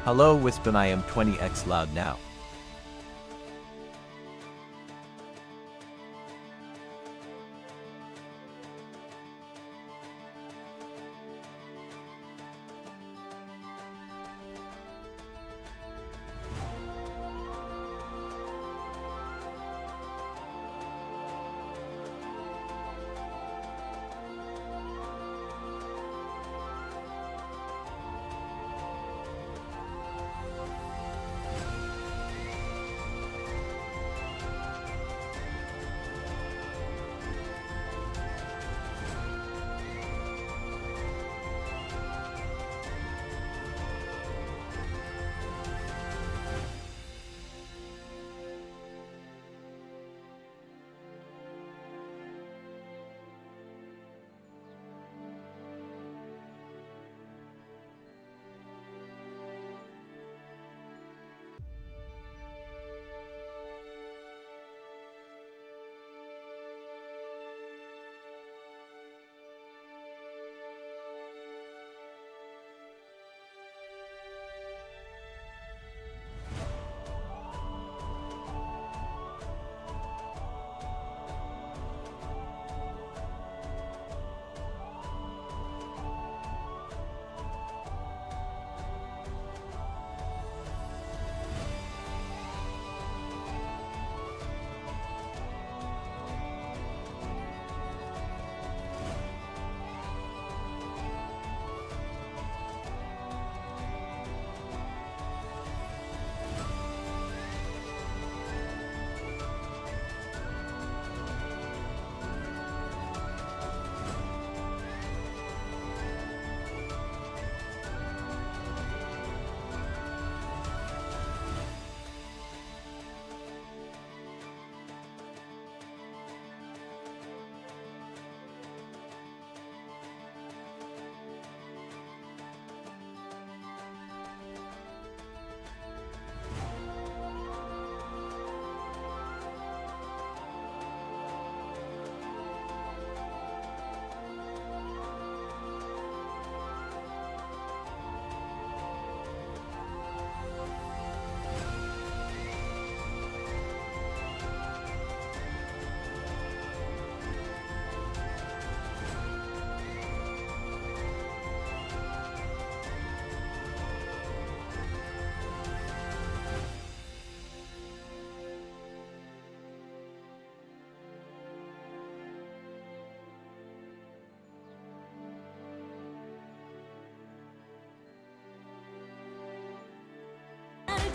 Hello Wisp, I am 20x loud now.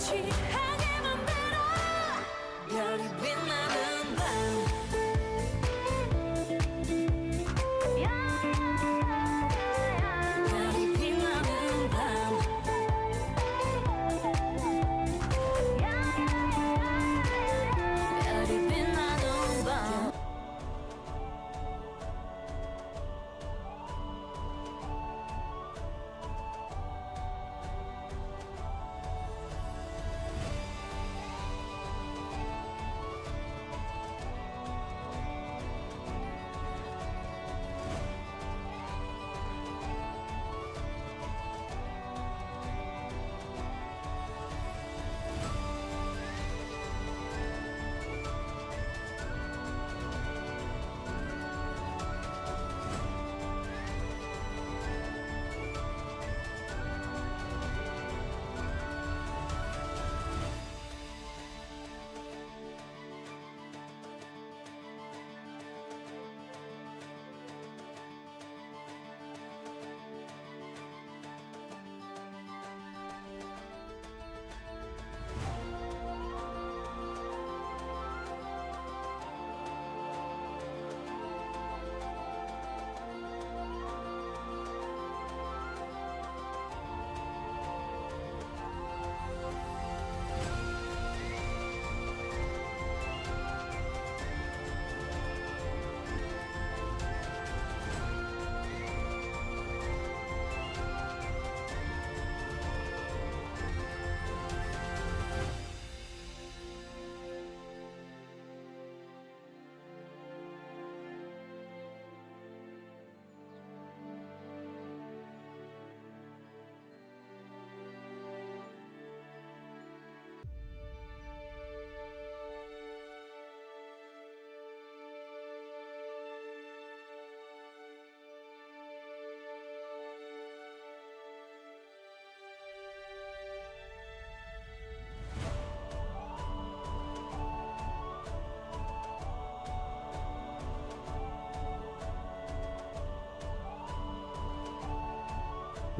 취하게 만들어 별이 빛나는 밤 별이 빛나는 밤 별이 빛나는 밤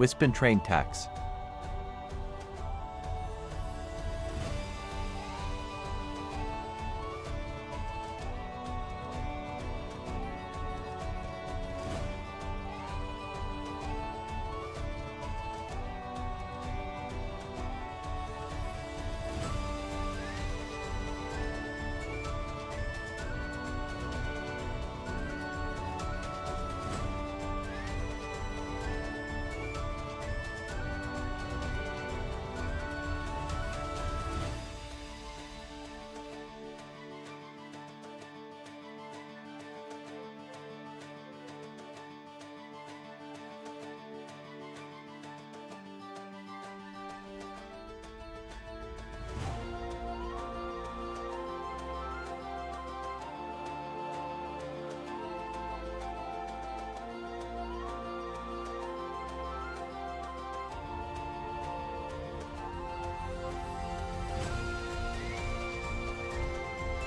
Wispin train tax.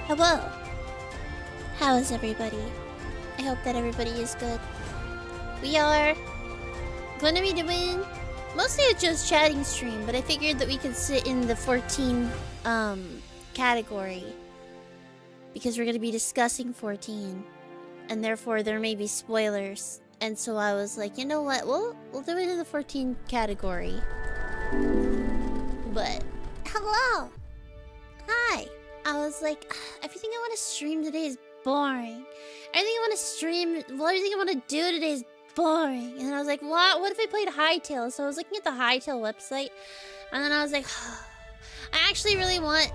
Hello! How is everybody? I hope that everybody is good. We are gonna be doing mostly a just chatting stream, but I figured that we could sit in the 14 category because we're gonna be discussing 14, and therefore there may be spoilers. And so I was like, you know what? We'll do it in the 14 category. But hello! Hi! I was like, everything I want to stream today is boring. Everything I want to stream, everything I want to do today is boring. And then I was like, what if I played Hytale? So I was looking at the Hytale website, and then I was like, I actually really want,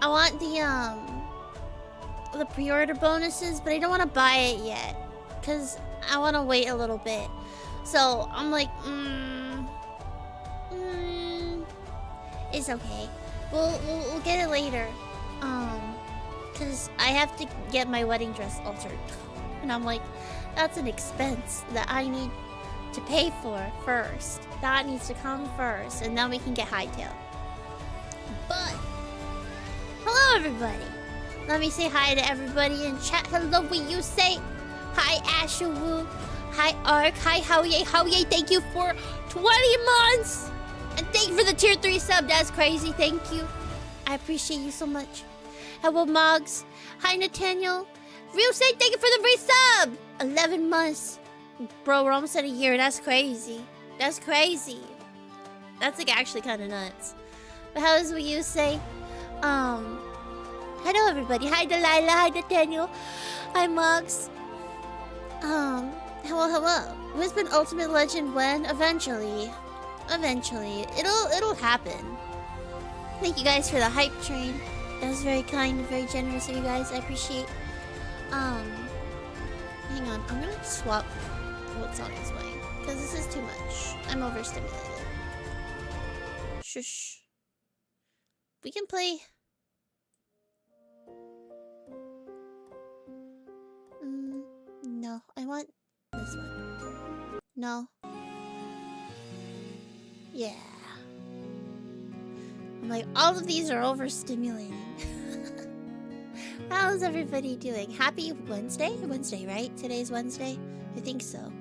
I want the pre-order bonuses, but I don't want to buy it yet, because I want to wait a little bit. So I'm like, it's okay. We'll get it later. Because I have to get my wedding dress altered. And I'm like, that's an expense that I need to pay for first. That needs to come first, and then we can get Hytale. But, hello everybody. Let me say hi to everybody in chat. Hello, will you say? Hi, Ashawu. Hi, Ark. Hi, Howye. Thank you for 20 months. And thank you for the tier 3 sub. That's crazy. Thank you. I appreciate you so much. Hello, Moggs. Hi, Nathaniel. Real say thank you for the resub. 11 months. Bro, we're almost at a year. That's crazy. That's crazy. That's like actually kind of nuts. But how is what you say? Hello, everybody. Hi, Delilah. Hi, Nathaniel. Hi, Moggs. Hello. Who's been Ultimate Legend when? Eventually. It'll happen. Thank you guys for the hype train. That was very kind and very generous of you guys. I appreciate. Hang on. I'm gonna swap what song is playing because this is too much. I'm overstimulated. Shush. We can play. No, I want this one. No. Yeah. I'm like, all of these are overstimulating. How's everybody doing? Happy Wednesday? Wednesday, right? Today's Wednesday? I think so.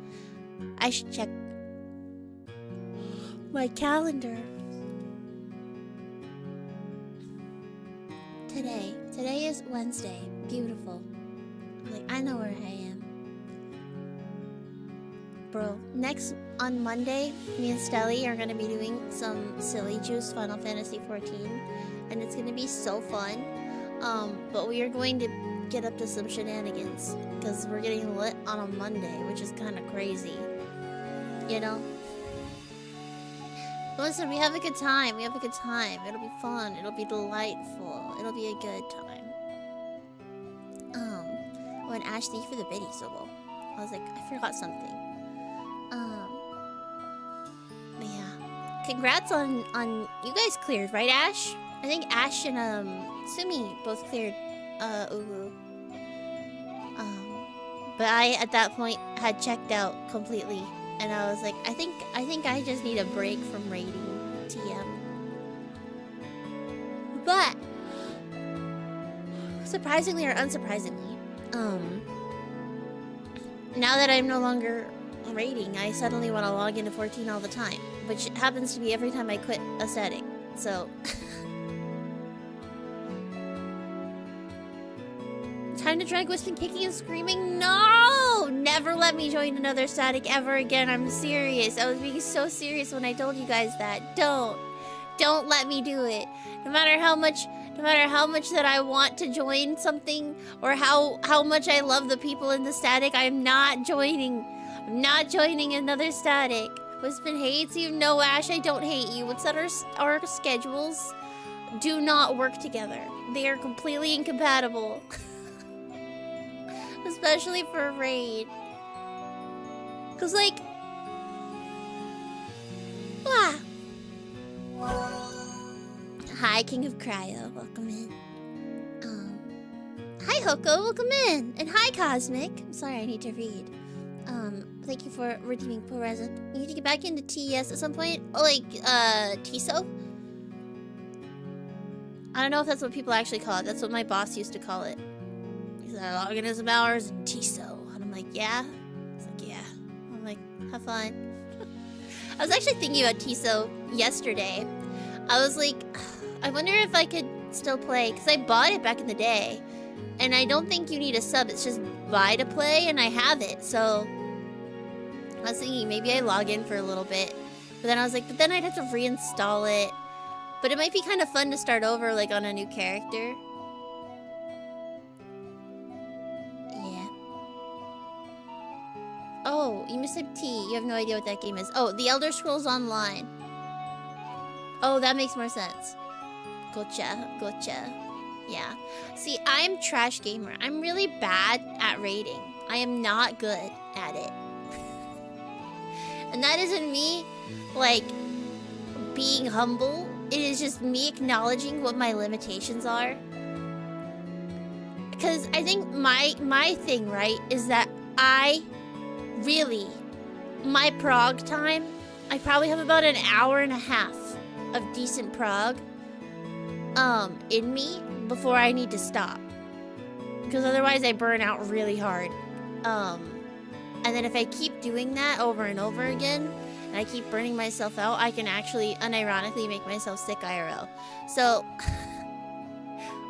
I should check my calendar. Today is Wednesday. Beautiful. I'm like, I know where I am. Bro, next on Monday, me and Stelly are gonna be doing some silly juice Final Fantasy 14, and it's gonna be so fun. But we are going to get up to some shenanigans because we're getting lit on a Monday, which is kind of crazy, you know. Listen, we have a good time. It'll be fun. It'll be delightful. It'll be a good time. Oh, and Ash, thank you for the biddy, Sobel. I was like, I forgot something. But yeah. Congrats on you guys cleared, right, Ash? I think Ash and Sumi both cleared Uwu. But I at that point had checked out completely, and I was like, I think I just need a break from raiding TM. But surprisingly or unsurprisingly, now that I'm no longer raiding, I suddenly want to log into 14 all the time, which happens to be every time I quit a static. So time to drag Wispin kicking and screaming. No! Never let me join another static ever again. I'm serious. I was being so serious when I told you guys that. Don't let me do it. No matter how much that I want to join something or how much I love the people in the static, I'm not joining. I'm not joining another static. Wispin hates you. No, Ash, I don't hate you. It's that our schedules do not work together. They are completely incompatible. Especially for a raid. Cause like... Ah. Hi, King of Cryo. Welcome in. Hi, Hoko. Welcome in. And hi, Cosmic. I'm sorry, I need to read. Thank you for redeeming present. You need to get back into TES at some point. Oh, like, TISO? I don't know if that's what people actually call it. That's what my boss used to call it. He's like, organism hours and TISO. And I'm like, yeah? He's like, yeah. I'm like, have fun. I was actually thinking about TISO yesterday. I was like, I wonder if I could still play, because I bought it back in the day. And I don't think you need a sub, it's just buy to play, and I have it, so... I was thinking maybe I log in for a little bit. But then I was like, but then I'd have to reinstall it. But it might be kind of fun to start over, like, on a new character. Yeah. Oh, you missed a T. You have no idea what that game is. Oh, The Elder Scrolls Online. Oh, that makes more sense. Gotcha. Yeah. See, I'm trash gamer. I'm really bad at raiding. I am not good at it. And that isn't me, like, being humble. It is just me acknowledging what my limitations are. Because I think my thing, right, is that I really, my prog time, I probably have about an hour and a half of decent prog in me before I need to stop. Because otherwise I burn out really hard. And then if I keep doing that over and over again, and I keep burning myself out, I can actually unironically make myself sick IRL. So,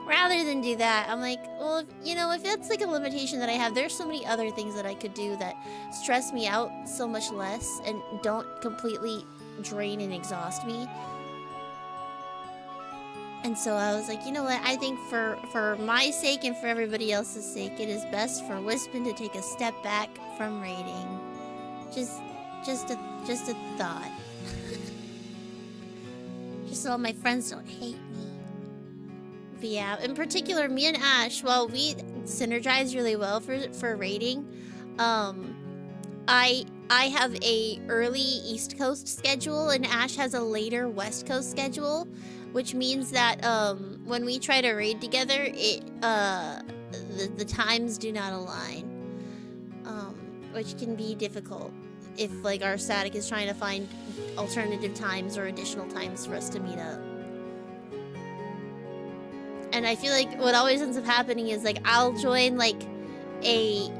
rather than do that, I'm like, well, if that's like a limitation that I have, there's so many other things that I could do that stress me out so much less and don't completely drain and exhaust me. And so I was like, you know what? I think for my sake and for everybody else's sake, it is best for Wispin to take a step back from raiding. Just a thought. Just so all my friends don't hate me. But yeah, in particular, me and Ash, while we synergize really well for raiding, I have a early East Coast schedule and Ash has a later West Coast schedule. Which means that when we try to raid together, the times do not align, which can be difficult if like our static is trying to find alternative times or additional times for us to meet up. And I feel like what always ends up happening is like I'll join like a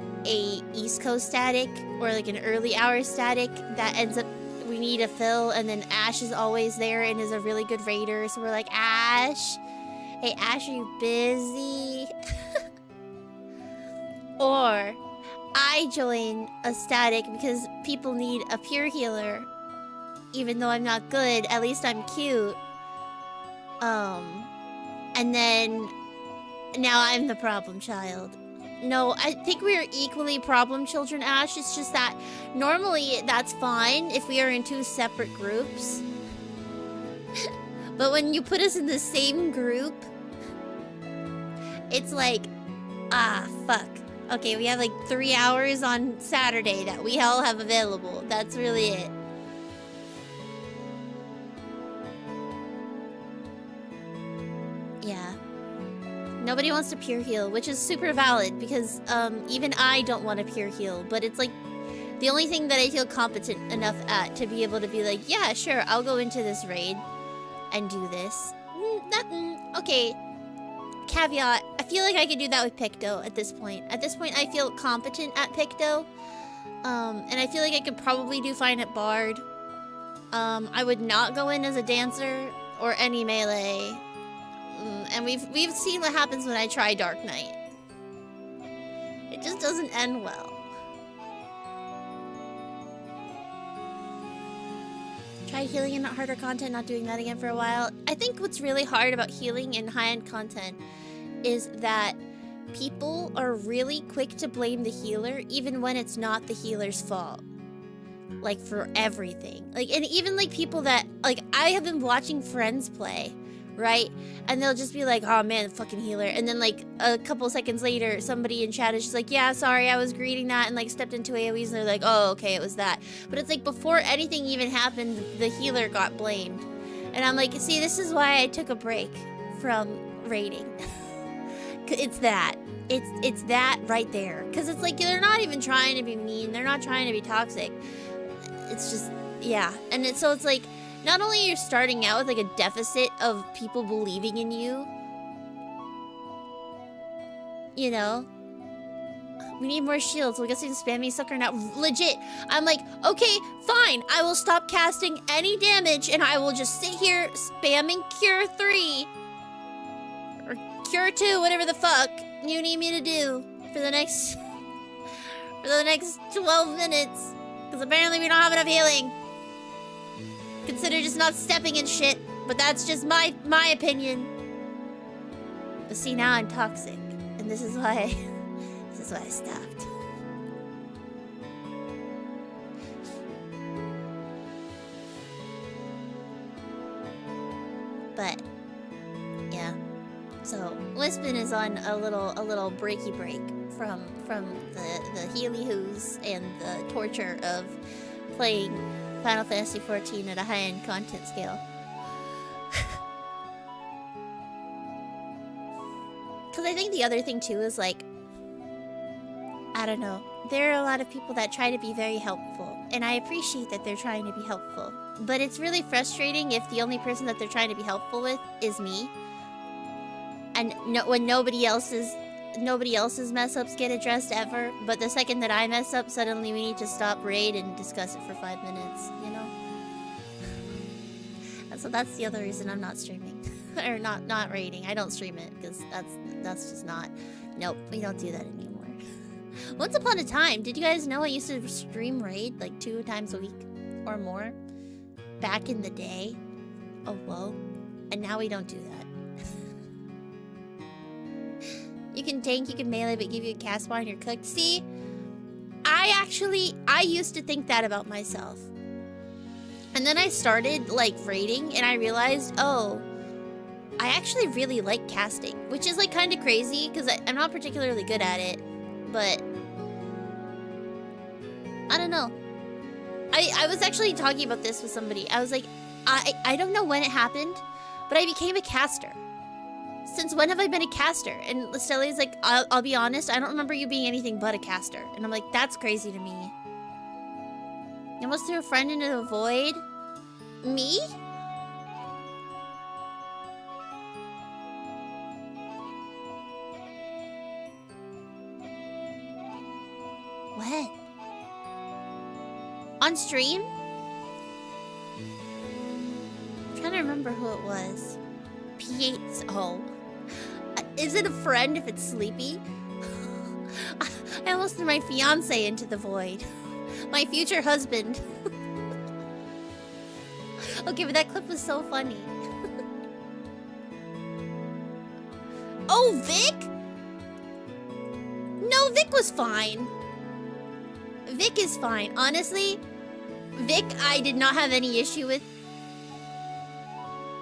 East Coast static or like an early hour static that ends up. We need a fill, and then Ash is always there and is a really good raider, so we're like, Ash, hey Ash, are you busy? Or I join a static because people need a pure healer, even though I'm not good, at least I'm cute. And then now I'm the problem child. No, I think we are equally problem children, Ash. It's just that normally that's fine if we are in two separate groups. But when you put us in the same group, it's like, fuck. Okay, we have like 3 hours on Saturday that we all have available. That's really it. Yeah. Nobody wants to pure heal, which is super valid because even I don't want to pure heal, but it's like the only thing that I feel competent enough at to be able to be like, yeah, sure, I'll go into this raid and do this. Okay, caveat, I feel like I could do that with Picto at this point. At this point, I feel competent at Picto. And I feel like I could probably do fine at Bard. I would not go in as a dancer or any melee. And we've seen what happens when I try Dark Knight. It just doesn't end well. Try healing in harder content, not doing that again for a while. I think what's really hard about healing in high-end content is that people are really quick to blame the healer even when it's not the healer's fault. Like, for everything. Like, and even, like, people that... Like, I have been watching friends play, right? And they'll just be like, oh, man, the fucking healer. And then, like, a couple seconds later, somebody in chat is just like, yeah, sorry, I was greeting that, and, like, stepped into AoEs, and they're like, oh, okay, it was that. But it's like, before anything even happened, the healer got blamed. And I'm like, see, this is why I took a break from raiding. It's that. It's that right there. Because it's like, they're not even trying to be mean. They're not trying to be toxic. It's just, yeah. And so it's like, not only you're starting out with like a deficit of people believing in you, you know, we need more shields. We'll get some spammy sucker now. Legit. I'm like, okay, fine. I will stop casting any damage and I will just sit here spamming Cure 3 or Cure 2, whatever the fuck you need me to do for the next 12 minutes. Because apparently we don't have enough healing. Consider just not stepping in shit. But that's just my opinion. But see, now I'm toxic. And this is why... this is why I stopped. But... yeah. So, Lispin is on a little breaky break from the healy-hoos and the torture of playing Final Fantasy XIV at a high-end content scale. Because I think the other thing too is like, I don't know, there are a lot of people that try to be very helpful, and I appreciate that they're trying to be helpful. But it's really frustrating if the only person that they're trying to be helpful with is me. And when nobody else's mess ups get addressed ever, but the second that I mess up, suddenly we need to stop raid and discuss it for 5 minutes, you know? And so that's the other reason I'm not streaming. Or not raiding. I don't stream it, because that's just not... Nope, we don't do that anymore. Once upon a time, did you guys know I used to stream raid like 2 times a week or more? Back in the day? Oh, whoa. And now we don't do that. You can tank, you can melee, but give you a cast bar and you're cooked. See? I used to think that about myself. And then I started, like, raiding, and I realized, oh, I actually really like casting. Which is, like, kind of crazy, because I'm not particularly good at it. But... I don't know. I was actually talking about this with somebody. I was like, I don't know when it happened, but I became a caster. Since when have I been a caster? And Stelli's like, I'll be honest, I don't remember you being anything but a caster. And I'm like, that's crazy to me. You almost threw a friend into the void? Me? When? On stream? I'm trying to remember who it was. P8's... oh. Is it a friend if it's sleepy? I almost threw my fiance into the void. My future husband. Okay, but that clip was so funny. Oh, Vic? No, Vic was fine. Vic is fine. Honestly, Vic I did not have any issue with.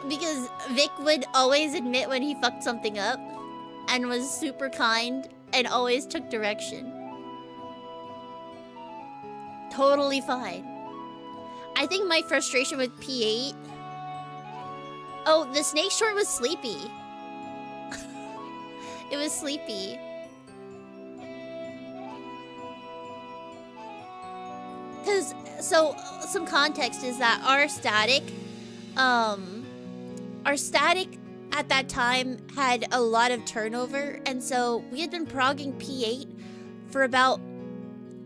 Because Vic would always admit when he fucked something up. And was super kind. And always took direction. Totally fine. I think my frustration with P8... oh, the snake short was sleepy. It was sleepy. Because, so, some context is that our static at that time had a lot of turnover, and so we had been progging P8 for about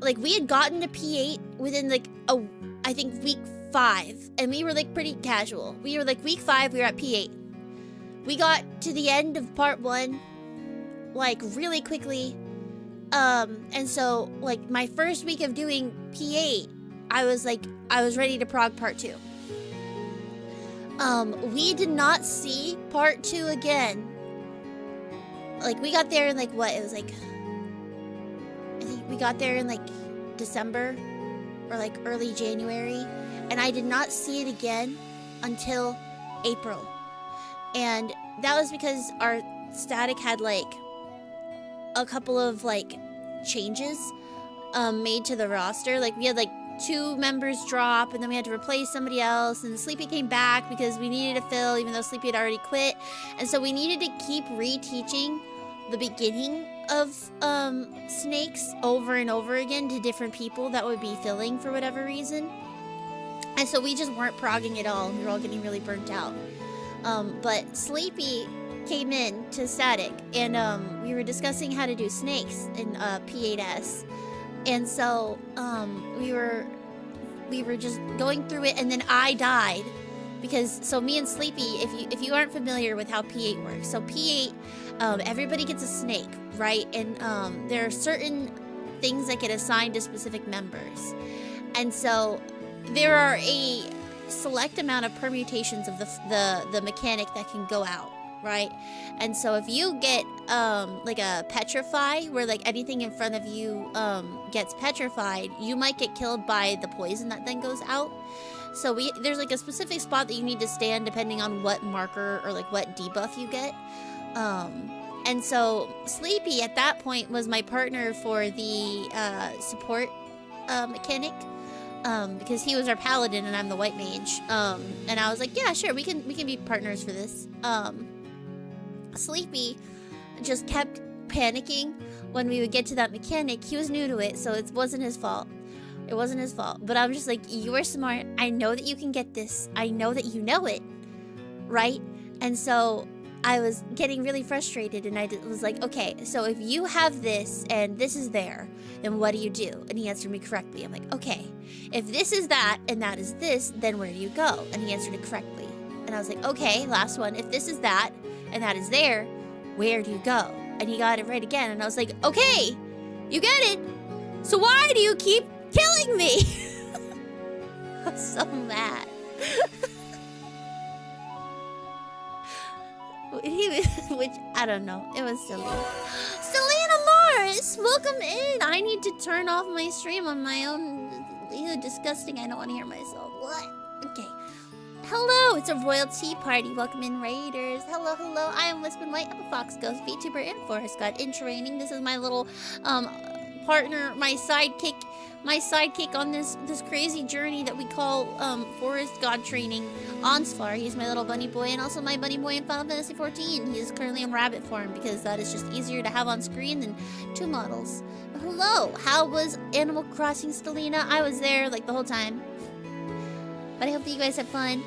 like we had gotten to P8 within like I think week 5, and we were like pretty casual. We were like week 5, we were at P8. We got to the end of part 1 like really quickly. And so like my first week of doing P8, I was ready to prog part 2. We did not see part 2 again. Like we got there in like what? It was like I think we got there in like December or like early January, and I did not see it again until April. And that was because our static had like a couple of like changes made to the roster. Like we had like 2 members drop, and then we had to replace somebody else, and Sleepy came back because we needed to fill even though Sleepy had already quit. And so we needed to keep reteaching the beginning of snakes over and over again to different people that would be filling for whatever reason. And so we just weren't progging at all. We were all getting really burnt out. But Sleepy came in to static, and we were discussing how to do snakes in P8S. And so we were just going through it, and then I died because me and Sleepy, if you aren't familiar with how P8 works, so P8, everybody gets a snake, right? And there are certain things that get assigned to specific members, and so there are a select amount of permutations of the mechanic that can go out, right? And so if you get like a petrify, where like anything in front of you gets petrified, you might get killed by the poison that then goes out. So there's like a specific spot that you need to stand depending on what marker or like what debuff you get. And so Sleepy at that point was my partner for the support mechanic. Because he was our paladin and I'm the white mage. And I was like, yeah, sure, we can be partners for this. Sleepy just kept panicking when we would get to that mechanic. He was new to it, so it wasn't his fault. It wasn't his fault. But I'm just like, you are smart. I know that you can get this. I know that you know it, right? And so I was getting really frustrated, and I was like, okay, so if you have this and this is there, then what do you do? And he answered me correctly. I'm like, okay, if this is that and that is this, then where do you go? And he answered it correctly. And I was like, okay, last one. If this is that and that is there, where do you go? And he got it right again. And I was like, okay, you get it. So why do you keep killing me? I was so mad. Which, I don't know. It was silly. Selena Morris, welcome in. I need to turn off my stream on my own. Ew, disgusting. I don't want to hear myself. What? Okay. Hello, it's a royal tea party. Welcome in, Raiders. Hello, hello. I am Wisp and White. I'm a Fox Ghost, VTuber, and Forest God in training. This is my little partner, my sidekick on this crazy journey that we call Forest God training. Onsfar, he's my little bunny boy, and also my bunny boy in Final Fantasy XIV. He is currently in rabbit form because that is just easier to have on screen than 2 models. But hello, how was Animal Crossing, Stelina? I was there like the whole time. But I hope that you guys had fun.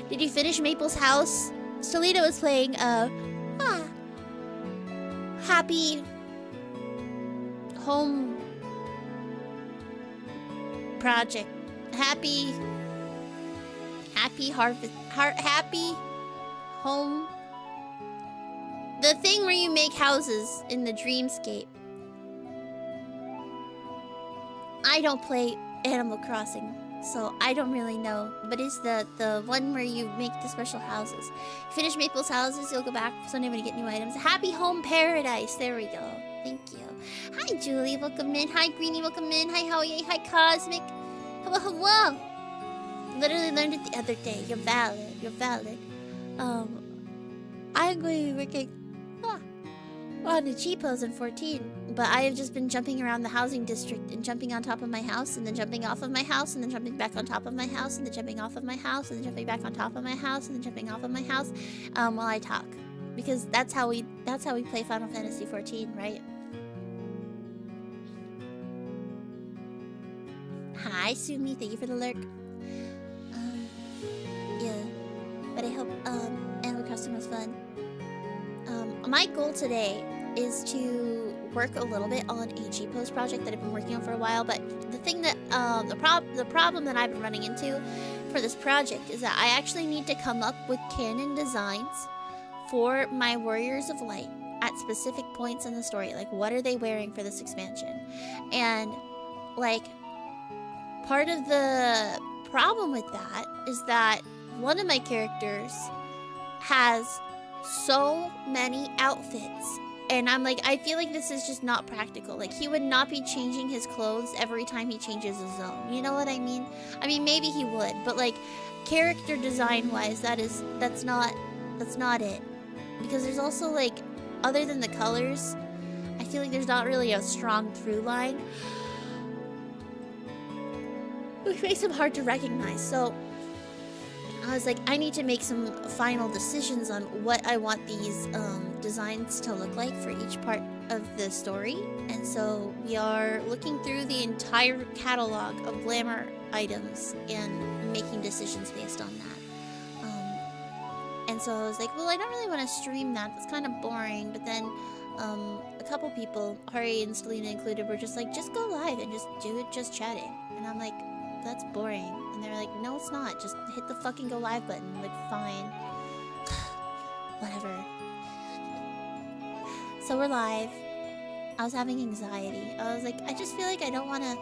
Did you finish Maple's house? Stelina was playing Happy Home Project. Happy Harvest. Happy Home. The thing where you make houses in the dreamscape. I don't play Animal Crossing, so I don't really know. But it's the one where you make the special houses. You finish Maple's houses, you'll go back someday when you get new items. Happy Home Paradise. There we go. Thank you. Hi, Julie. Welcome in. Hi, Greenie. Welcome in. Hi, Howie. Hi, Cosmic. Hello, hello. Literally learned it the other day. You're valid. You're valid. I'm going to be working on a gpose in 14. But I have just been jumping around the housing district and jumping on top of my house and then jumping off of my house and then jumping back on top of my house and then jumping off of my house and then jumping back on top of my house and then jumping off of my house while I talk. Because that's how we play Final Fantasy 14, right? Hi, Sumi. Thank you for the lurk. Yeah. But I hope Animal Crossing was fun. My goal today is to work a little bit on a gpose project that I've been working on for a while, but the thing that the problem that I've been running into for this project is that I actually need to come up with canon designs for my Warriors of Light at specific points in the story. Like, what are they wearing for this expansion? And like, part of the problem with that is that one of my characters has so many outfits, and I'm like, I feel like this is just not practical. Like, he would not be changing his clothes every time he changes a zone. You know what I mean? I mean, maybe he would, but like, character design wise, that's not it. Because there's also like, other than the colors, I feel like there's not really a strong through line, which makes them hard to recognize. So I was like, I need to make some final decisions on what I want these designs to look like for each part of the story. And so we are looking through the entire catalog of glamour items and making decisions based on that. And so I was like, well, I don't really want to stream that. That's kind of boring. But then a couple people, Hari and Selena included, were just like, just go live and just do it just chatting. And I'm like, that's boring. And they're like, no, it's not. Just hit the fucking go live button. I'm like, fine. Whatever. So we're live. I was having anxiety. I was like, I just feel like I don't want to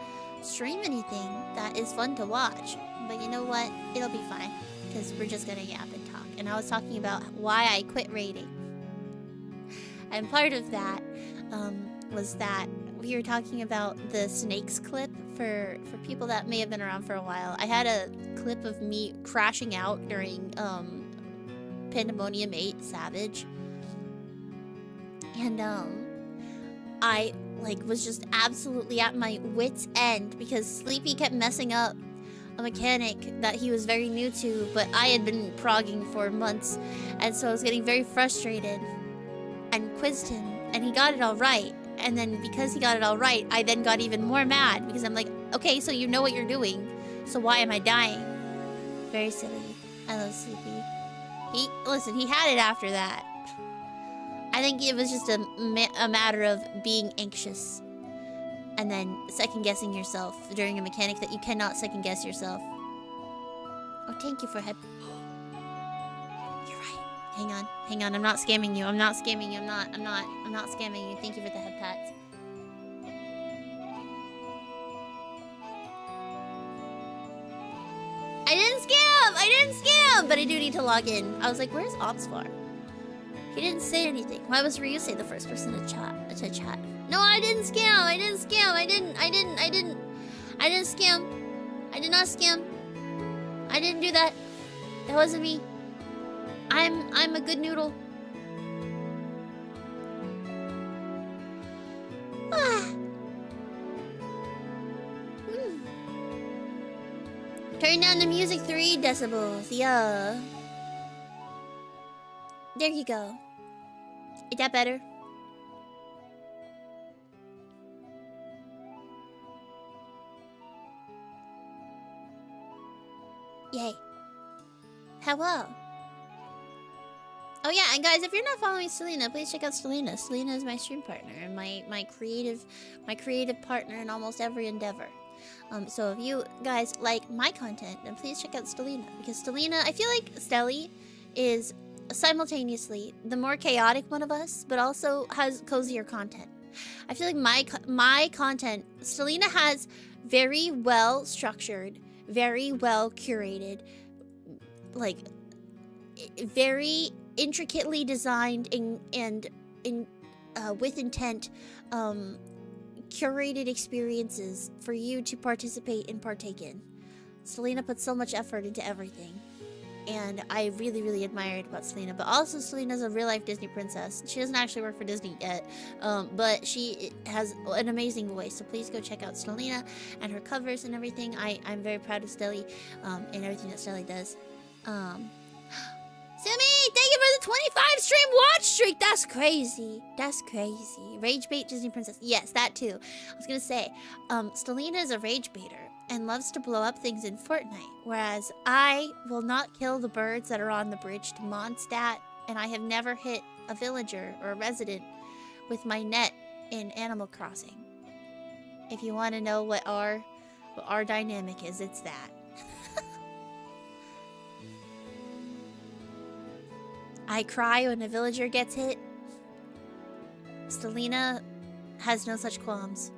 stream anything that is fun to watch. But you know what? It'll be fine. Because we're just going to yap and talk. And I was talking about why I quit raiding. And part of that was that we were talking about the snakes clip. For people that may have been around for a while, I had a clip of me crashing out during Pandemonium 8 Savage. And I like was just absolutely at my wit's end because Sleepy kept messing up a mechanic that he was very new to, but I had been progging for months, and so I was getting very frustrated and quizzed him, and he got it all right. And then because he got it all right, I then got even more mad because I'm like, okay, so you know what you're doing, so why am I dying? Very silly. I love Sleepy. He had it after that. I think it was just a matter of being anxious and then second guessing yourself during a mechanic that you cannot second guess yourself. Oh, thank you for help. You're right. Hang on. I'm not scamming you. I'm not scamming you. Thank you for the head pats. I didn't scam! But I do need to log in. I was like, where's Obsvar? He didn't say anything. Why was Ryusei the first person to chat? No, I didn't scam. I didn't scam. I didn't scam. I did not scam. I didn't do that. That wasn't me. I'm a good noodle. Turn down the music 3 decibels. Yeah. There you go. Is that better? Yay. Hello. Oh yeah, and guys, if you're not following Selena, please check out Selena. Selena is my stream partner and my creative partner in almost every endeavor. So if you guys like my content, then please check out Selena, because Selena, I feel like Stelly is simultaneously the more chaotic one of us, but also has cozier content. I feel like my content, Selena has very well structured, very well curated, like very intricately designed and with intent curated experiences for you to participate and partake in. Selena puts so much effort into everything, and I really, really admire it about Selena. But also, Selena's a real-life Disney princess. She doesn't actually work for Disney yet, but she has an amazing voice. So please go check out Selena and her covers and everything. I'm very proud of Stelly and everything that Stelly does. Simi, thank you for the 25 stream watch streak. That's crazy. That's crazy. Rage bait Disney princess. Yes, that too. I was gonna say, Stellina is a rage baiter and loves to blow up things in Fortnite, whereas I will not kill the birds that are on the bridge to Mondstadt, and I have never hit a villager or a resident with my net in Animal Crossing. If you want to know what our dynamic is, it's that. I cry when a villager gets hit. Stelina has no such qualms.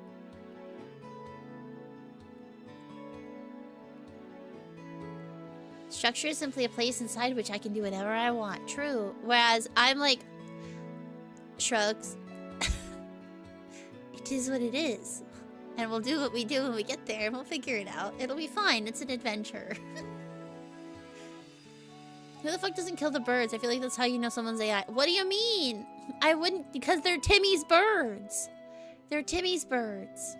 Structure is simply a place inside which I can do whatever I want. True. Whereas I'm like, shrugs. It is what it is. And we'll do what we do when we get there and we'll figure it out. It'll be fine. It's an adventure. Who the fuck doesn't kill the birds? I feel like that's how you know someone's AI. What do you mean? I wouldn't, because they're Timmy's birds. They're Timmy's birds.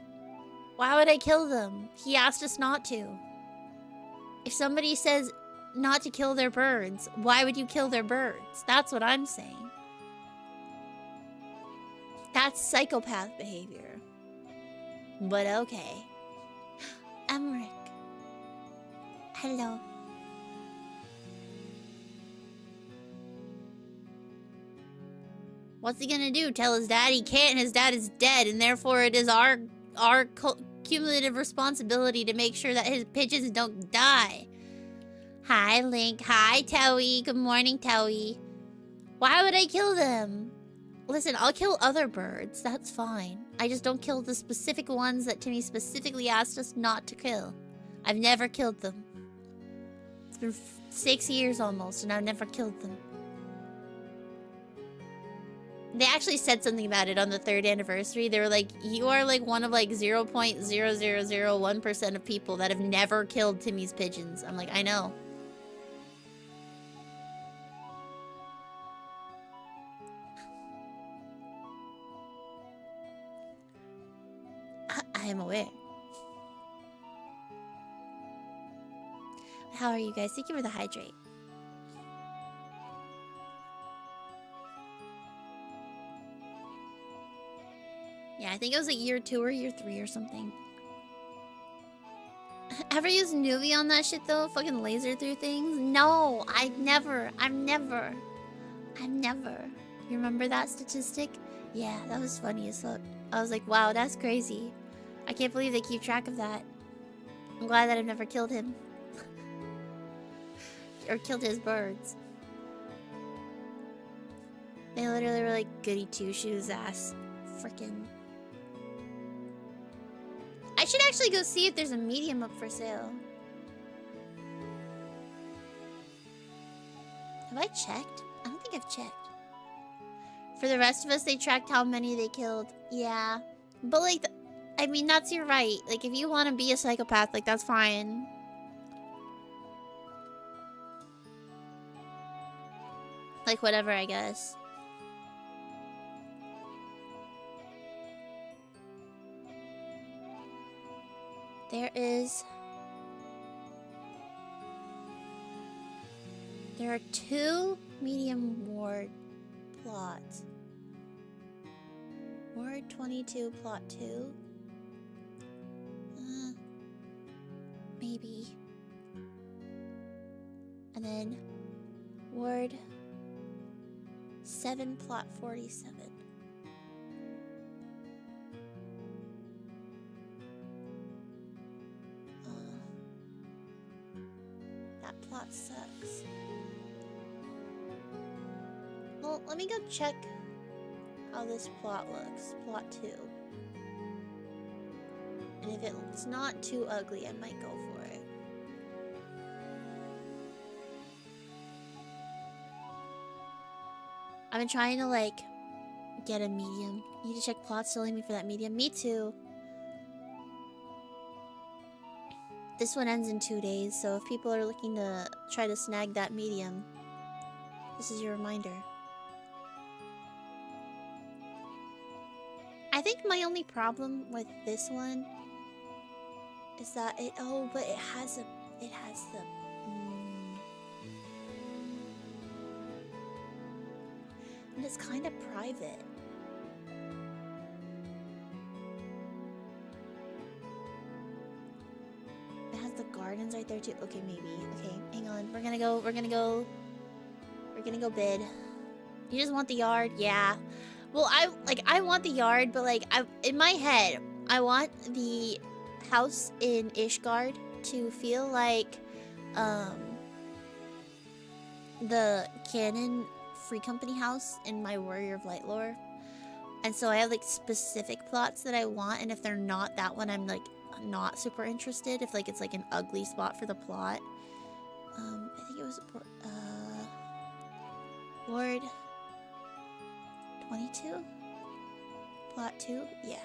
Why would I kill them? He asked us not to. If somebody says not to kill their birds, why would you kill their birds? That's what I'm saying. That's psychopath behavior. But okay. Emmerich. Hello. What's he gonna do? Tell his dad he can't and his dad is dead, and therefore it is our cumulative responsibility to make sure that his pigeons don't die. Hi, Link. Hi, Towie. Good morning, Towie. Why would I kill them? Listen, I'll kill other birds. That's fine. I just don't kill the specific ones that Timmy specifically asked us not to kill. I've never killed them. It's been 6 years almost, and I've never killed them. They actually said something about it on the 3rd anniversary. They were like, you are like one of like 0.0001% of people that have never killed Timmy's pigeons. I'm like, I know. I am aware. How are you guys? Thank you for the hydrate. Yeah, I think it was like year 2 or year 3 or something. Ever use Nuvi on that shit though? Fucking laser through things? No, I've never. You remember that statistic? Yeah, that was funny as fuck. I was like, wow, that's crazy. I can't believe they keep track of that. I'm glad that I've never killed him. Or killed his birds. They literally were like goody two-shoes ass. Frickin'. I should actually go see if there's a medium up for sale. Have I checked? I don't think I've checked. For the rest of us, they tracked how many they killed. Yeah. But like, I mean, that's your right. Like, if you want to be a psychopath, like, that's fine. Like, whatever, I guess. There are 2 medium ward plots. Ward 22, plot 2. Maybe. And then Ward 7, plot 47. That plot sucks. Well, let me go check how this plot looks. Plot 2. And if it's not too ugly, I might go for it. I've been trying to, like, get a medium. You need to check plots telling me for that medium. Me too. This one ends in 2 days, so if people are looking to try to snag that medium, this is your reminder. I think my only problem with this one is that it has the and it's kind of private. It has the gardens right there too. Okay, maybe. Okay, hang on. We're gonna go bid. You just want the yard? Yeah. Well, I want the yard, but like in my head, I want the house in Ishgard to feel like um the canon Free Company house in my Warrior of Light lore. And so I have like specific plots that I want, and if they're not that one, I'm like not super interested. If like it's like an ugly spot for the plot. I think it was Ward 22? Plot 2? Yeah.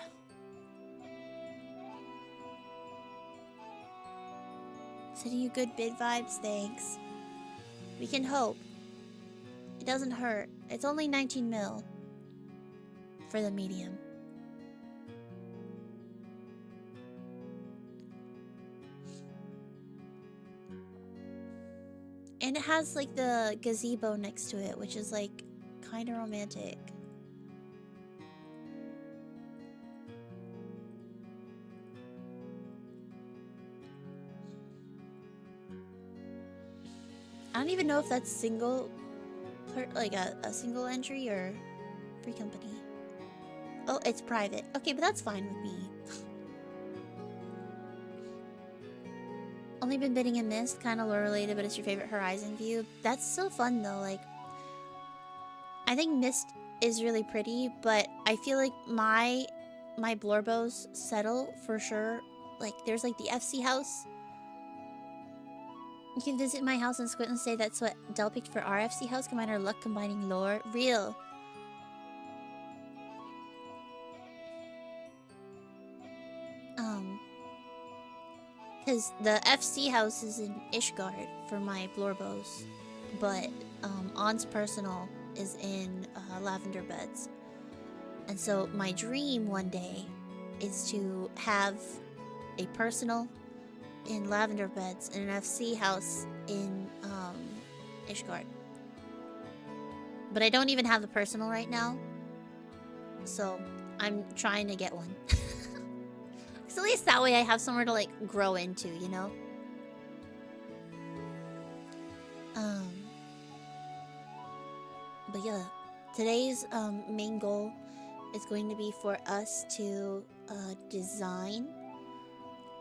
Sending you good bid vibes, thanks. We can hope. It doesn't hurt. It's only 19 mil for the medium. And it has like the gazebo next to it, which is like kind of romantic. I don't even know if that's single, like a single entry or Free Company. Oh, it's private. Okay, but that's fine with me. Only been bidding in Mist, kind of lore related, but it's your favorite Horizon view. That's so fun though. Like, I think Mist is really pretty, but I feel like my Blorbos settle for sure. Like, there's like the FC house. You can visit my house in Squint and say that's what Del picked for our FC house. Combine our luck combining lore. Real. Because the FC house is in Ishgard for my Blorbos, but On's personal is in Lavender Beds. And so my dream one day is to have a personal in Lavender Beds and an FC house in Ishgard. But I don't even have a personal right now, so I'm trying to get one. So at least that way I have somewhere to like grow into, you know? But yeah, today's main goal is going to be for us to design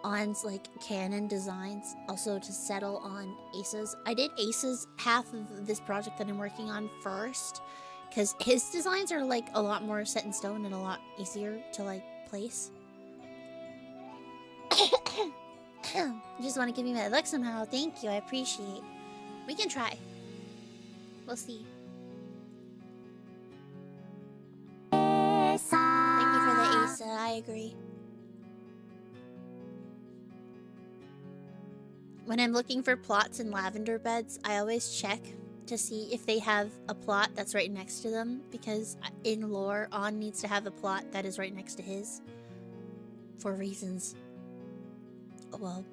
On's like canon designs, also to settle on Ace's. I did Ace's half of this project that I'm working on first, because his designs are like a lot more set in stone and a lot easier to like place. You just want to give me my luck somehow. Thank you, I appreciate. We can try. We'll see. Thank you for the Asa, I agree. When I'm looking for plots in Lavender Beds, I always check to see if they have a plot that's right next to them, because in lore, On needs to have a plot that is right next to his. For reasons. Oh well.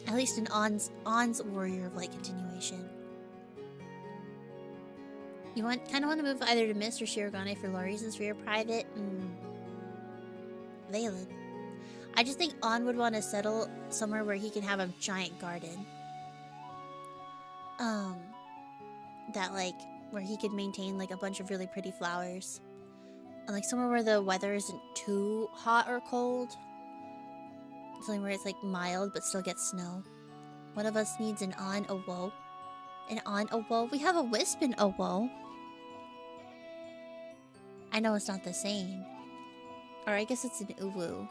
At least in On's Warrior of Light continuation. You kind of want to move either to Mist or Shirogane for lore reasons for your private. Valid. I just think On would want to settle somewhere where he can have a giant garden. That like where he could maintain like a bunch of really pretty flowers. And like somewhere where the weather isn't too hot or cold. Something where it's like mild but still gets snow. One of us needs an On Owo. An On Owo? We have a Wisp in Owo. I know it's not the same. Or I guess it's an Uwu.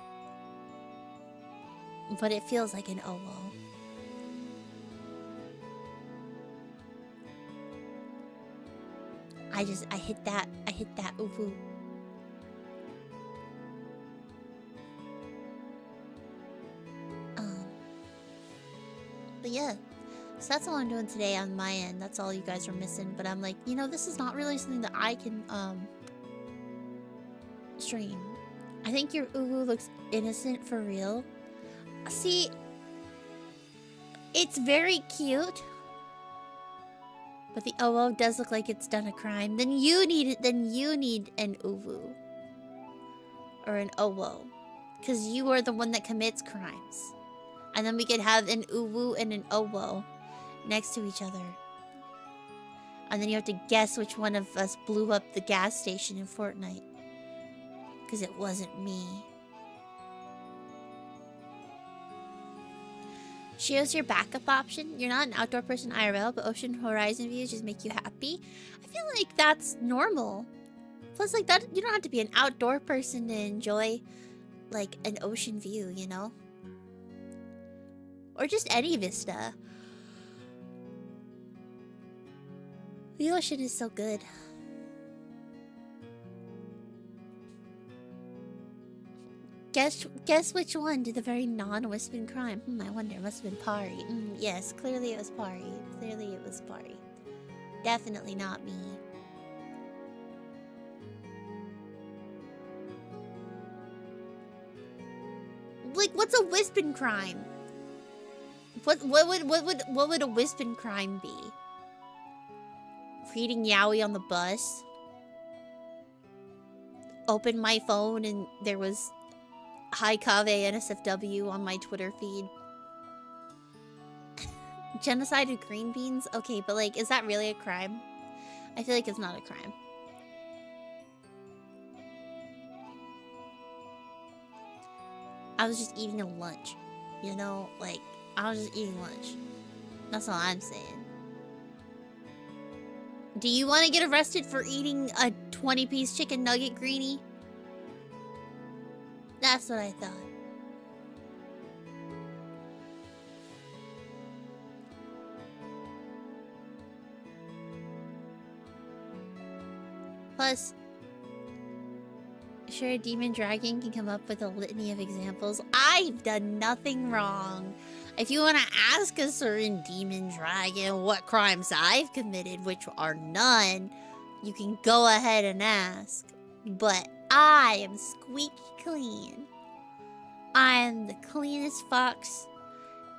But it feels like an Owo. I hit that Uwu. But yeah, so that's all I'm doing today on my end. That's all you guys are missing. But I'm like, you know, this is not really something that I can stream. I think your Uwu looks innocent for real. See, it's very cute. But the Owo does look like it's done a crime. Then you need an Uwu. Or an Owo. Because you are the one that commits crimes. And then we could have an Uwu and an Owo next to each other. And then you have to guess which one of us blew up the gas station in Fortnite. Because it wasn't me. Shio's your backup option. You're not an outdoor person IRL, but ocean horizon views just make you happy. I feel like that's normal. Plus, like, that, you don't have to be an outdoor person to enjoy, like, an ocean view, you know? Or just any vista. The ocean is so good. Guess which one did the very non-Wispin crime? I wonder. It must have been Pari. Yes, clearly it was Pari. Clearly it was Pari. Definitely not me. Like, what's a Wispin crime? What would a Wispin crime be? Reading Yaoi on the bus? Open my phone and there was Hi Kave NSFW on my Twitter feed. Genocide of green beans? Okay, but like, is that really a crime? I feel like it's not a crime. I was just eating a lunch. You know, like, I was just eating lunch. That's all I'm saying. Do you want to get arrested for eating a 20-piece chicken nugget, Greenie? That's what I thought. Plus, sure, a demon dragon can come up with a litany of examples. I've done nothing wrong. If you want to ask a certain demon dragon what crimes I've committed, which are none, you can go ahead and ask. But I am squeaky clean. I am the cleanest fox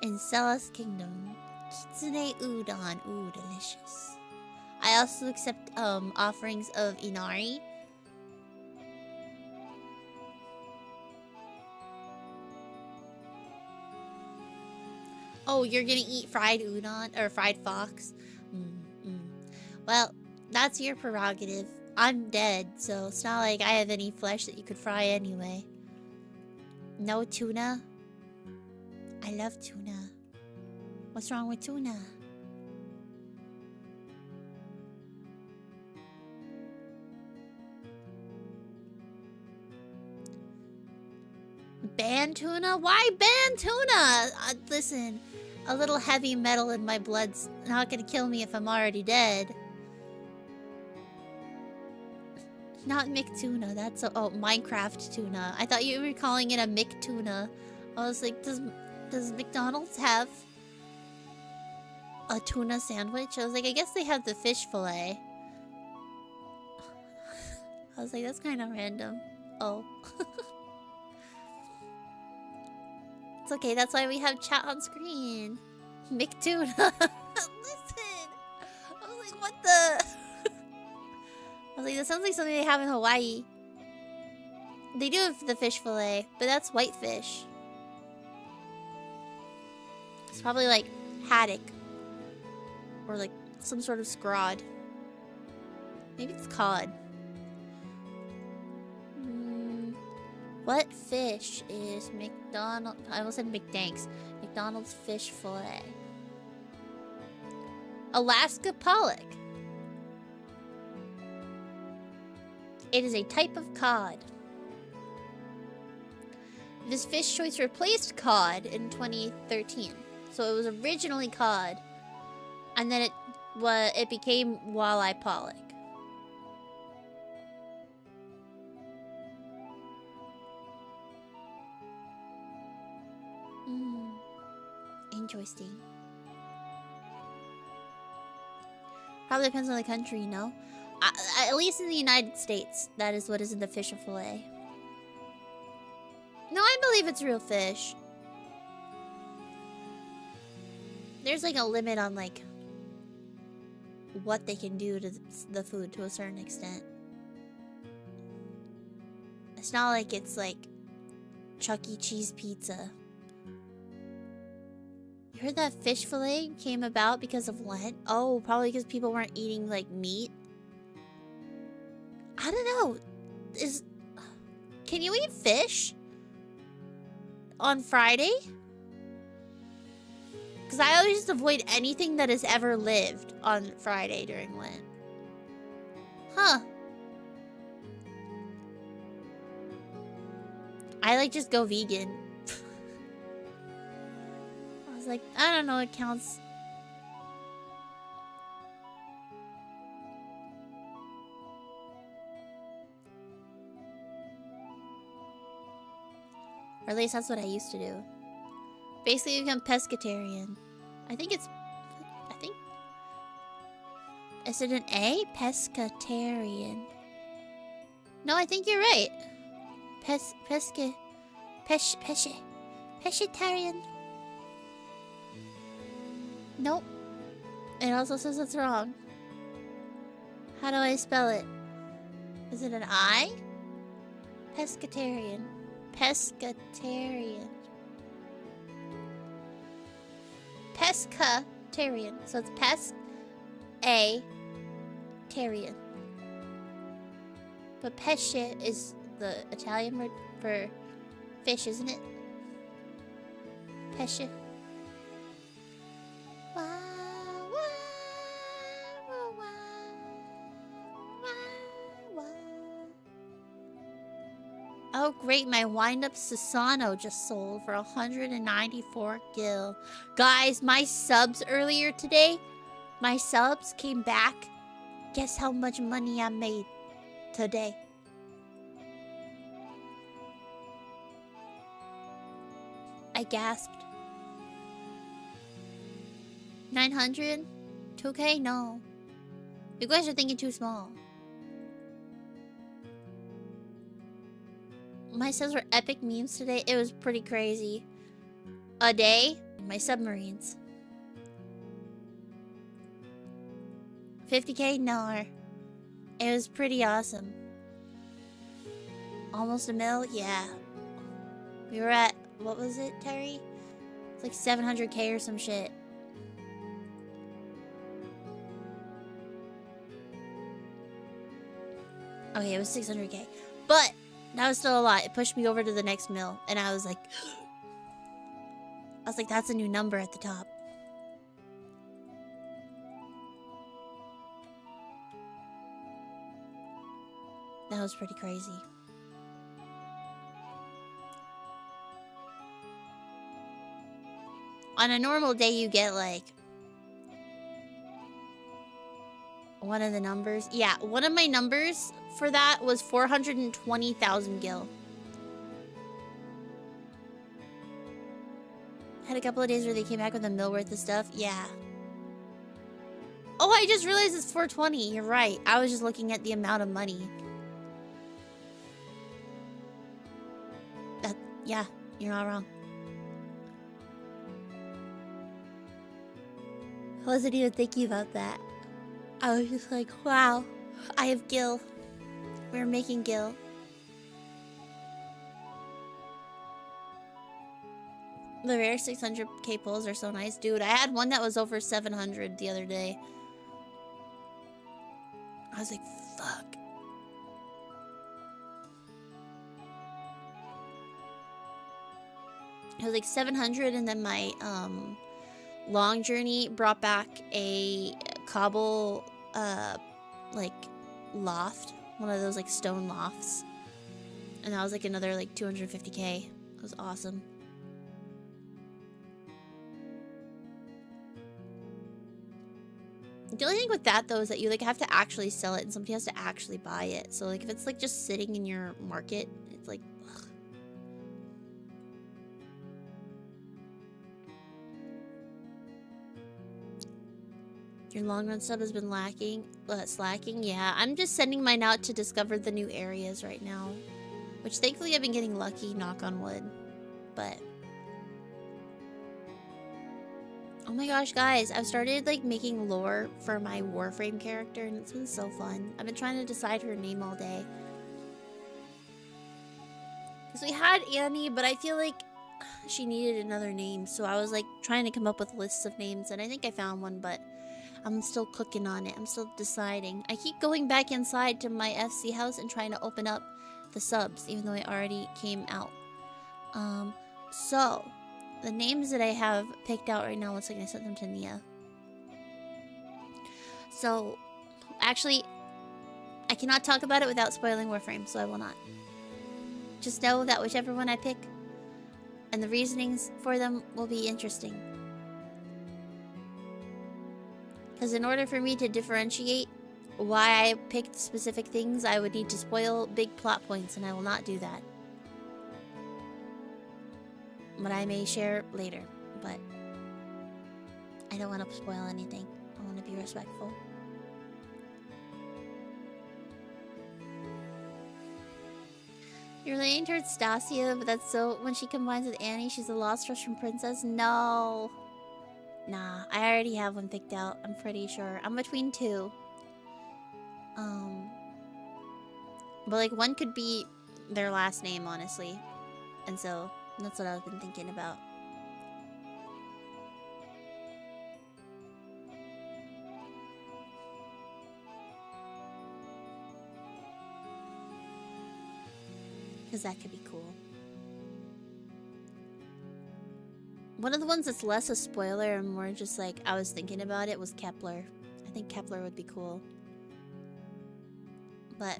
in Cella's kingdom. Kitsune udon. Ooh, delicious. I also accept offerings of inari. Oh, you're gonna eat fried udon or fried fox? Well, that's your prerogative. I'm dead, so it's not like I have any flesh that you could fry anyway. No tuna? I love tuna. What's wrong with tuna? Ban tuna? Why ban tuna? Listen, a little heavy metal in my blood's not gonna kill me if I'm already dead. Not McTuna, that's a, oh, Minecraft tuna. I thought you were calling it a McTuna. I was like, does McDonald's have a tuna sandwich? I was like, I guess they have the fish fillet. I was like, that's kind of random. Oh. It's okay, that's why we have chat on screen. McTuna. Listen! I was like, what the? I was like, that sounds like something they have in Hawaii. They do have the fish fillet, but that's whitefish. It's probably like haddock. Or like some sort of scrod. Maybe it's cod. What fish is McDonald's? I almost said McDanks. McDonald's fish fillet. Alaska pollock. It is a type of cod. This fish choice replaced cod in 2013. So it was originally cod, and then it became walleye pollock. Interesting. Probably depends on the country, you know? At least in the United States, that is what is in the fish fillet. No, I believe it's real fish. There's like a limit on like what they can do to the food to a certain extent. It's not like it's like Chuck E. Cheese pizza. You heard that fish fillet came about because of Lent? Oh, probably because people weren't eating, like, meat. I don't know. Can you eat fish on Friday? Because I always just avoid anything that has ever lived on Friday during Lent. Huh. I, like, just go vegan. I was like, I don't know, it counts. Or at least that's what I used to do. Basically become pescatarian. I think... Is it an A? Pescatarian. No, I think you're right. Pescatarian. Nope. It also says it's wrong. How do I spell it? Is it an I? Pescatarian. Pescatarian. Pescatarian. So it's pescatarian. But pesce is the Italian word for fish, isn't it? Pesce. Oh great, my wind-up Susano just sold for 194 gil. Guys, my subs earlier today, my subs came back. Guess how much money I made today? I gasped. 900? 2K? No. You guys are thinking too small. My subs were epic memes today. It was pretty crazy. A day? My submarines. 50K? No. It was pretty awesome. Almost a mil? Yeah. We were at... What was it, Terry? It's like 700K or some shit. Okay, it was 600K. But... that was still a lot. It pushed me over to the next mill. And I was like... that's a new number at the top. That was pretty crazy. On a normal day, you get, like... one of the numbers. Yeah, one of my numbers for that was 420,000 gil. Had a couple of days where they came back with a mil worth of stuff. Yeah. Oh, I just realized it's 420. You're right. I was just looking at the amount of money. Yeah, you're not wrong. I wasn't even thinking about that. I was just like, wow, I have gil. We're making gil. The rare 600k pulls are so nice. Dude, I had one that was over 700 the other day. I was like, fuck. It was like 700, and then my long journey brought back a cobble like loft, one of those like stone lofts, and that was like another like 250k. It was awesome. The only thing with that though is that you like have to actually sell it, and somebody has to actually buy it. So like if it's like just sitting in your market, it's like ugh. Your long run sub has been slacking. Yeah, I'm just sending mine out to discover the new areas right now, which thankfully I've been getting lucky, knock on wood. But oh my gosh, guys, I've started like making lore for my Warframe character, and it's been so fun. I've been trying to decide her name all day. Because we had Annie, but I feel like she needed another name, so I was like trying to come up with lists of names, and I think I found one, but I'm still cooking on it. I'm still deciding. I keep going back inside to my FC house and trying to open up the subs, even though it already came out. So the names that I have picked out right now, looks like I sent them to Nia. So actually, I cannot talk about it without spoiling Warframe, so I will not. Just know that whichever one I pick and the reasonings for them will be interesting. Because in order for me to differentiate why I picked specific things, I would need to spoil big plot points, and I will not do that. But I may share later, but I don't want to spoil anything. I want to be respectful. You're leaning towards Stasia, but that's so... When she combines with Annie, she's a lost Russian princess? No. Nah, I already have one picked out. I'm pretty sure. I'm between two. But like one could be their last name, honestly. And so that's what I've been thinking about. Because that could be cool. One of the ones that's less a spoiler and more just like I was thinking about it was Kepler. I think Kepler would be cool. But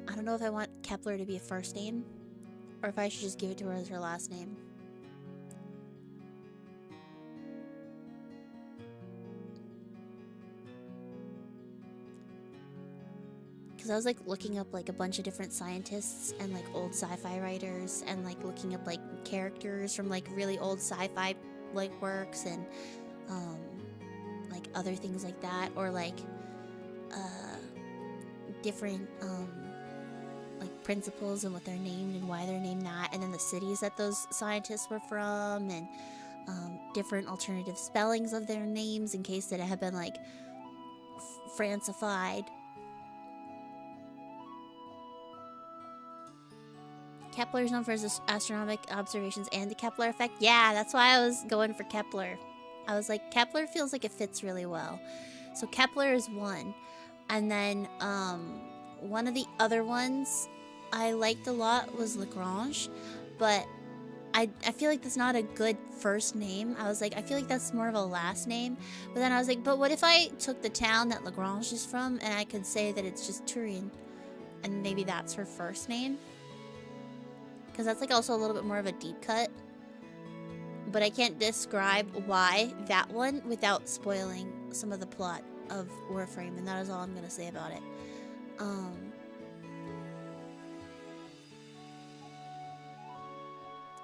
I don't know if I want Kepler to be a first name or if I should just give it to her as her last name. Because I was like looking up like a bunch of different scientists and like old sci-fi writers and like looking up like characters from like really old sci-fi like works and like other things like that, or like different like principles and what they're named and why they're named that, and then the cities that those scientists were from, and different alternative spellings of their names in case that it had been like Francified. Kepler is known for his astronomical observations and the Kepler effect. Yeah, that's why I was going for Kepler. I was like, Kepler feels like it fits really well. So Kepler is one. And then one of the other ones I liked a lot was Lagrange. But I feel like that's not a good first name. I was like, I feel like that's more of a last name. But then I was like, but what if I took the town that Lagrange is from and I could say that it's just Turin? And maybe that's her first name? Because that's like also a little bit more of a deep cut. But I can't describe why that one without spoiling some of the plot of Warframe, and that is all I'm going to say about it.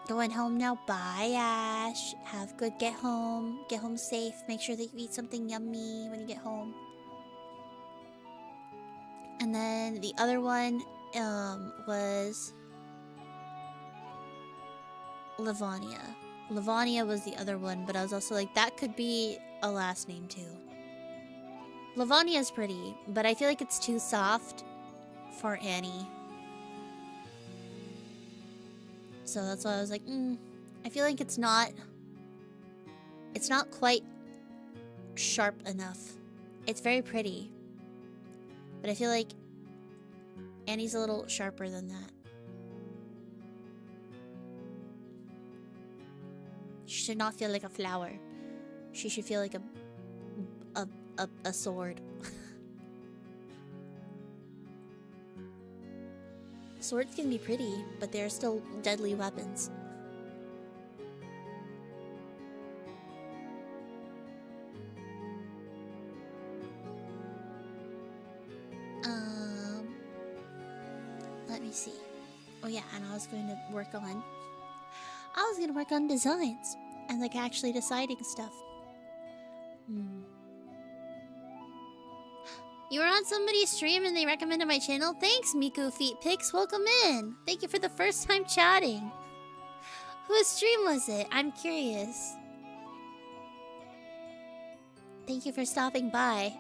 Going home now. Bye, Ash. Have good get home. Get home safe. Make sure that you eat something yummy when you get home. And then the other one was Livonia. Livonia was the other one, but I was also like, that could be a last name too. Livonia's pretty, but I feel like it's too soft for Annie. So that's why I was like, I feel like it's not quite sharp enough. It's very pretty, but I feel like Annie's a little sharper than that. She should not feel like a flower. She should feel like a sword. Swords can be pretty, but they're still deadly weapons. Let me see. Oh yeah, and I was going to work on designs and like actually deciding stuff. You were on somebody's stream and they recommended my channel? Thanks, Miku Feet Pics. Welcome in. Thank you for the first time chatting. Whose stream was it? I'm curious. Thank you for stopping by.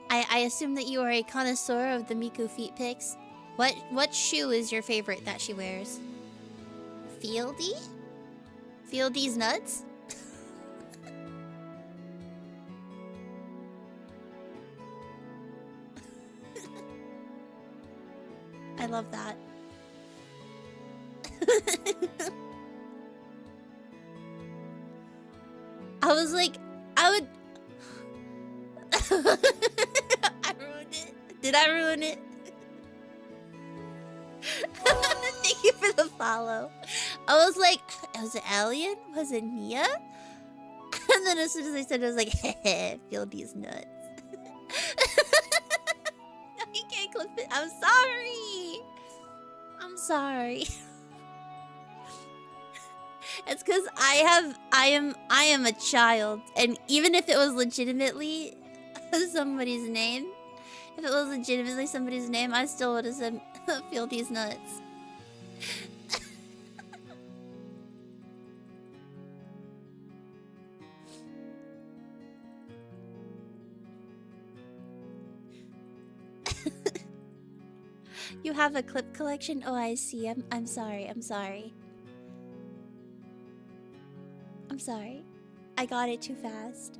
I assume that you are a connoisseur of the Miku Feet Pics. What shoe is your favorite that she wears? Fieldy? Feel these nuts? I love that. I was like, I would. I ruined it. Did I ruin it? Thank you for the follow. I was like, was it Alien? Was it Nia? And then as soon as I said it, I was like, heh, feel these nuts. No, you can't clip it. I'm sorry. I'm sorry. It's because I am a child, and even if it was legitimately somebody's name, if it was legitimately somebody's name, I still would have said, feel these nuts. You have a clip collection? Oh, I see. I'm sorry. I'm sorry. I'm sorry. I got it too fast.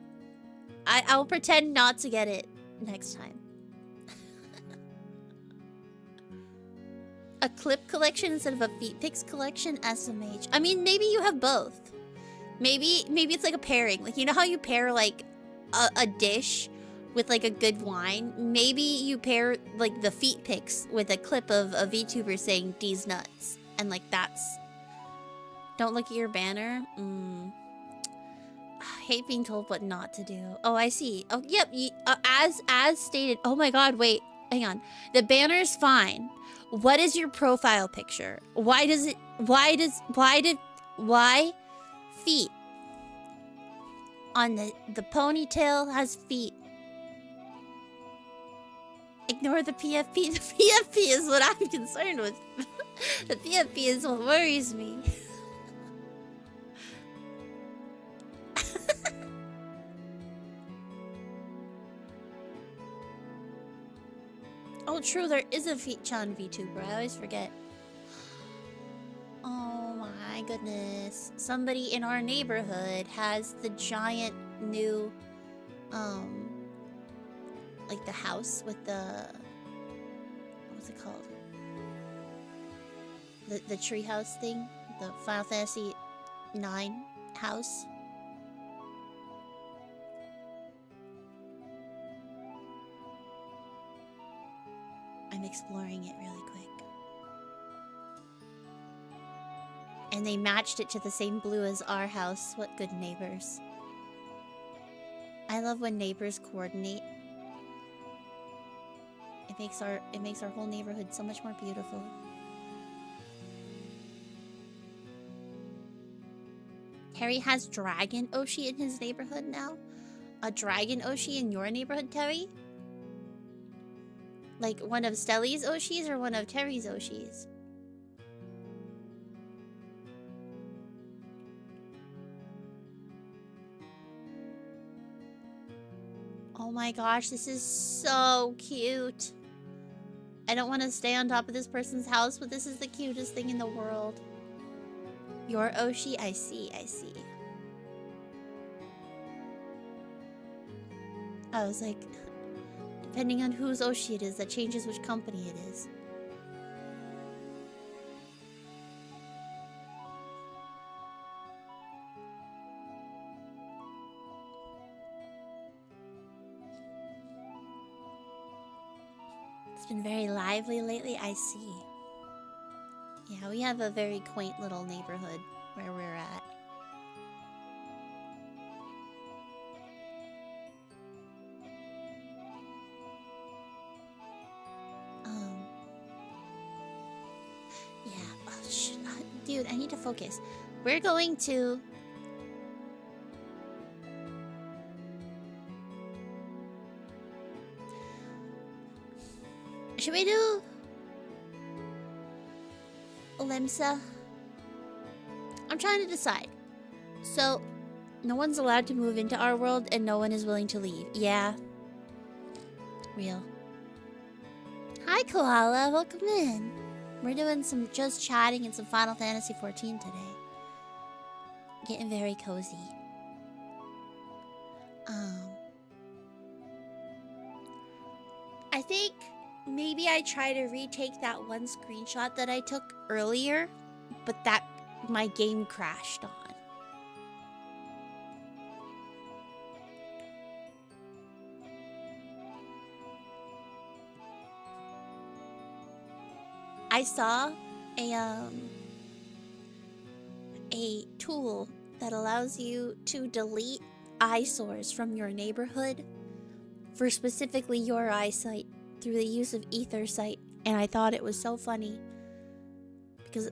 I'll pretend not to get it next time. A clip collection instead of a feet pics collection? SMH. I mean, maybe you have both. Maybe it's like a pairing. Like, you know how you pair like a dish with like a good wine? Maybe you pair like the feet pics with a clip of a VTuber saying these nuts. And like that's... Don't look at your banner? I hate being told what not to do. Oh, I see. Oh, yep. As stated. Oh my god, wait. Hang on. The banner's fine. What is your profile picture? Why feet? On the ponytail has feet. Ignore the PFP. The PFP is what I'm concerned with. The PFP is what worries me. Oh, true, there is a Chan VTuber. I always forget. Oh my goodness. Somebody in our neighborhood has the giant new, like the house with the... What's it called? The treehouse thing? The Final Fantasy 9 house? I'm exploring it really quick. And they matched it to the same blue as our house. What good neighbors. I love when neighbors coordinate. It makes our whole neighborhood so much more beautiful. Terry has Dragon Oshi in his neighborhood now? A Dragon Oshi in your neighborhood, Terry? Like one of Stelly's Oshis or one of Terry's Oshis? Oh my gosh, this is so cute. I don't want to stay on top of this person's house, but this is the cutest thing in the world. Your Oshi? I see, I see. I was like... Depending on whose Oshi it is, that changes which company it is. It's been very lively lately, I see. Yeah, we have a very quaint little neighborhood where we're at. Dude, I need to focus. We're going to... Should we do... Limsa? I'm trying to decide. So, no one's allowed to move into our world and no one is willing to leave. Yeah. Real. Hi, Koala. Welcome in. We're doing some just chatting and some Final Fantasy 14 today. Getting very cozy. I think maybe I try to retake that one screenshot that I took earlier, but that my game crashed on. I saw a tool that allows you to delete eyesores from your neighborhood for specifically your eyesight through the use of ether sight, and I thought it was so funny because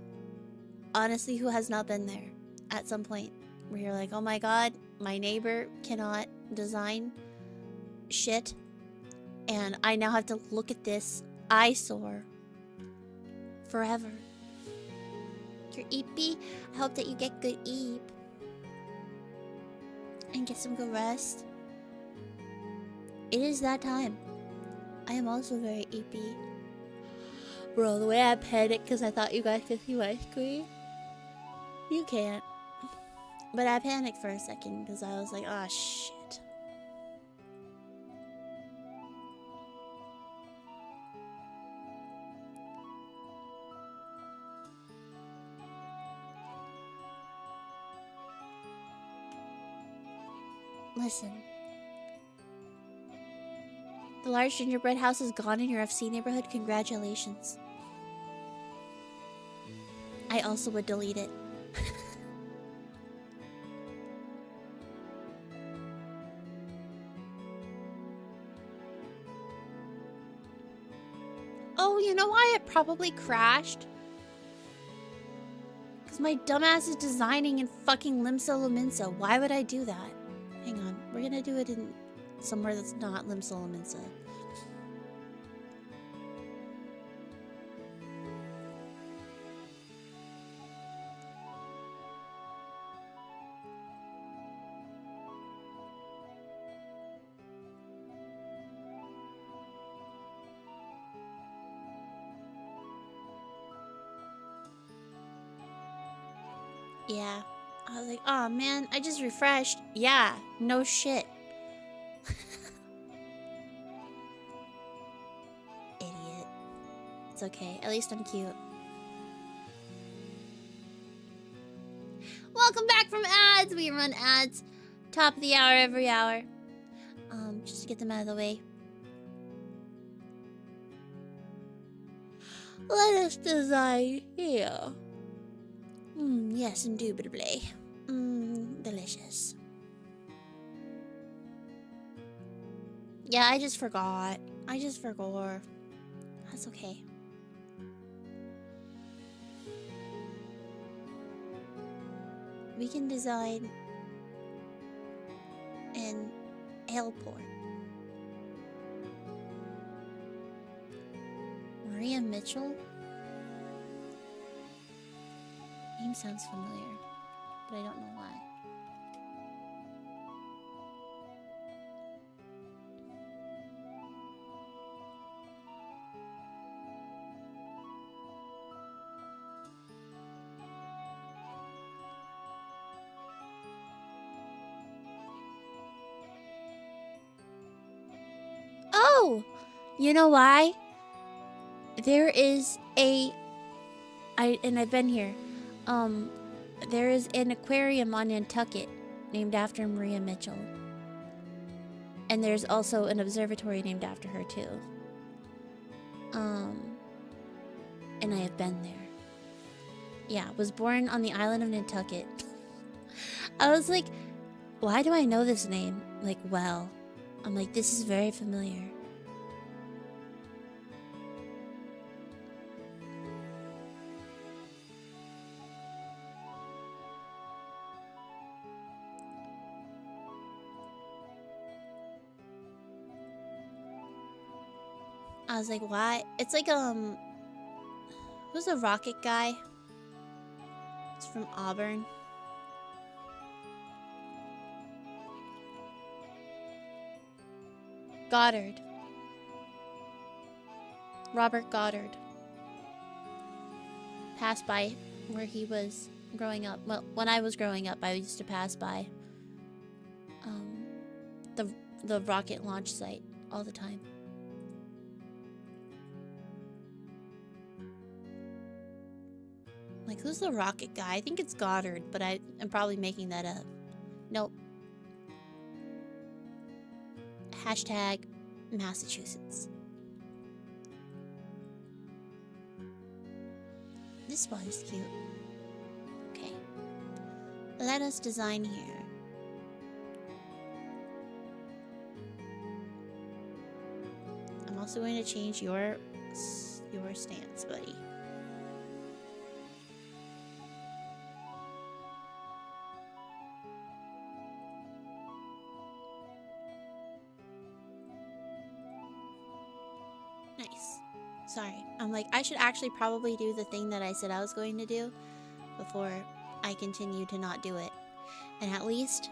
honestly, who has not been there at some point where you're like, oh my god, my neighbor cannot design shit and I now have to look at this eyesore forever. You're eepy. I hope that you get good eep and get some good rest. It is that time. I am also very eepy. Bro, the way I panicked because I thought you guys could see my screen. You can't. But I panicked for a second because I was like, oh shit. Listen. The large gingerbread house is gone in your FC neighborhood. Congratulations. I also would delete it. Oh, you know why it probably crashed? Because my dumbass is designing in fucking Limsa Lominsa. Why would I do that? Hang on. We're gonna do it in somewhere that's not Limsa Lominsa. Yeah. I was like, oh man, I just refreshed. Yeah, no shit. Idiot. It's okay. At least I'm cute. Welcome back from ads. We run ads top of the hour every hour. Just to get them out of the way. Let us design here. Yes, indubitably. Delicious. Yeah, I just forgot. That's okay. We can design an airport. Maria Mitchell? Name sounds familiar, but I don't know why. Oh! You know why? There is I've been here. There is an aquarium on Nantucket named after Maria Mitchell. And there's also an observatory named after her too. And I have been there. Yeah, was born on the island of Nantucket. I was like, why do I know this name? Like, well. I'm like, this is very familiar. I was like, why? It's like, who's the rocket guy? It's from Auburn. Goddard. Robert Goddard. Passed by where he was growing up. Well, when I was growing up, I used to pass by the rocket launch site all the time. Like, who's the rocket guy? I think it's Goddard, but I'm probably making that up. Nope. Hashtag Massachusetts. This spot is cute. Okay. Let us design here. I'm also going to change your stance, buddy. Nice. Sorry. I'm like, I should actually probably do the thing that I said I was going to do before I continue to not do it. And at least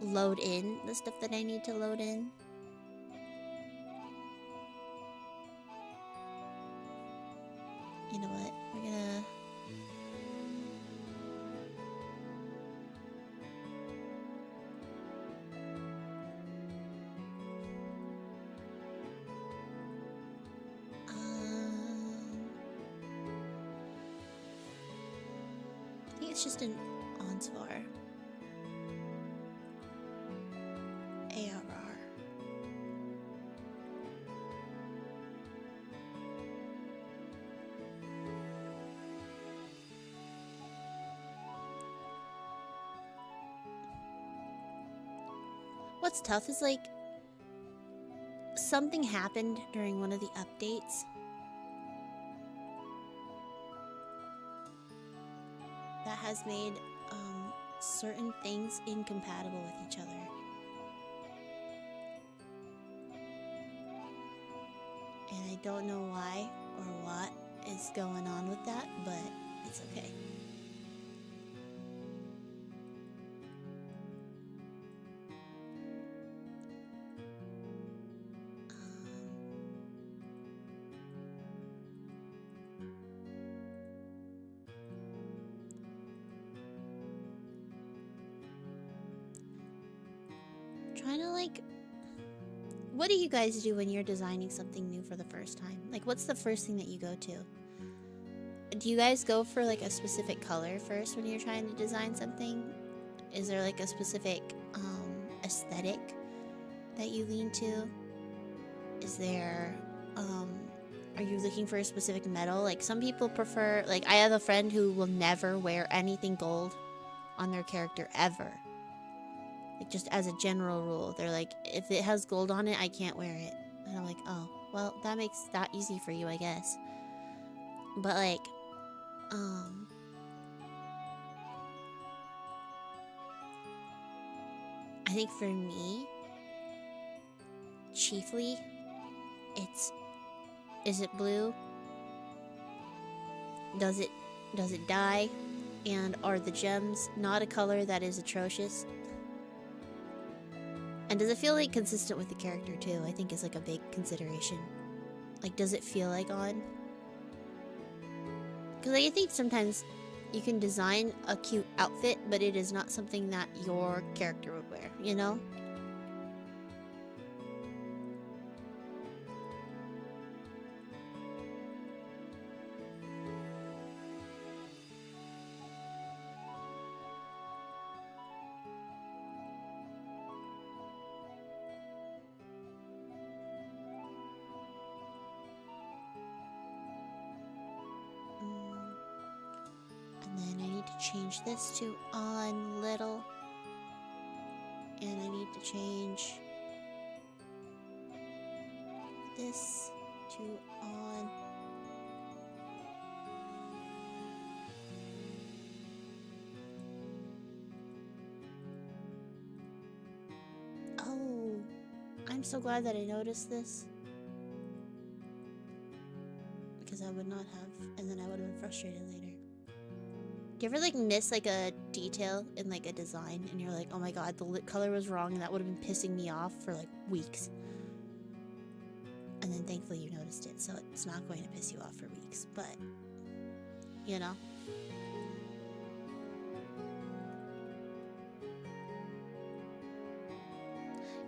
load in the stuff that I need to load in. You know what? We're gonna... I think it's just an Onsvar. ARR. What's tough is like something happened during one of the updates that has made certain things incompatible with each other. And I don't know why or what is going on with that, but it's okay. Trying to like... What do you guys do when you're designing something new for the first time? Like, what's the first thing that you go to? Do you guys go for like a specific color first when you're trying to design something? Is there like a specific aesthetic that you lean to? Is there are you looking for a specific metal? Like, some people prefer, like, I have a friend who will never wear anything gold on their character ever. Like, just as a general rule, they're like, if it has gold on it, I can't wear it. And I'm like, oh, well, that makes that easy for you, I guess. But like, I think for me, chiefly, it's, is it blue? Does it die? And are the gems not a color that is atrocious? And does it feel like consistent with the character too? I think is like a big consideration. Like, does it feel like on? Because like, I think sometimes you can design a cute outfit, but it is not something that your character would wear, you know? Change this to on little, and I need to change this to on. Oh, I'm so glad that I noticed this, because I would not have, and then I would have been frustrated later. Do you ever like miss like a detail in like a design and you're like, oh my god, the lip color was wrong and that would have been pissing me off for like weeks? And then thankfully you noticed it, so it's not going to piss you off for weeks, but you know.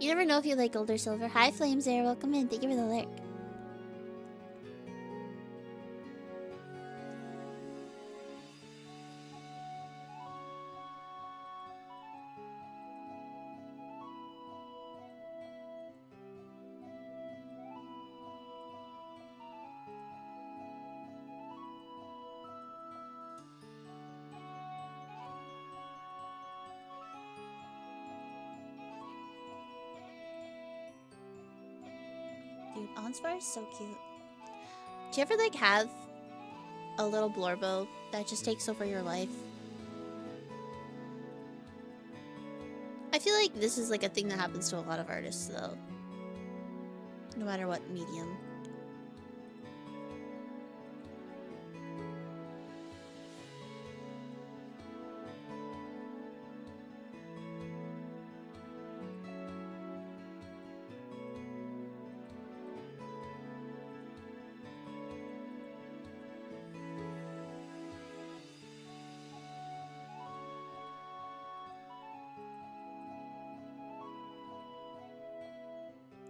You never know if you like gold or silver. Hi, Flames there. Welcome in. Thank you for the lurk. Dude, Onsvar is so cute. Do you ever like have a little blorbo that just takes over your life? I feel like this is like a thing that happens to a lot of artists though. No matter what medium.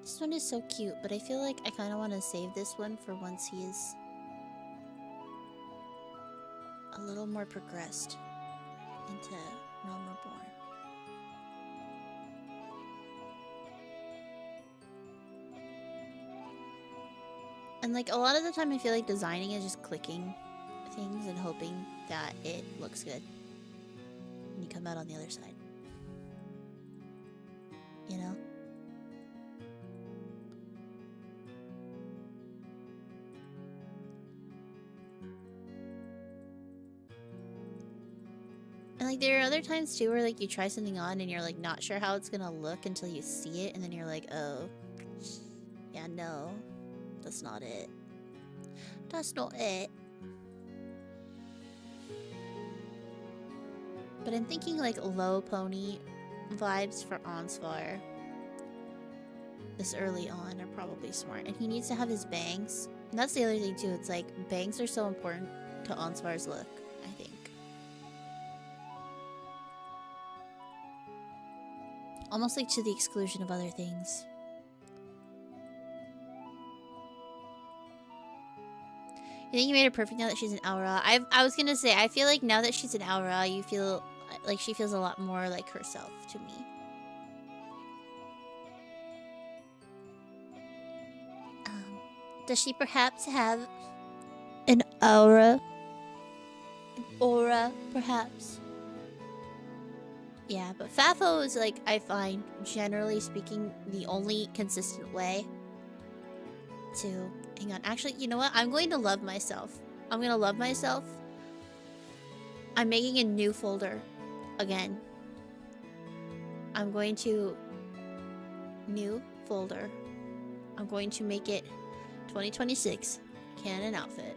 This one is so cute, but I feel like I kind of want to save this one for once he is a little more progressed into Realm Reborn. And like a lot of the time I feel like designing is just clicking things and hoping that it looks good when you come out on the other side. You know? And like there are other times too where like you try something on and you're like not sure how it's gonna look until you see it and then you're like, oh, yeah, no, that's not it. That's not it. But I'm thinking like low pony vibes for Onsvar this early on are probably smart. And he needs to have his bangs. And that's the other thing too, it's like bangs are so important to Onsvar's look, I think. Almost like to the exclusion of other things. You think you made her perfect now that she's an Aura? I was gonna say, I feel like now that she's an Aura, you feel like she feels a lot more like herself to me. Does she perhaps have an aura? An aura, perhaps? Yeah, but Fafo is like, I find, generally speaking, the only consistent way to... Hang on, actually, you know what? I'm going to love myself. I'm gonna love myself. I'm making a new folder again. I'm going to... New folder. I'm going to make it 2026 canon outfit.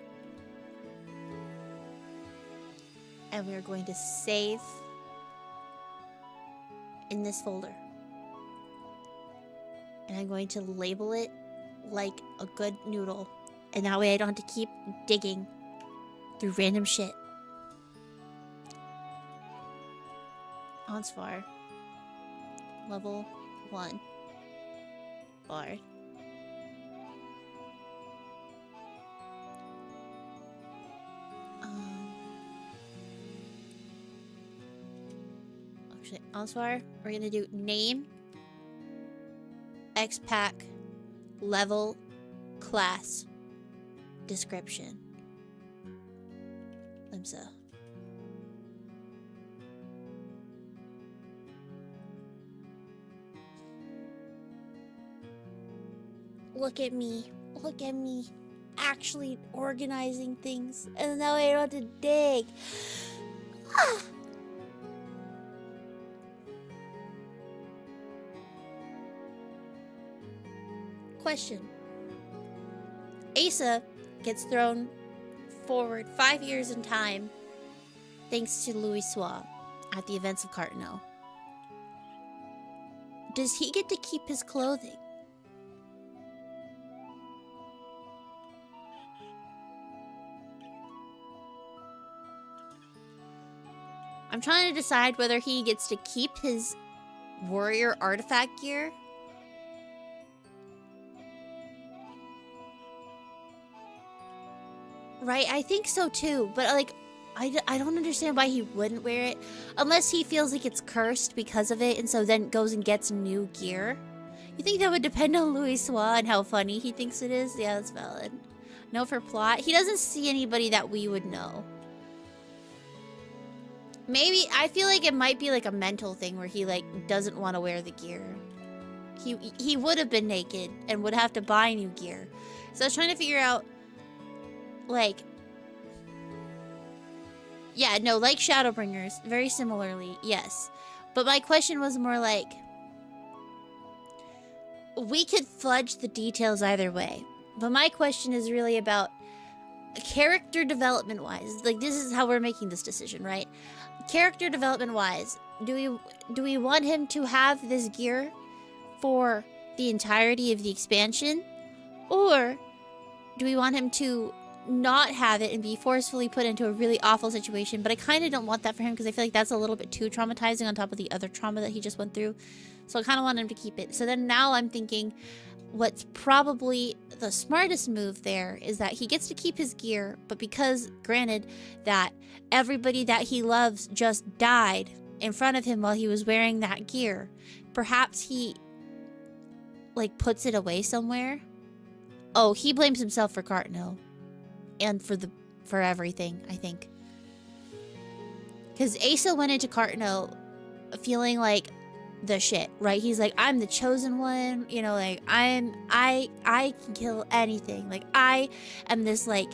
And we're going to save in this folder. And I'm going to label it like a good noodle. And that way I don't have to keep digging through random shit. Onsvar. Level 1. Bard. Actually, Onsvar, we're gonna do name, X-Pack, level, class, description. Limsa. Look at me. Look at me. Actually organizing things. And now I don't have to dig. Question. Asa gets thrown forward 5 years in time thanks to Louis Soir at the events of Cartano. Does he get to keep his clothing? I'm trying to decide whether he gets to keep his warrior artifact gear Right, I think so too, but like, I don't understand why he wouldn't wear it, unless he feels like it's cursed because of it, and so then goes and gets new gear. You think that would depend on Louis Soir and how funny he thinks it is? Yeah, that's valid. No for plot. He doesn't see anybody that we would know. Maybe, I feel like it might be like a mental thing where he like doesn't want to wear the gear. He would have been naked and would have to buy new gear. So I was trying to figure out, like, yeah, no, like Shadowbringers, very similarly, yes. But my question was more like, we could fudge the details either way. But my question is really about character development wise. Like, this is how we're making this decision, right? Character development wise, do we want him to have this gear for the entirety of the expansion? Or do we want him to not have it and be forcefully put into a really awful situation? But I kind of don't want that for him because I feel like that's a little bit too traumatizing on top of the other trauma that he just went through. So I kind of want him to keep it. So then now I'm thinking what's probably the smartest move there is that he gets to keep his gear, but because, granted, that everybody that he loves just died in front of him while he was wearing that gear, perhaps he, like, puts it away somewhere. Oh, he blames himself for Cartno. And for everything, I think. Because Asa went into Cartno feeling like the shit, right? He's like, I'm the chosen one, you know, like, I can kill anything. Like, I am this, like,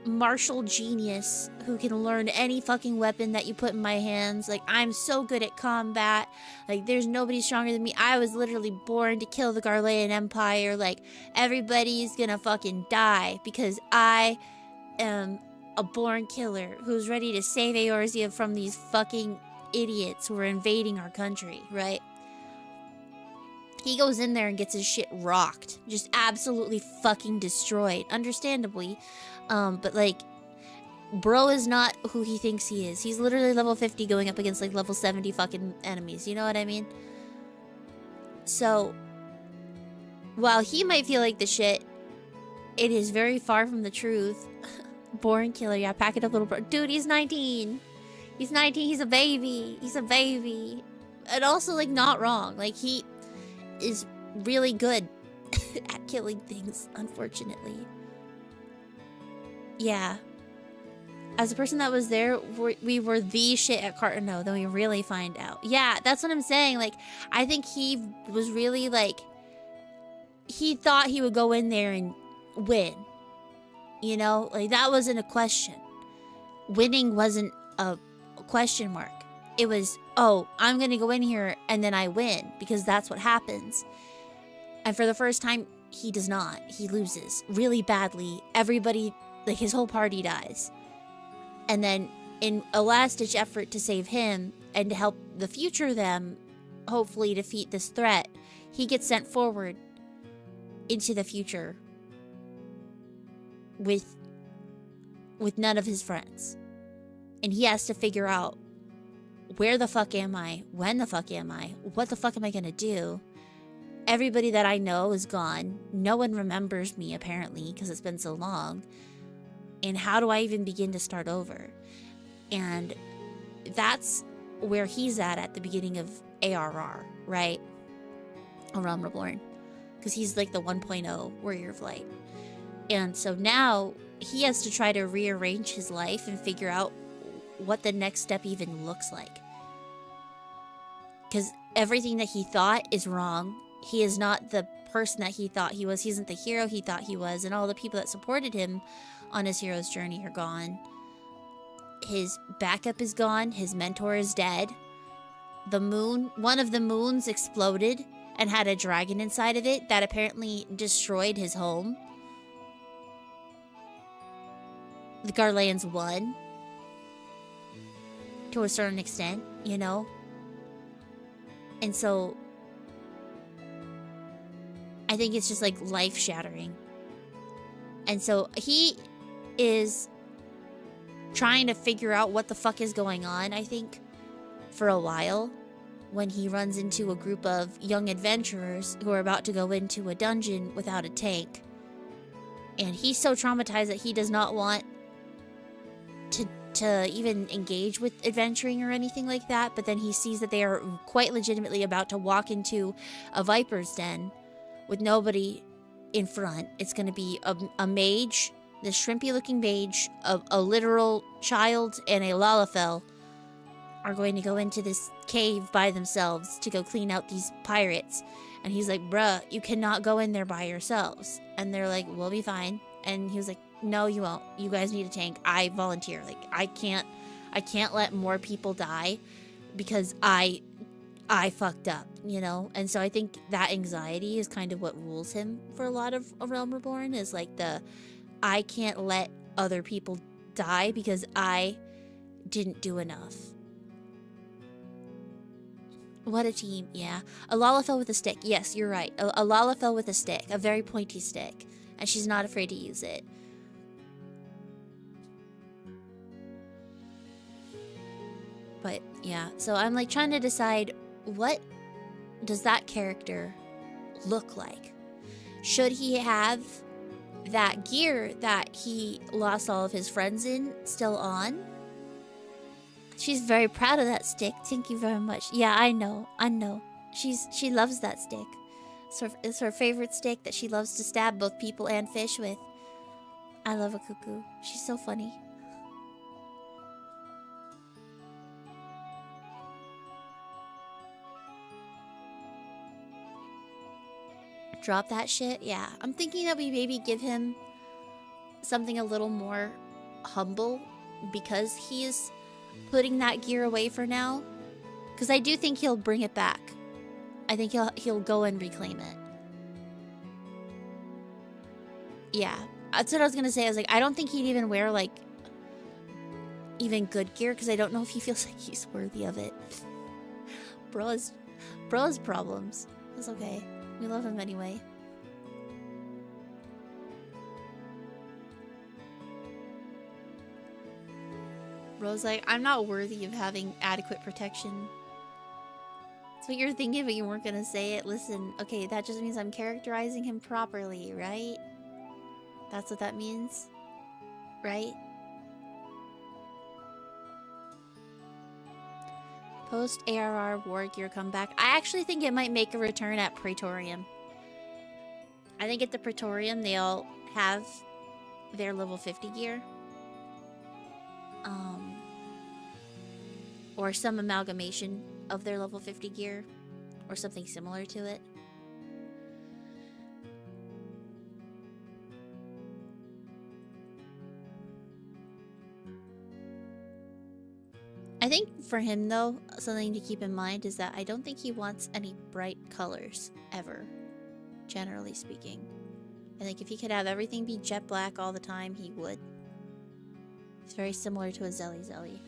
martial genius who can learn any fucking weapon that you put in my hands. Like, I'm so good at combat. Like, there's nobody stronger than me. I was literally born to kill the Garlean Empire. Like, everybody's gonna fucking die because I am a born killer who's ready to save Eorzea from these fucking idiots who are invading our country, right? He goes in there and gets his shit rocked. Just absolutely fucking destroyed. Understandably. But like, bro is not who he thinks he is. He's literally level 50 going up against like level 70 fucking enemies. You know what I mean? So, while he might feel like the shit, it is very far from the truth. Born killer, yeah, pack it up, little bro. Dude, he's 19. He's 19, he's a baby. He's a baby. And also, like, not wrong. Like, he is really good at killing things, unfortunately. Yeah. As a person that was there, we were the shit at Cartano, then we really find out. Yeah, that's what I'm saying. Like, I think he was really, like, he thought he would go in there and win. You know? Like, that wasn't a question. Winning wasn't a question mark. It was, oh, I'm gonna go in here and then I win, because that's what happens. And for the first time, he does not. He loses really badly. Everybody, like, his whole party dies. And then in a last-ditch effort to save him and to help the future them hopefully defeat this threat, he gets sent forward into the future with none of his friends. And he has to figure out, where the fuck am I? When the fuck am I? What the fuck am I gonna do? Everybody that I know is gone. No one remembers me, apparently, because it's been so long. And how do I even begin to start over? And that's where he's at the beginning of ARR, right? A Realm Reborn. Because he's like the 1.0 Warrior of Light. And so now he has to try to rearrange his life and figure out what the next step even looks like. Because everything that he thought is wrong. He is not the person that he thought he was. He isn't the hero he thought he was. And all the people that supported him on his hero's journey are gone. His backup is gone. His mentor is dead. The moon, one of the moons exploded and had a dragon inside of it that apparently destroyed his home. The Garleans won. To a certain extent, you know? And so I think it's just like life-shattering. And so he is trying to figure out what the fuck is going on, I think, for a while, when he runs into a group of young adventurers who are about to go into a dungeon without a tank. And he's so traumatized that he does not want to even engage with adventuring or anything like that, but then he sees that they are quite legitimately about to walk into a viper's den with nobody in front. It's going to be a mage, this shrimpy looking mage, a literal child, and a Lalafell are going to go into this cave by themselves to go clean out these pirates. And he's like, bruh, you cannot go in there by yourselves. And they're like, we'll be fine. And he was like, no, you won't. You guys need a tank. I volunteer. Like, I can't let more people die because I fucked up, you know? And so I think that anxiety is kind of what rules him for a lot of A Realm Reborn, is like I can't let other people die because I didn't do enough. What a team, yeah. A Lalafell with a stick. Yes, you're right. A Lalafell with a stick. A very pointy stick. And she's not afraid to use it. But, yeah. So I'm, like, trying to decide, what does that character look like? Should he have that gear that he lost all of his friends in still on? She's very proud of that stick. Thank you very much. Yeah, I know. She loves that stick. It's her favorite stick that she loves to stab both people and fish with. I love a cuckoo. She's so funny. Drop that shit? Yeah. I'm thinking that we maybe give him something a little more humble because he is putting that gear away for now, because I do think he'll bring it back. I think he'll go and reclaim it. Yeah, that's what I was gonna say. I was like, I don't think he'd even wear like even good gear because I don't know if he feels like he's worthy of it. Bro has problems. It's okay. We love him anyway. Bro's like, I'm not worthy of having adequate protection. That's what you're thinking, but you weren't gonna say it. Listen, okay, that just means I'm characterizing him properly, right? That's what that means, right? Post ARR war gear comeback. I actually think it might make a return at Praetorium. I think at the Praetorium they all have their level 50 gear. Or some amalgamation of their level 50 gear, or something similar to it. I think for him though, something to keep in mind is that I don't think he wants any bright colors, ever, generally speaking. I think if he could have everything be jet black all the time, he would. It's very similar to a Zelly Zelly.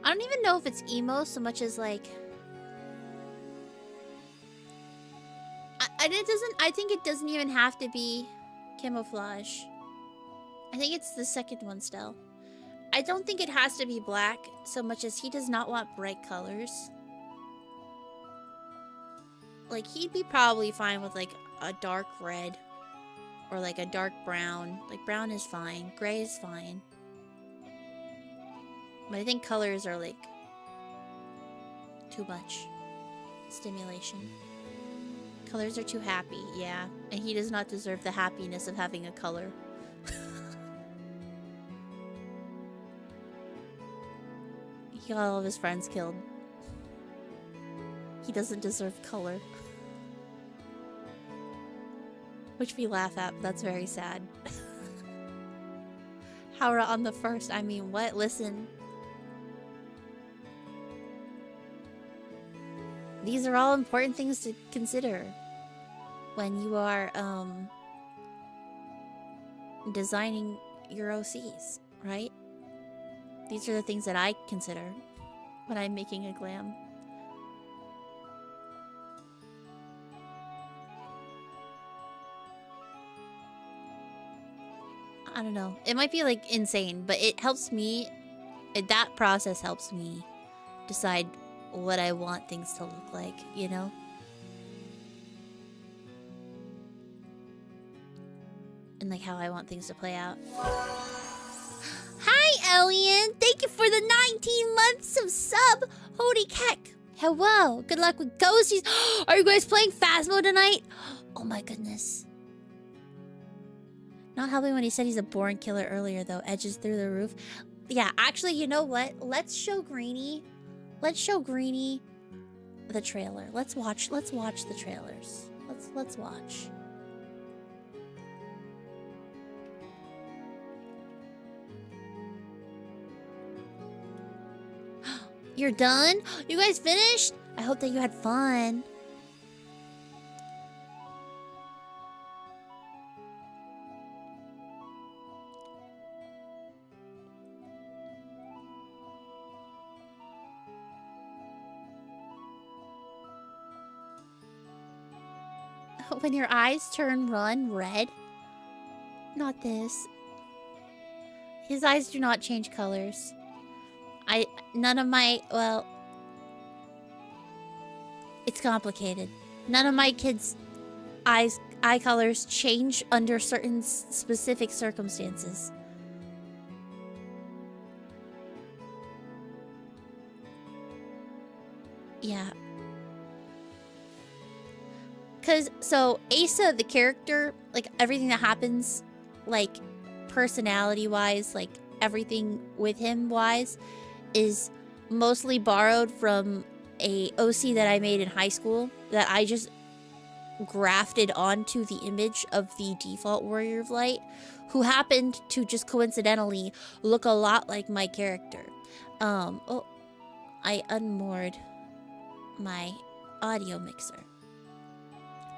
I don't even know if it's emo so much as like... I think it doesn't even have to be camouflage. I think it's the second one still. I don't think it has to be black so much as he does not want bright colors. Like, he'd be probably fine with like a dark red or like a dark brown. Like, brown is fine. Gray is fine. But I think colors are like too much stimulation. Colors are too happy, yeah. And he does not deserve the happiness of having a color. He got all of his friends killed. He doesn't deserve color. Which we laugh at, but that's very sad. Howrah on the first, I mean, what? Listen. These are all important things to consider when you are designing your OCs, right? These are the things that I consider when I'm making a glam. I don't know. It might be like insane, but it helps me. That process helps me decide what I want things to look like, you know? And like how I want things to play out. Hi, Alien! Thank you for the 19 months of sub! Holy heck! Hello! Good luck with ghosties! Are you guys playing Phasmo tonight? Oh my goodness. Not helping when he said he's a born killer earlier, though. Edges through the roof. Yeah, actually, you know what? Let's show Greenie. Let's show Greenie the trailer. Let's watch the trailers. Let's watch. You're done? You guys finished? I hope that you had fun. When your eyes turn red? Not this. His eyes do not change colors. None of my, well, it's complicated. None of my kids' eye colors change under certain specific circumstances. Yeah. So Asa, the character, like everything that happens, like personality-wise, like everything with him wise, is mostly borrowed from a OC that I made in high school that I just grafted onto the image of the default Warrior of Light, who happened to just coincidentally look a lot like my character. Oh, I unmoored my audio mixer.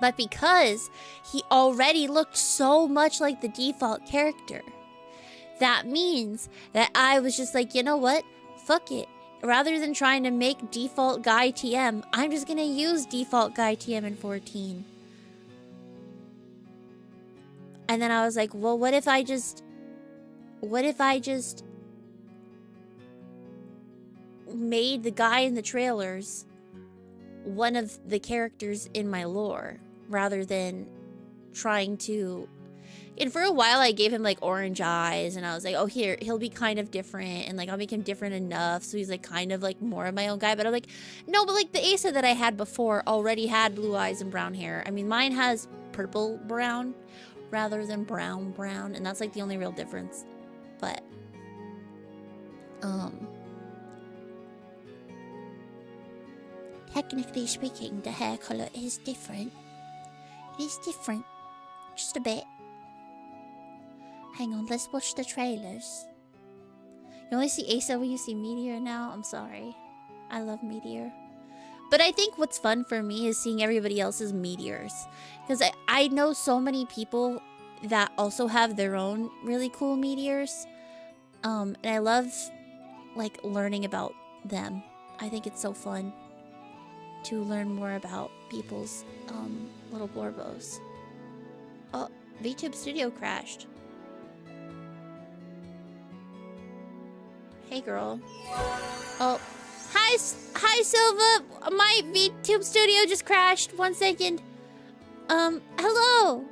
But because he already looked so much like the default character, that means that I was just like, you know what? Fuck it. Rather than trying to make default guy TM, I'm just gonna use default guy TM in 14. And then I was like, well, what if I just made the guy in the trailers one of the characters in my lore, rather than trying to... And for a while I gave him like orange eyes, and I was like, oh, here, he'll be kind of different, and like I'll make him different enough so he's like kind of like more of my own guy. But I'm like, no, but like the Asa that I had before already had blue eyes and brown hair. I mean, mine has purple brown rather than brown, and that's like the only real difference. But technically speaking, the hair color is different. It is different. Just a bit. Hang on, let's watch the trailers. You only see Asa when you see Meteor now? I'm sorry. I love Meteor. But I think what's fun for me is seeing everybody else's meteors. Because I know so many people that also have their own really cool meteors. And I love, like, learning about them. I think it's so fun to learn more about people's little Borbos. Oh, VTube Studio crashed. Hey, girl. Oh, hi, Silva. My VTube Studio just crashed. 1 second. Hello,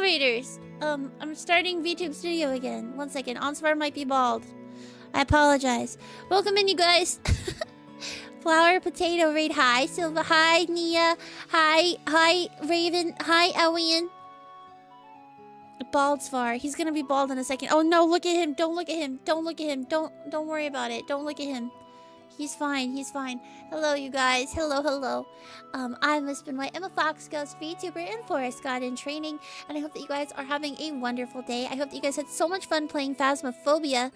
readers. I'm starting VTube Studio again. 1 second. Onspar might be bald. I apologize. Welcome in, you guys. Flower Potato Raid. Hi, Silva. Hi, Nia. Hi, Raven. Hi, Alien. Baldsvar. He's gonna be bald in a second. Oh no, look at him. Don't look at him. Don't look at him. Don't worry about it. Don't look at him. He's fine. He's fine. Hello, you guys. Hello. I'm Miss White. I'm a Fox Ghost VTuber and Forest God in training, and I hope that you guys are having a wonderful day. I hope that you guys had so much fun playing Phasmophobia.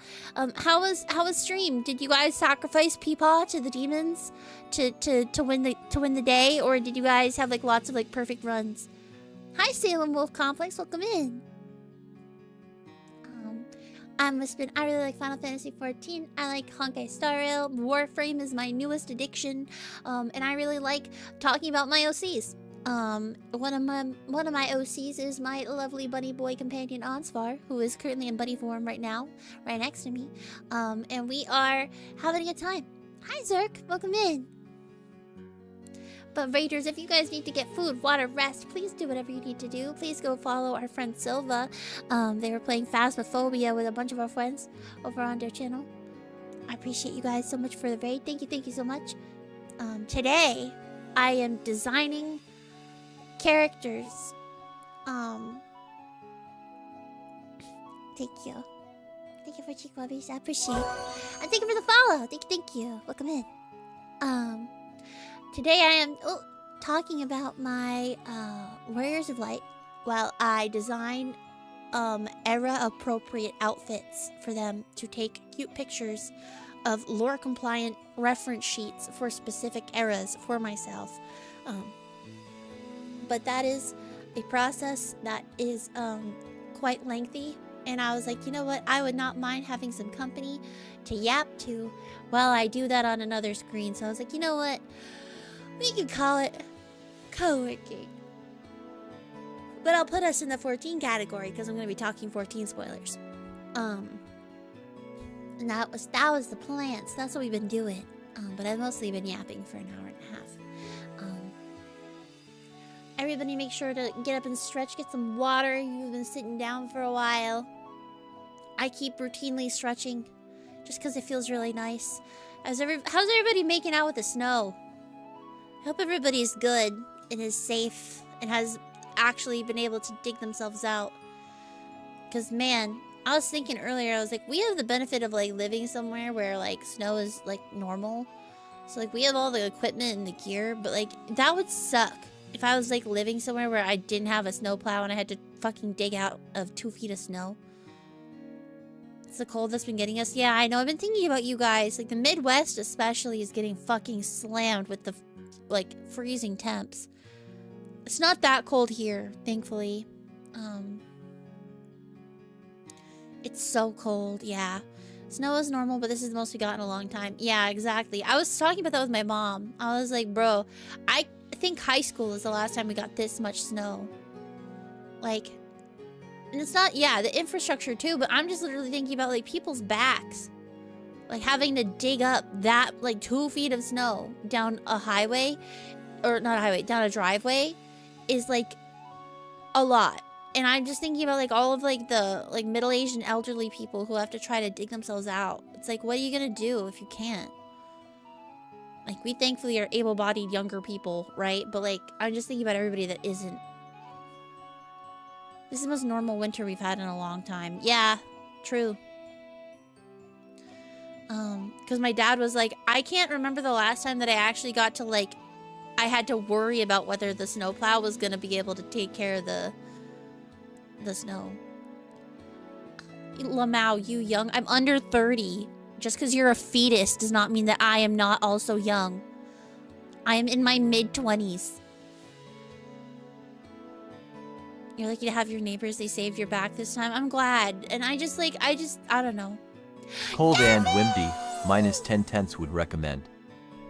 How was stream? Did you guys sacrifice Peepaw to the demons to win the day, or did you guys have like lots of like perfect runs? Hi, Salem Wolf Complex. Welcome in. I'm Mispin. I really like Final Fantasy XIV. I like Honkai Star Rail. Warframe is my newest addiction. And I really like talking about my OCs. One of my OCs is my lovely bunny boy companion Onsvar, who is currently in buddy form right now, right next to me. And we are having a time. Hi, Zerk. Welcome in. But Raiders, if you guys need to get food, water, rest, please do whatever you need to do. Please go follow our friend Silva. They were playing Phasmophobia with a bunch of our friends over on their channel. I appreciate you guys so much for the raid. Thank you so much. Today, I am designing characters. Thank you. Thank you for Chico Abis. I appreciate it. And thank you for the follow. Thank you. Welcome in. Today I am talking about my Warriors of Light while I design era-appropriate outfits for them to take cute pictures of lore-compliant reference sheets for specific eras for myself. But that is a process that is quite lengthy, and I was like, you know what? I would not mind having some company to yap to while I do that on another screen. So I was like, you know what? We could call it coworking. But I'll put us in the 14 category because I'm going to be talking 14 spoilers. And that was the plan. So that's what we've been doing. But I've mostly been yapping for an hour and a half. Everybody make sure to get up and stretch, get some water. You've been sitting down for a while. I keep routinely stretching just because it feels really nice. How's everybody making out with the snow? I hope everybody's good and is safe and has actually been able to dig themselves out. Because, man, I was thinking earlier, I was like, we have the benefit of, like, living somewhere where, like, snow is, like, normal. So, like, we have all the equipment and the gear, but, like, that would suck if I was, like, living somewhere where I didn't have a snowplow and I had to fucking dig out of 2 feet of snow. It's the cold that's been getting us. Yeah, I know. I've been thinking about you guys. Like, the Midwest especially is getting fucking slammed with the, like, freezing temps. It's not that cold here, thankfully. It's so cold, yeah. Snow is normal, but this is the most we got in a long time. Yeah, exactly. I was talking about that with my mom. I was like, bro, I think high school is the last time we got this much snow. Like, and it's not, yeah, the infrastructure too, but I'm just literally thinking about, like, people's backs. Like, having to dig up that, like, 2 feet of snow down a highway, or not a highway, down a driveway, is, like, a lot. And I'm just thinking about, like, all of, like, the, like, middle-aged and elderly people who have to try to dig themselves out. It's like, what are you gonna do if you can't? Like, we thankfully are able-bodied younger people, right? But, like, I'm just thinking about everybody that isn't. This is the most normal winter we've had in a long time. Yeah, true. Because my dad was like, I can't remember the last time that I actually got to, like, I had to worry about whether the snowplow was gonna be able to take care of the snow. Lamau, you young? I'm under 30. Just because you're a fetus does not mean that I am not also young. I am in my mid-20s. You're lucky to have your neighbors. They saved your back this time. I'm glad. And I don't know. Cold and windy, minus 10 tenths would recommend.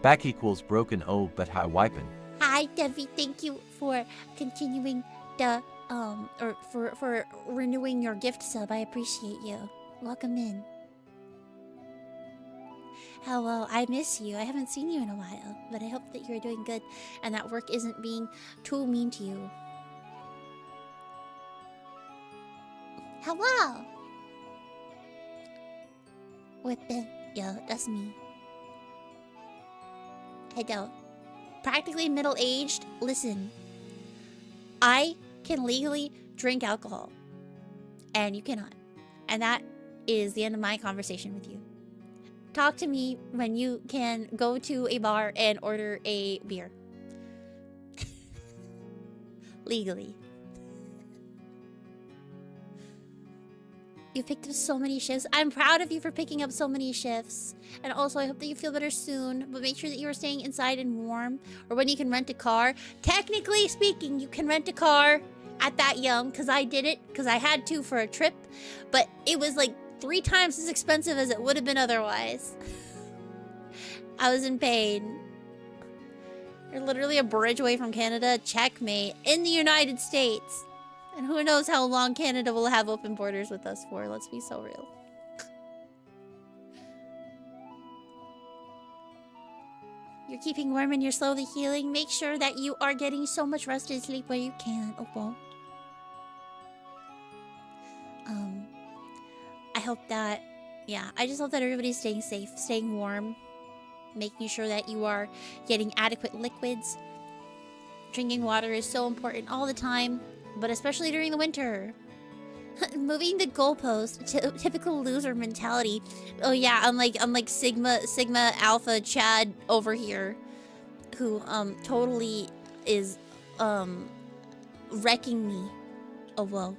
Back equals broken but high wiping. Hi, Debbie. Thank you for continuing the, or for renewing your gift sub. I appreciate you. Welcome in. Hello, I miss you. I haven't seen you in a while, but I hope that you're doing good and that work isn't being too mean to you. Hello! Whippin'. Yo, that's me. Hello. Practically middle-aged. Listen. I can legally drink alcohol. And you cannot. And that is the end of my conversation with you. Talk to me when you can go to a bar and order a beer. Legally. You picked up so many shifts. I'm proud of you for picking up so many shifts. And also, I hope that you feel better soon. But make sure that you are staying inside and warm. Or when you can rent a car. Technically speaking, you can rent a car at that young. Because I did it. Because I had to for a trip. But it was like 3 times as expensive as it would have been otherwise. I was in pain. You're literally a bridge away from Canada. Checkmate. In the United States. And who knows how long Canada will have open borders with us for. Let's be so real. You're keeping warm and you're slowly healing. Make sure that you are getting so much rest and sleep where you can. Okay. I hope that, yeah, I just hope that everybody's staying safe, staying warm, making sure that you are getting adequate liquids. Drinking water is so important all the time, but especially during the winter. Moving the goalpost, typical loser mentality. Oh yeah, I'm like Sigma Alpha Chad over here, who totally is wrecking me. Oh whoa.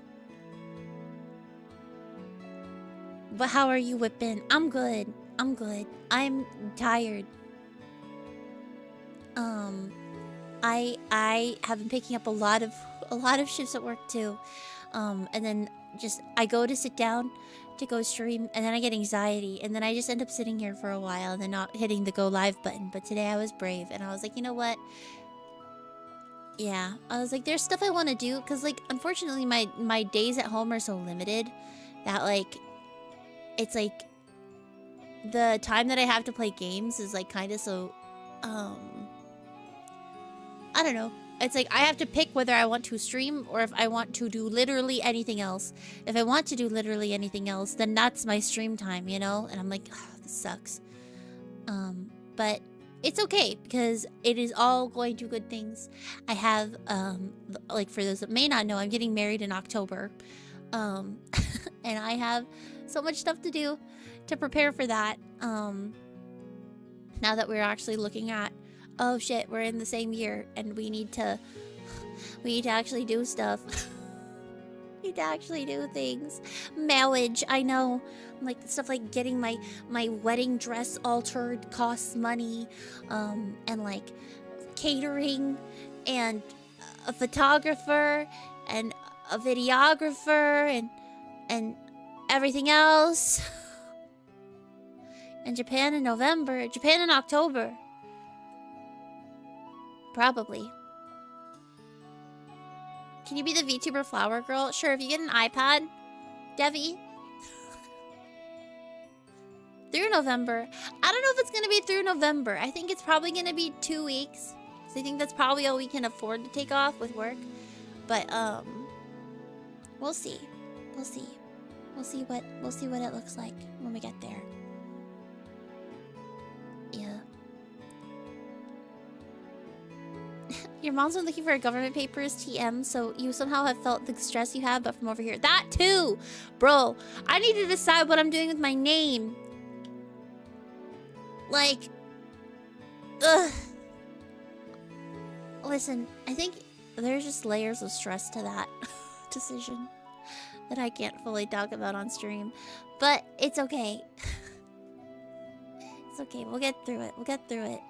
But how are you, Whippin'? I'm good. I'm good. I'm tired. I have been picking up a lot of shifts at work too. And then just I go to sit down to go stream and then I get anxiety and then I just end up sitting here for a while and then not hitting the go live button. But today I was brave and I was like, you know what? Yeah, I was like, there's stuff I want to do because like unfortunately my days at home are so limited that like it's like the time that I have to play games is like kind of so I don't know. It's like I have to pick whether I want to stream or if I want to do literally anything else. If I want to do literally anything else, then that's my stream time, you know? And I'm like, oh, this sucks. But it's okay because it is all going to good things. I have like for those that may not know, I'm getting married in October. And I have so much stuff to do to prepare for that. Now that we're actually looking at, oh shit, we're in the same year and we need to actually do stuff. We need to actually do things. Marriage, I know. Like stuff like getting my wedding dress altered costs money. And like catering and a photographer and a videographer and everything else. And Japan in November. Japan in October. Probably. Can you be the VTuber flower girl? Sure, if you get an iPad. Devi. Through November. I don't know if it's going to be through November. I think it's probably going to be 2 weeks. So I think that's probably all we can afford to take off with work. But, we'll see. We'll see. We'll see what it looks like when we get there. Yeah. Your mom's been looking for government papers, TM, so you somehow have felt the stress you have, but from over here. That too! Bro, I need to decide what I'm doing with my name. Like, ugh. Listen, I think there's just layers of stress to that decision that I can't fully talk about on stream. But it's okay. It's okay, we'll get through it. We'll get through it.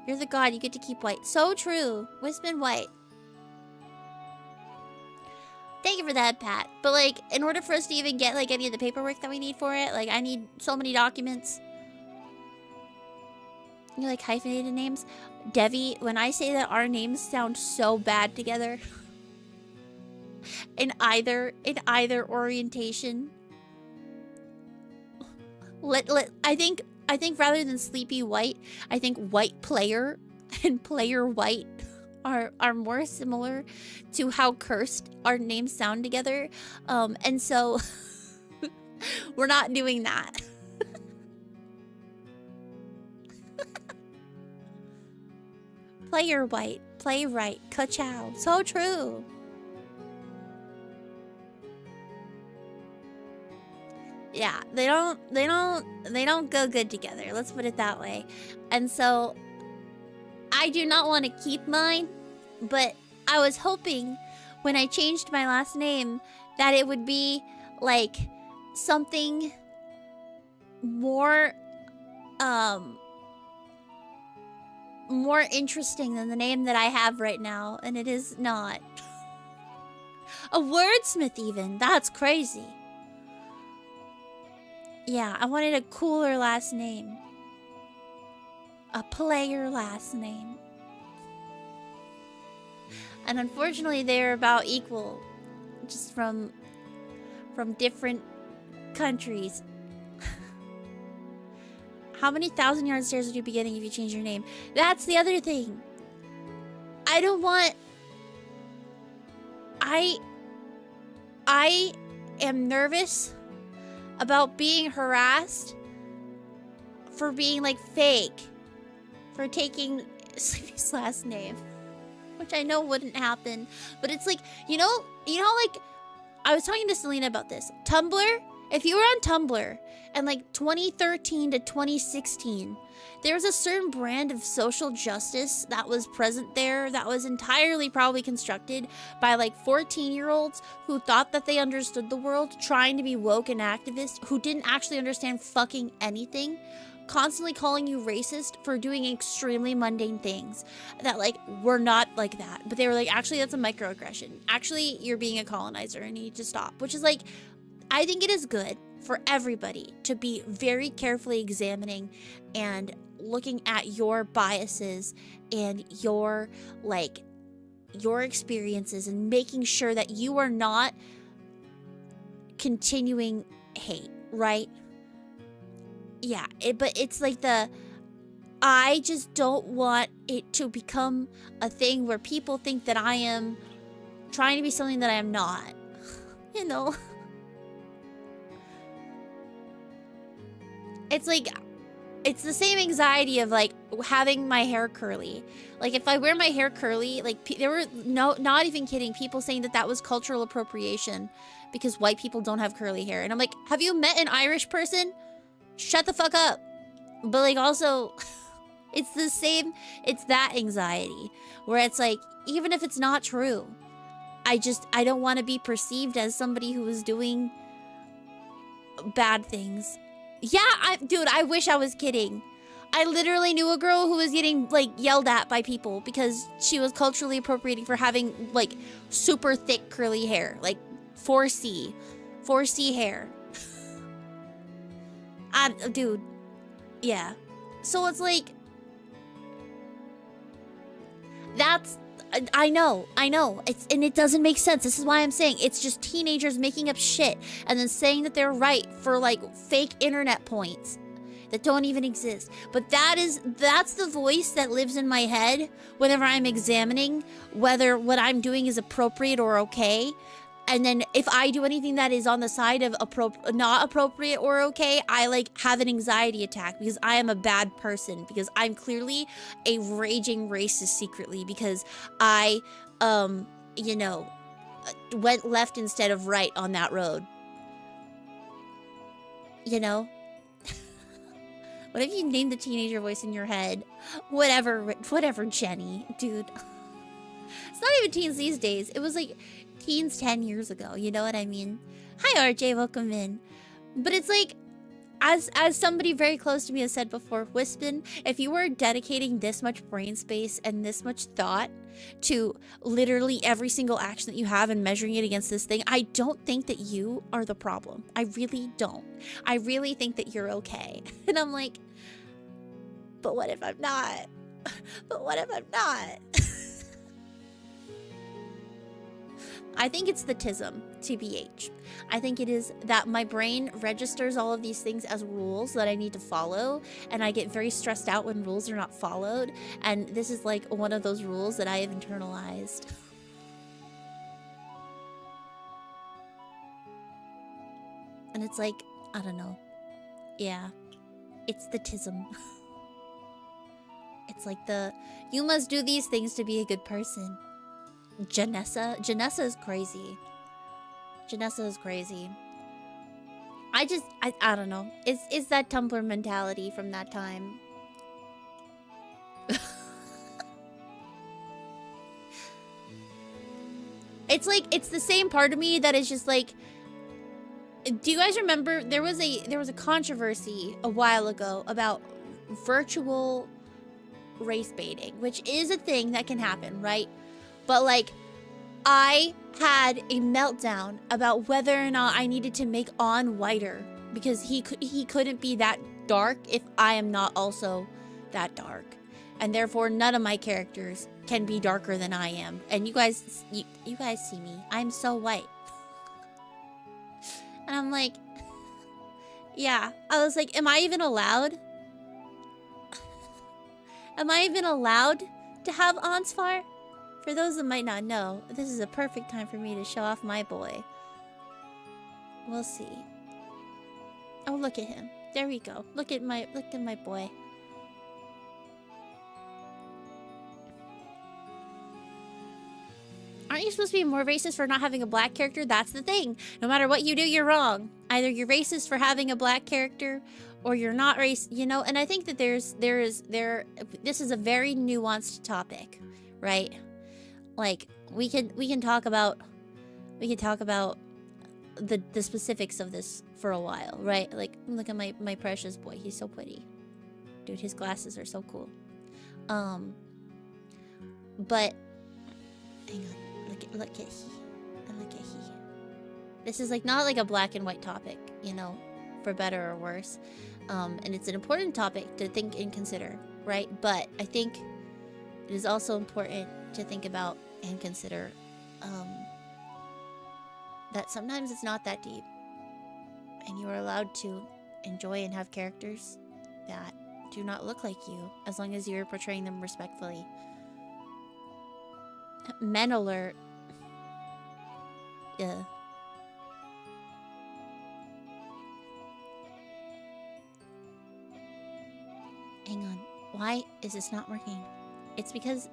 You're the god, you get to keep white. So true. Wispin white. Thank you for that, Pat. But like, in order for us to even get like any of the paperwork that we need for it, like I need so many documents. You like hyphenated names? Devi, when I say that our names sound so bad together in either orientation. I think rather than Sleepy White, I think White Player and Player White are more similar to how cursed our names sound together. And so we're not doing that. Player White, Playwright, Ka-chow. So true. Yeah, they don't go good together. Let's put it that way. And so I do not want to keep mine, but I was hoping when I changed my last name that it would be like something more more interesting than the name that I have right now, and it is not. A wordsmith even. That's crazy. Yeah, I wanted a cooler last name. A player last name. And unfortunately, they're about equal. Just from different countries. How many thousand yard stares would you be getting if you change your name? That's the other thing. I don't want... I am nervous about being harassed for being like fake, for taking Sleepy's last name, which I know wouldn't happen, but it's like, you know, like I was talking to Selena about this. Tumblr, if you were on Tumblr and like 2013 to 2016, there was a certain brand of social justice that was present there that was entirely probably constructed by like 14-year-olds who thought that they understood the world, trying to be woke and activists, who didn't actually understand fucking anything, constantly calling you racist for doing extremely mundane things that like were not like that. But they were like, actually, that's a microaggression. Actually, you're being a colonizer and you need to stop. Which is like, I think it is good for everybody to be very carefully examining and looking at your biases and your experiences and making sure that you are not continuing hate, right? Yeah, but it's like I just don't want it to become a thing where people think that I am trying to be something that I am not. You know? It's like, it's the same anxiety of like having my hair curly. Like if I wear my hair curly, like there were not even kidding, people saying that was cultural appropriation because white people don't have curly hair. And I'm like, have you met an Irish person? Shut the fuck up. But like also, it's the same, it's that anxiety where it's like, even if it's not true, I don't want to be perceived as somebody who is doing bad things. Yeah, dude, I wish I was kidding. I literally knew a girl who was getting like yelled at by people because she was culturally appropriating for having like super thick curly hair, like 4C hair. Dude, yeah. So it's like, I know. And it doesn't make sense. This is why I'm saying it's just teenagers making up shit and then saying that they're right for like fake internet points that don't even exist. But that's the voice that lives in my head whenever I'm examining whether what I'm doing is appropriate or okay. And then if I do anything that is on the side of not appropriate or okay, I like have an anxiety attack because I am a bad person, because I'm clearly a raging racist secretly because I, you know, went left instead of right on that road. You know? What if you named the teenager voice in your head? Whatever, Jenny, dude. It's not even teens these days. It was like teens 10 years ago, you know what I mean? Hi RJ, welcome in. But it's like, as somebody very close to me has said before, Wispin, if you were dedicating this much brain space and this much thought to literally every single action that you have and measuring it against this thing, I don't think that you are the problem. I really don't. I really think that you're okay. And I'm like, but what if I'm not? But what if I'm not? I think it's the tism, TBH. I think it is that my brain registers all of these things as rules that I need to follow, and I get very stressed out when rules are not followed, and this is like one of those rules that I have internalized. And it's like, I don't know. Yeah, it's the tism. It's like you must do these things to be a good person. Janessa is crazy. Janessa is crazy. I don't know. It's that Tumblr mentality from that time. It's like, it's the same part of me that is just like, do you guys remember there was a controversy a while ago about virtual race baiting, which is a thing that can happen, right? But like, I had a meltdown about whether or not I needed to make On whiter because he couldn't be that dark if I am not also that dark, and therefore none of my characters can be darker than I am. And you guys see me, I'm so white. And I'm like, yeah, I was like, am I even allowed Am I even allowed to have Ansfar? For those that might not know, this is a perfect time for me to show off my boy. We'll see. Oh, look at him. There we go. Look at my boy. Aren't you supposed to be more racist for not having a black character? That's the thing. No matter what you do, you're wrong. Either you're racist for having a black character, or you're not racist, you know? And I think that this is a very nuanced topic, right? Like, we can talk about the specifics of this for a while, right? Like, look at my precious boy. He's so pretty. Dude, his glasses are so cool. But hang on. Look at he. This is like not like a black and white topic, you know, for better or worse. And it's an important topic to think and consider, right? But I think it is also important to think about and consider that sometimes it's not that deep. And you are allowed to enjoy and have characters that do not look like you, as long as you're portraying them respectfully. Men alert. Yeah. Hang on. Why is this not working? It's because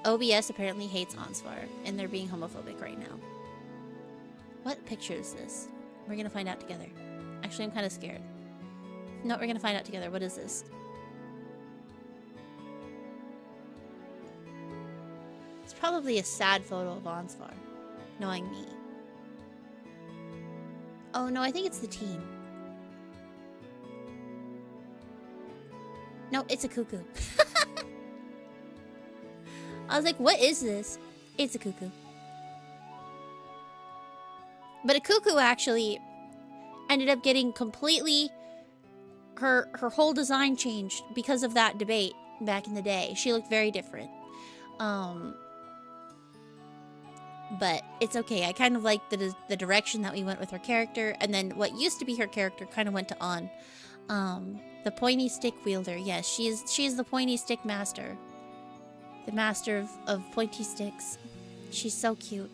OBS apparently hates Ansvar, and they're being homophobic right now. What picture is this? We're gonna find out together. Actually, I'm kind of scared. No, we're gonna find out together. What is this? It's probably a sad photo of Ansvar, knowing me. Oh no, I think it's the team. No, it's a cuckoo. I was like, what is this? It's a cuckoo. But a cuckoo actually ended up getting completely... Her whole design changed because of that debate back in the day. She looked very different. But it's okay. I kind of like the direction that we went with her character. And then what used to be her character kind of went to On. The pointy stick wielder. Yes, she is the pointy stick master. The master of pointy sticks. She's so cute.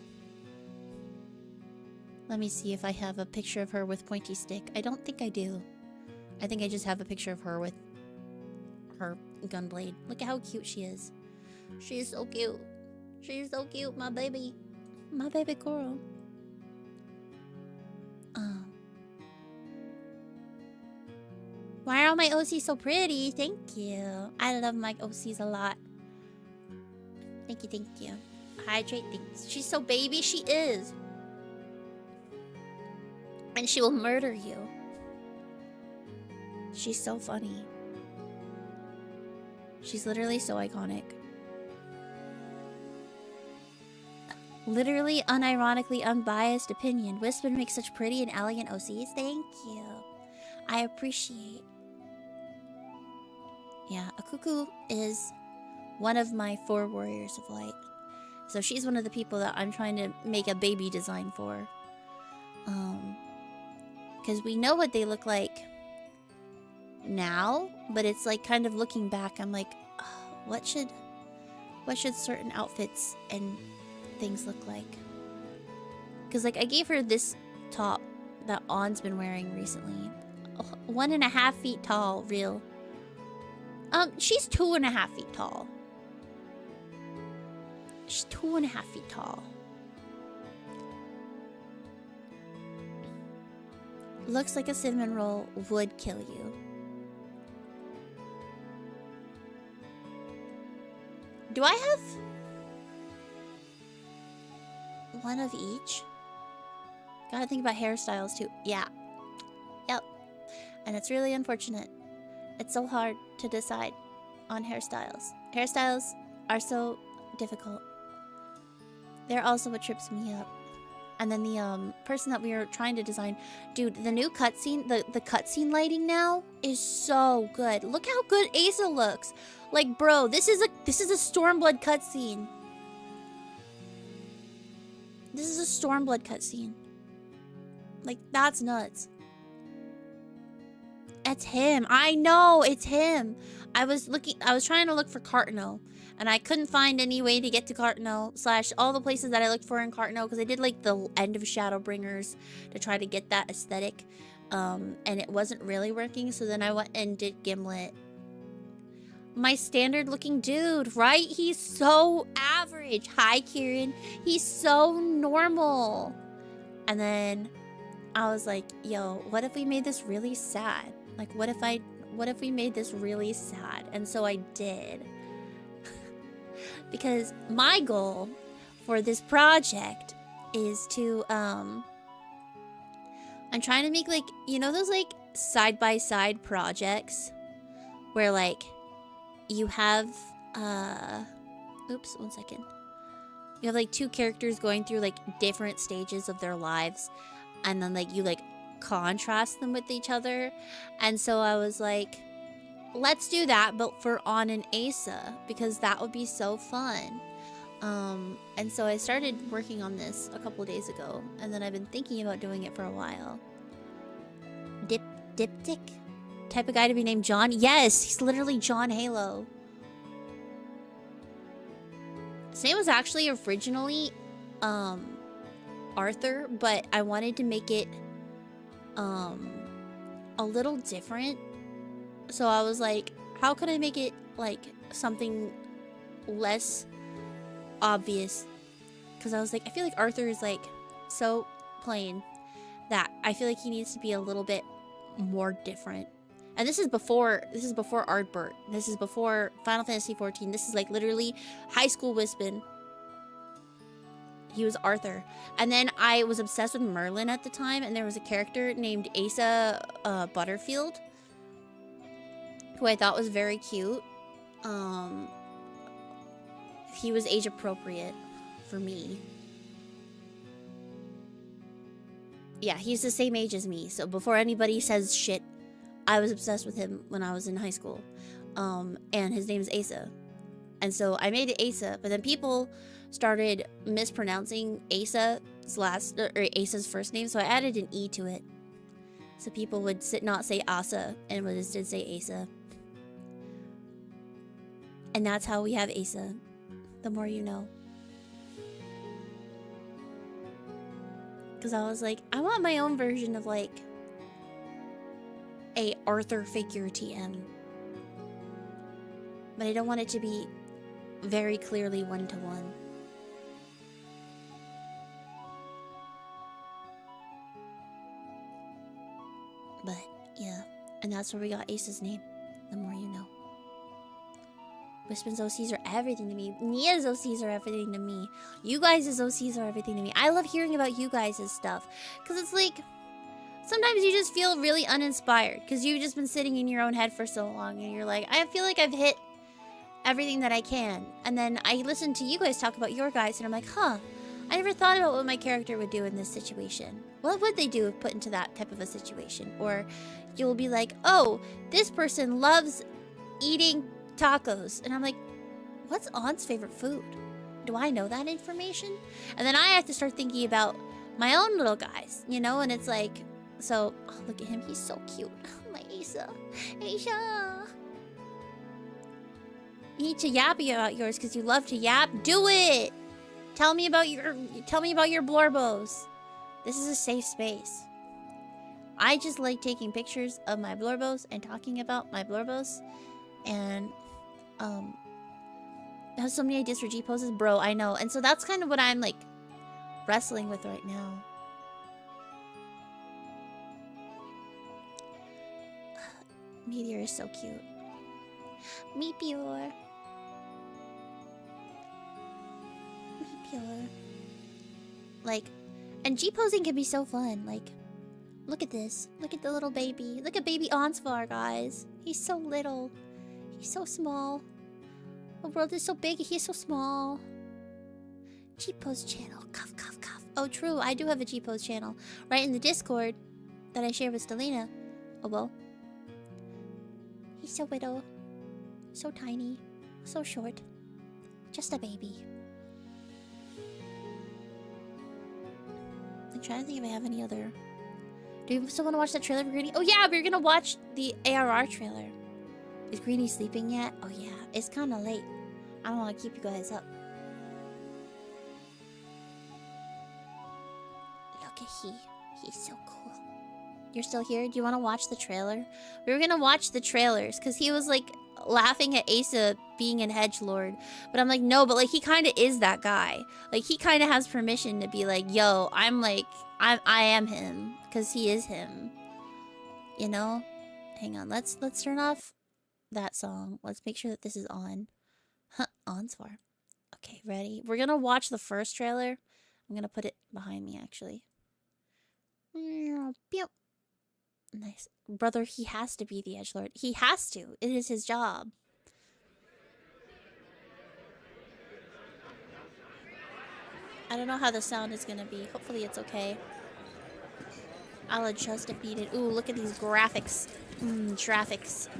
Let me see if I have a picture of her with pointy stick. I don't think I do. I think I just have a picture of her with her gunblade. Look at how cute she is. She's so cute. She's so cute, my baby. My baby girl. Why are all my OCs so pretty? Thank you. I love my OCs a lot. Thank you, thank you. Hydrate things. She's so baby, she is. And she will murder you. She's so funny. She's literally so iconic. Literally, unironically, unbiased opinion. Wisp makes such pretty and elegant OCs. Thank you. I appreciate. Yeah, a cuckoo is one of my 4 warriors of light. So she's one of the people that I'm trying to make a baby design for. Because we know what they look like now, but it's like kind of looking back, I'm like, oh, what should certain outfits and things look like? Because like I gave her this top that On's been wearing recently. 1.5 feet tall, real. She's 2.5 feet tall. She's 2.5 feet tall. Looks like a cinnamon roll would kill you. Do I have one of each? Gotta think about hairstyles too. Yeah. Yep. And it's really unfortunate. It's so hard to decide on hairstyles. Hairstyles are so difficult. They're also what trips me up. And then the person that we were trying to design, dude, the new cutscene, the cutscene lighting now is so good. Look how good Asa looks. Like, bro, this is a Stormblood cutscene. This is a Stormblood cutscene. Like, that's nuts. It's him. I know, it's him. I was trying to look for Cartano, and I couldn't find any way to get to Cartano / all the places that I looked for in Cartano, because I did like the end of Shadowbringers to try to get that aesthetic. And it wasn't really working, so then I went and did Gimlet. My standard looking dude, right? He's so average. Hi, Kieran. He's so normal. And then I was like, yo, what if we made this really sad? Like, what if we made this really sad? And so I did. Because my goal for this project is to, I'm trying to make, like, you know those, like, side-by-side projects? Where, like, you have, oops, 1 second. You have, like, 2 characters going through, like, different stages of their lives. And then, like, you, like, contrast them with each other. And so I was like, let's do that, but for On and Asa, because that would be so fun. And so I started working on this a couple days ago, and then I've been thinking about doing it for a while. Diptych? Type of guy to be named John? Yes, he's literally John Halo. His name was actually originally Arthur, but I wanted to make it a little different. So I was like, how could I make it like something less obvious? Because I was like, I feel like Arthur is like so plain that I feel like he needs to be a little bit more different. And this is before Ardbert. This is before Final Fantasy XIV. This is like literally high school Wispin. He was Arthur. And then I was obsessed with Merlin at the time, and there was a character named Asa Butterfield, who I thought was very cute. He was age appropriate for me. Yeah, he's the same age as me, so before anybody says shit, I was obsessed with him when I was in high school. And his name is Asa. And so I made it Asa, but then people started mispronouncing Asa's Asa's first name, so I added an E to it. So people would not say Asa and would instead say Asa. And that's how we have Asa. The more you know. Because I was like, I want my own version of like a Arthur figure TM. But I don't want it to be very clearly one-to-one. But yeah, and that's where we got Ace's name. The more you know. Wispin's OCs are everything to me. Nia's OCs are everything to me. You guys' OCs are everything to me. I love hearing about you guys' stuff. Because it's like, sometimes you just feel really uninspired. Because you've just been sitting in your own head for so long. And you're like, I feel like I've hit everything that I can. And then I listen to you guys talk about your guys. And I'm like, huh. I never thought about what my character would do in this situation. What would they do if put into that type of a situation? Or you'll be like, oh, this person loves eating tacos. And I'm like, what's On's favorite food? Do I know that information? And then I have to start thinking about my own little guys, you know? And it's like, so, oh, look at him. He's so cute. My Asa. Asa. You need to yap about yours because you love to yap. Do it. Tell me about your blorbos. This is a safe space. I just like taking pictures of my blorbos and talking about my blorbos. And I have so many ideas for G poses, bro. I know. And so that's kind of what I'm like wrestling with right now. Meteor is so cute. Meteor. Meteor. Like, and G posing can be so fun. Like, look at this. Look at the little baby. Look at baby Onsvar, guys. He's so little. He's so small. The world is so big, he's so small. G-Pose channel. Cuff, cuff, cuff. Oh, true. I do have a G-Pose channel. Right in the Discord that I share with Stelina. Oh, well. He's so little. So tiny. So short. Just a baby. I'm trying to think if I have any other Do you still want to watch that trailer for Greenie? Oh yeah, we're gonna watch the ARR trailer. Is Greenie sleeping yet? Oh yeah, it's kind of late. I don't want to keep you guys up. Look at he's so cool. You're still here? Do you want to watch the trailer? We were gonna watch the trailers because he was like laughing at Asa being an edgelord, but I'm like, no, but like he kind of is that guy. Like he kind of has permission to be like, yo, I am him because he is him. You know? Hang on, let's turn off that song. Let's make sure that this is on. On's far. Okay, ready? We're gonna watch the first trailer. I'm gonna put it behind me actually. Nice. Brother, he has to be the edgelord. He has to. It is his job. I don't know how the sound is gonna be. Hopefully it's okay. I'll adjust if needed. Ooh, look at these graphics. Traffics.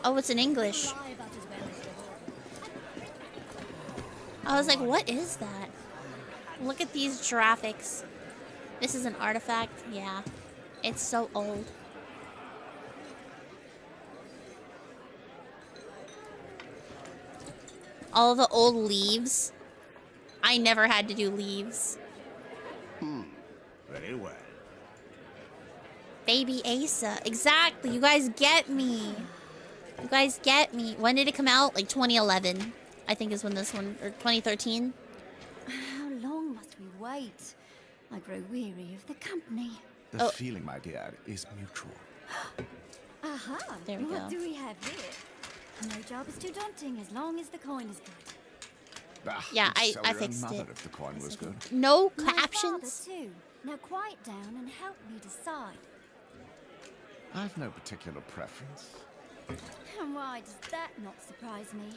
Oh, it's in English. I was like, what is that? Look at these graphics. This is an artifact? Yeah. It's so old. All the old leaves. I never had to do leaves. Very well. Baby Asa. Exactly. You guys get me. You guys get me. When did it come out? Like 2011. I think is when this one, or 2013. How long must we wait? I grow weary of the company. The feeling, my dear, is mutual. Aha! There we What go. do we have here? No job is too daunting as long as the coin is good. Yeah, you'd I sell your fixed mother it. if the coin was good. No My captions? father too. Now quiet down and help me decide. I've no particular preference. And why does that not surprise me?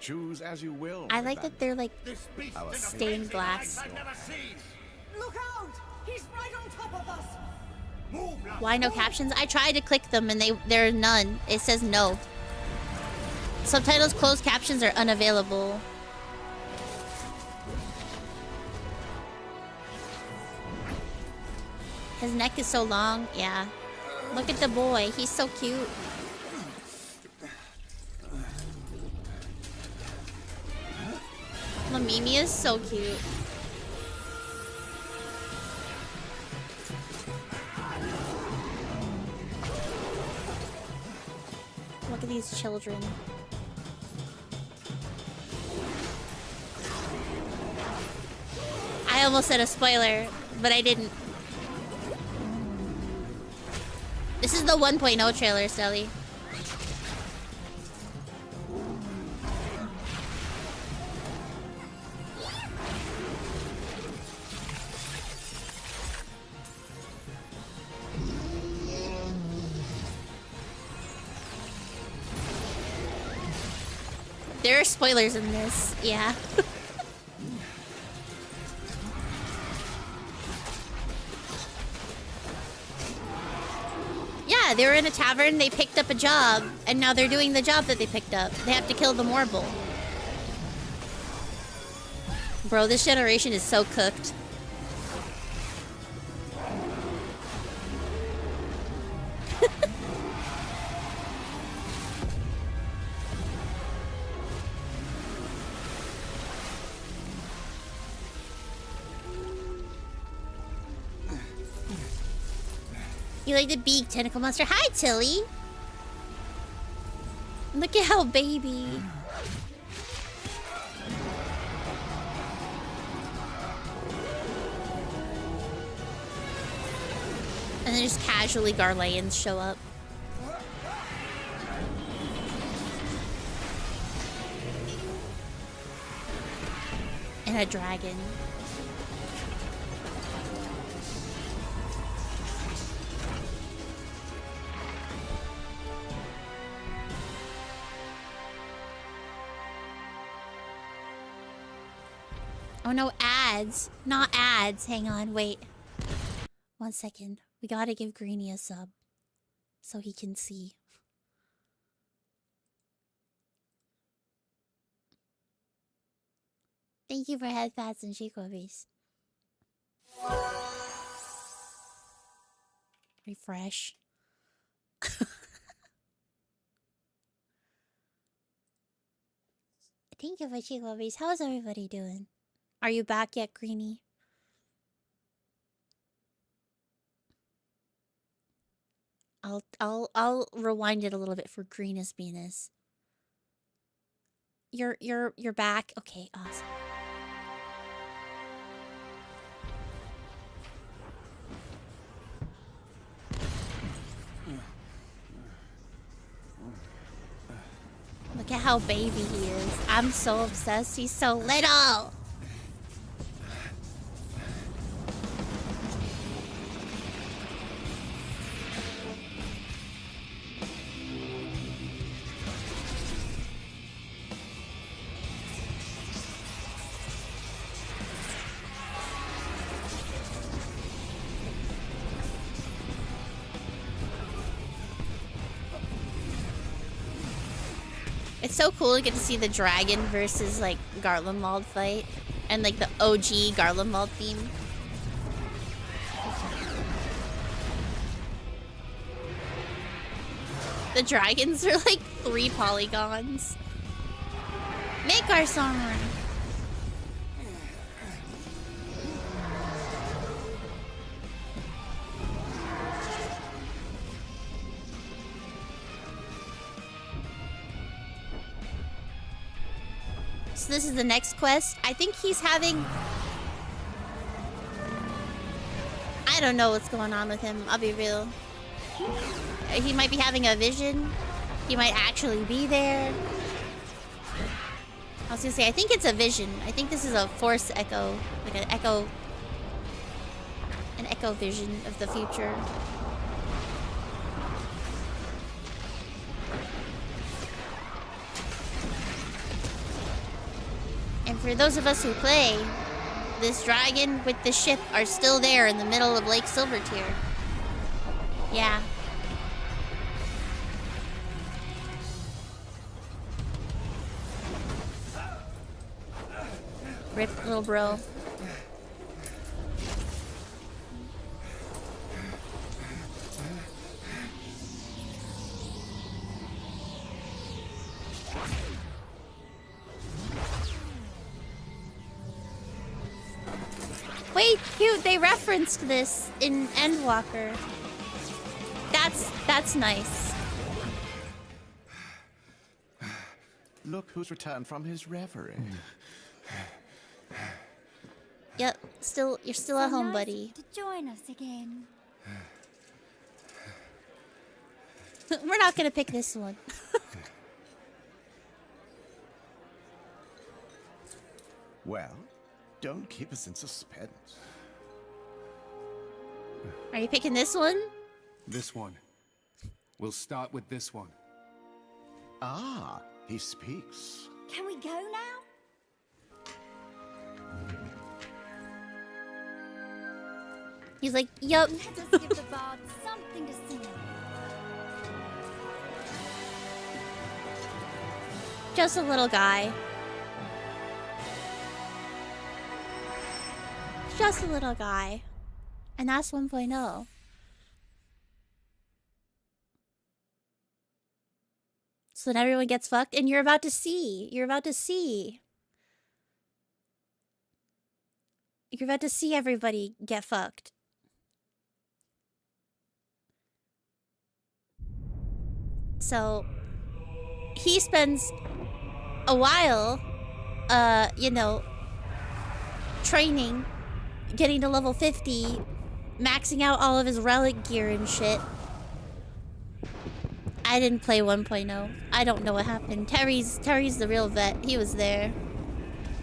Choose as you will. I like that they're like Our stained glass. Look out! He's right on top of us! Why no captions? I tried to click them and there are none. It says no. Subtitles, closed captions are unavailable. His neck is so long. Yeah. Look at the boy. He's so cute. Mimi is so cute. Look at these children. I almost said a spoiler, but I didn't. This is the 1.0 trailer, Stelly. There are spoilers in this, yeah. Yeah, they were in a tavern, they picked up a job, and now they're doing the job that they picked up. They have to kill the Morble. Bro, this generation is so cooked. You like the big tentacle monster? Hi, Tilly! Look at how baby. And then just casually Garleans show up. And a dragon. Oh no, ads. Not ads. Hang on, wait. 1 second. We gotta give Greenie a sub. So he can see. Thank you for headpads and Chicobies. Refresh. Thank you for Chicobies. How's everybody doing? Are you back yet, Greenie? I'll rewind it a little bit for Greenest Venus. You're back? Okay, awesome. Look at how baby he is. I'm so obsessed. He's so little. It's so cool to get to see the dragon versus like Garlemald fight and like the OG Garlemald theme. The dragons are like 3 polygons. Make our armor. So this is the next quest. I think he's having... I don't know what's going on with him, I'll be real. He might be having a vision. He might actually be there. I was gonna say, I think it's a vision. I think this is a force echo. Like an echo... An echo vision of the future. And for those of us who play, this dragon with the ship are still there in the middle of Lake Silvertear. Yeah. Rip, little bro. Wait, cute, they referenced this in Endwalker. That's nice. Look who's returned from his reverie. Yep, you're still at home, buddy. To join us again. We're not gonna pick this one. Well, don't keep us in suspense. Are you picking this one? This one. We'll start with this one. Ah, he speaks. Can we go now? He's like, yup. Let us give the bard something to sing about. Just a little guy. Just a little guy. And that's 1.0. So then everyone gets fucked, and you're about to see. You're about to see. You're about to see everybody get fucked. So he spends a while, you know, training, getting to level 50, maxing out all of his relic gear and shit. I didn't play 1.0. I don't know what happened. Terry's the real vet. He was there.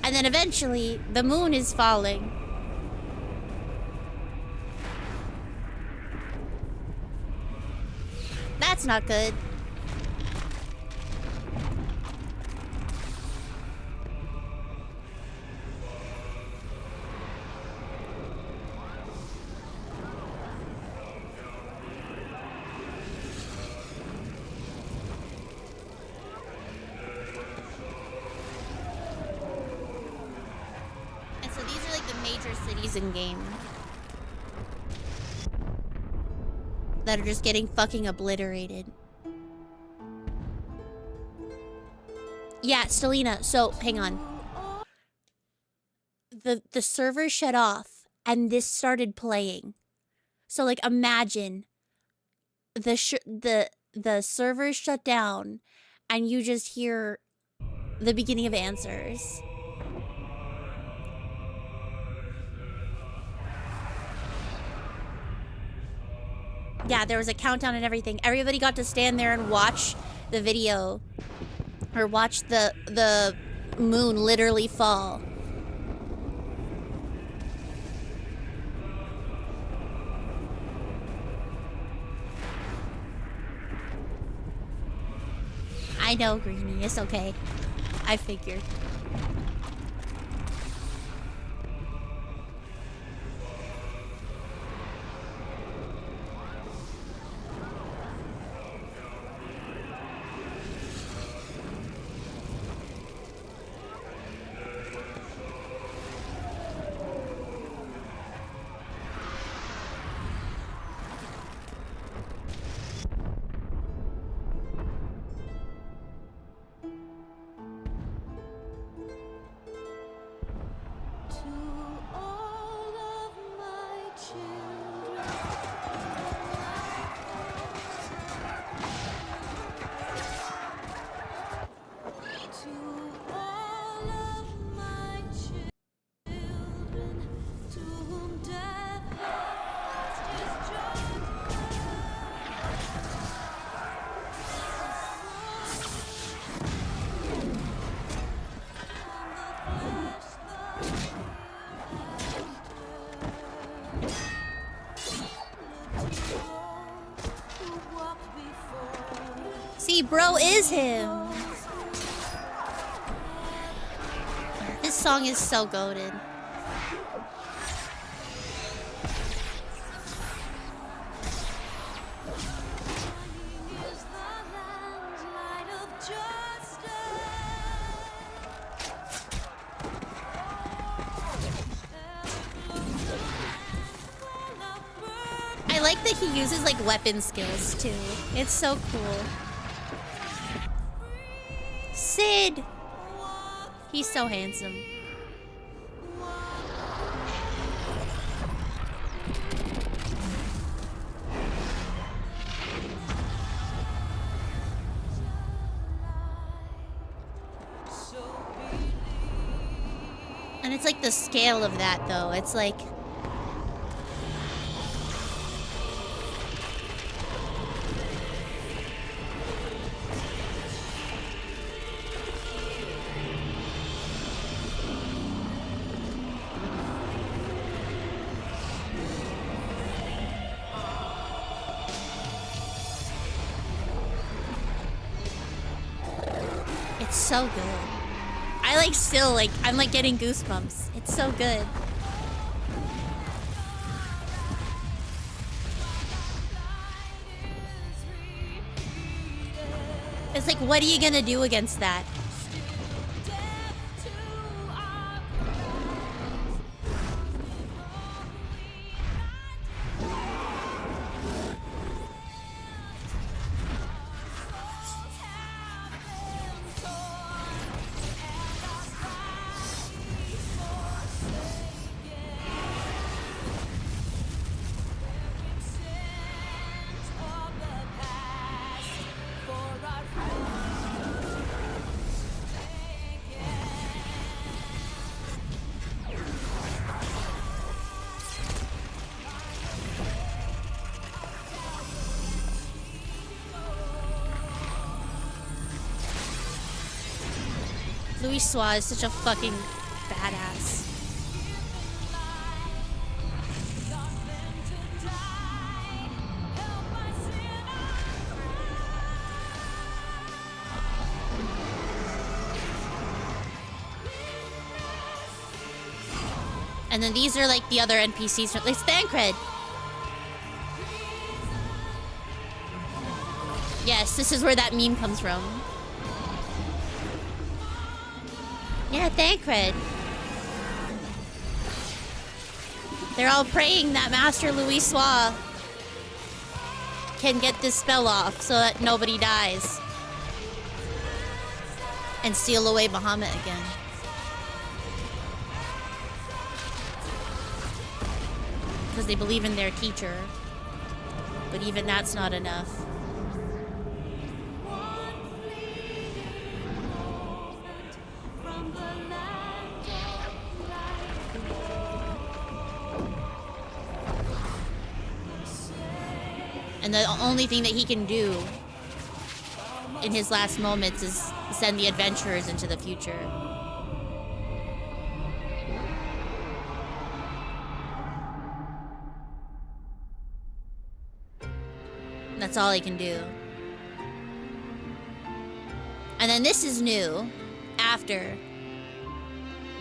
And then eventually, the moon is falling. That's not good. babies in game that are just getting fucking obliterated. Yeah, Stelina, so hang on. The server shut off and this started playing. So like imagine the server shut down and you just hear the beginning of answers. Yeah, there was a countdown and everything. Everybody got to stand there and watch the video or watch the moon literally fall. I know, Greenie. It's okay. I figured. See, bro is him. This song is so goated. I like that he uses like weapon skills too. It's so cool. Sid! He's so handsome. And it's like the scale of that though. It's like it's so good. I like still like I'm like getting goosebumps. It's so good. It's like, what are you gonna do against that? Louis Swa is such a fucking badass. And then these are like the other NPCs. It's Thancred. Yes, this is where that meme comes from. Yeah, Thancred. They're all praying that Master Louis Soir can get this spell off so that nobody dies. And steal away Bahamut again. Because they believe in their teacher. But even that's not enough. And the only thing that he can do in his last moments is send the adventurers into the future. That's all he can do. And then this is new. After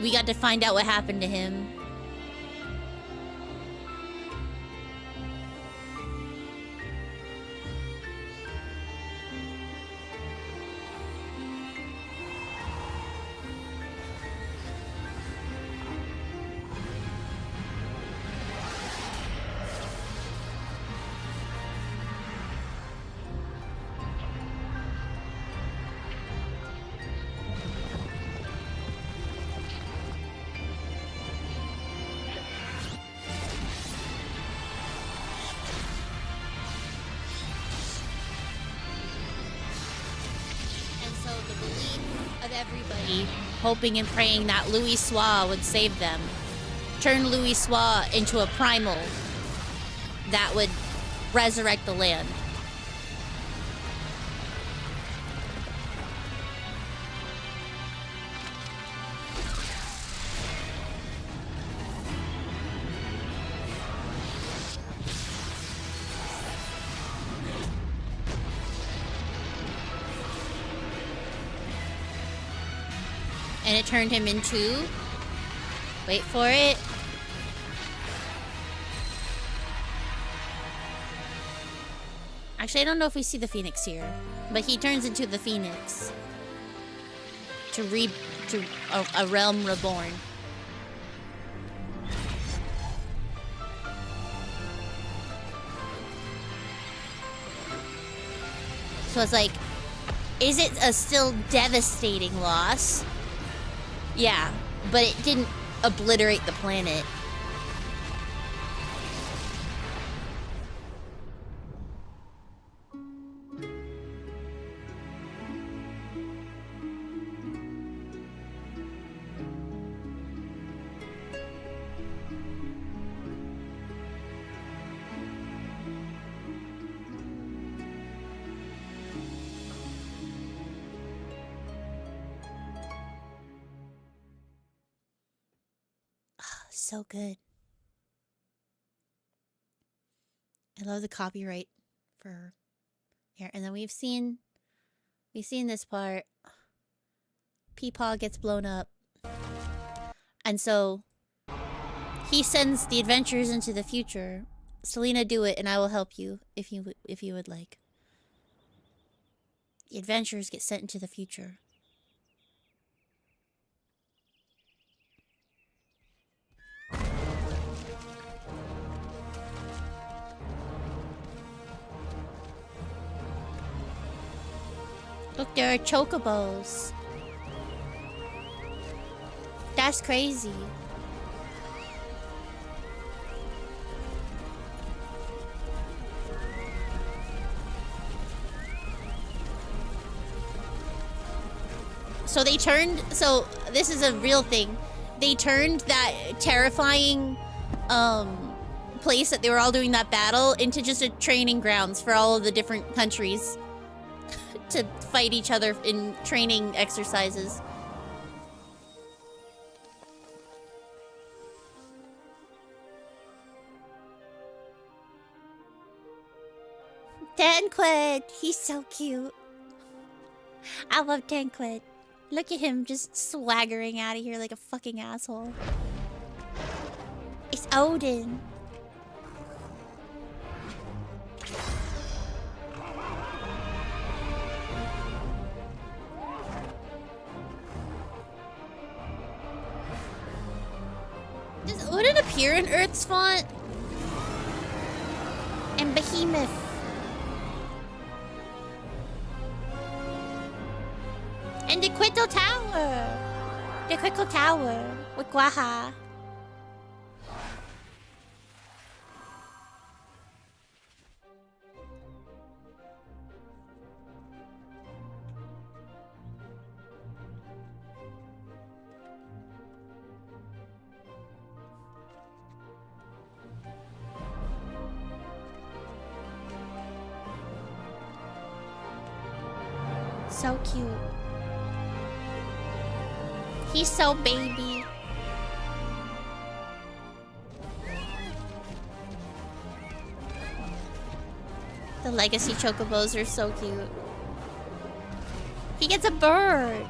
we got to find out what happened to him. Everybody hoping and praying that Louis Soir would save them. Turn Louis Soir into a primal that would resurrect the land. And it turned him into... Wait for it. Actually, I don't know if we see the Phoenix here. But he turns into the Phoenix. To a realm reborn. So it's like... Is it a still devastating loss? Yeah, but it didn't obliterate the planet. So good. I love the copyright for here. And then we've seen this part. Peepaw gets blown up. And so he sends the adventurers into the future. Selena, do it and I will help you if you would like. The adventurers get sent into the future. Look, there are chocobos. That's crazy. So they turned... So, this is a real thing. They turned that terrifying, place that they were all doing that battle into just a training grounds for all of the different countries to fight each other in training exercises. Tanquid! He's so cute. I love Tanquid. Look at him just swaggering out of here like a fucking asshole. It's Odin. Does Odin appear in Earth's font? And Behemoth. And the Quito Tower. The Quito Tower with Guaha. So cute. He's so baby. The legacy chocobos are so cute. He gets a bird.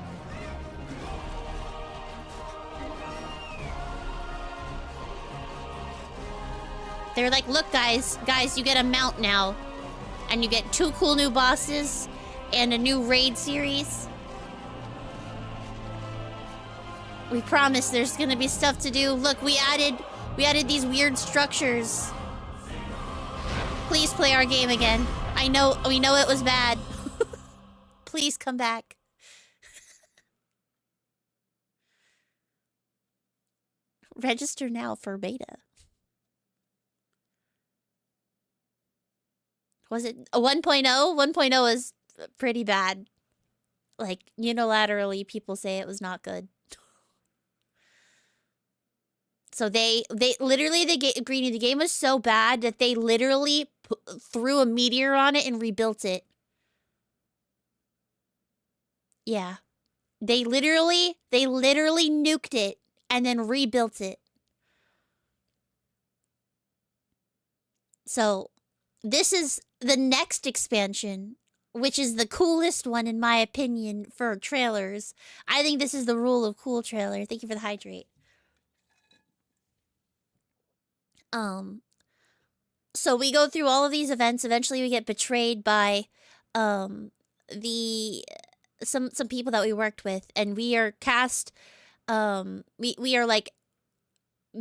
They're like, look guys, you get a mount now. And you get 2 cool new bosses and a new raid series. We promise there's gonna be stuff to do. Look, we added these weird structures. Please play our game again. We know it was bad. Please come back. Register now for beta. Was it a 1.0? 1.0 is pretty bad. Like, unilaterally, people say it was not good. So they literally, Greeny, the game was so bad that they literally threw a meteor on it and rebuilt it. Yeah. They literally nuked it and then rebuilt it. So, this is the next expansion, which is the coolest one in my opinion for trailers. I think this is the rule of cool trailer. Thank you for the hydrate. So we go through all of these events. Eventually we get betrayed by some people that we worked with, and we are cast we are like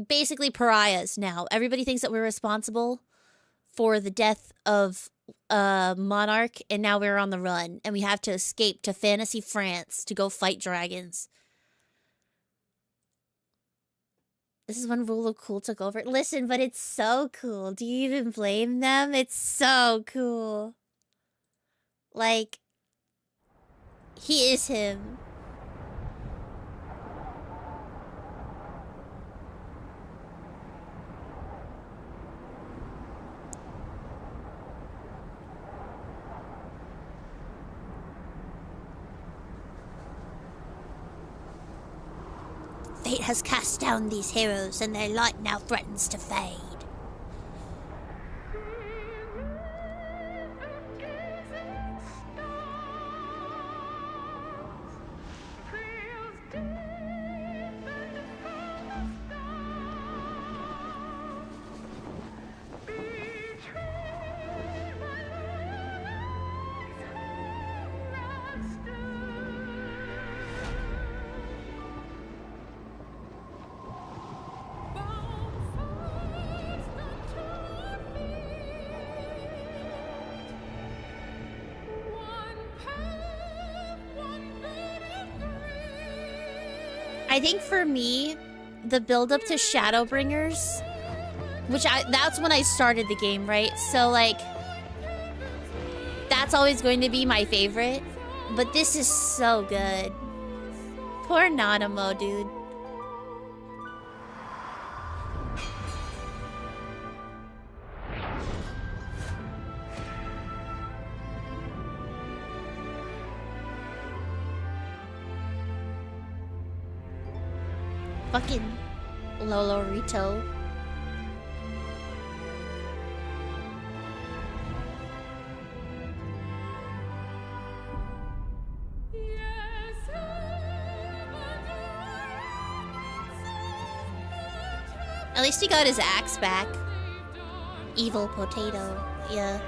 basically pariahs now. Everybody thinks that we're responsible for the death of monarch, and now we're on the run and we have to escape to fantasy France to go fight dragons. This is when Rule of Cool took over. Listen, but it's so cool. Do you even blame them? It's so cool. Like, he is him. Fate has cast down these heroes, and their light now threatens to fade. I think for me, the build up to Shadowbringers, that's when I started the game, right? So like, that's always going to be my favorite. But this is so good. Poor Nanamo, dude. Fucking Lolorito. At least he got his axe back. Evil potato. Yeah.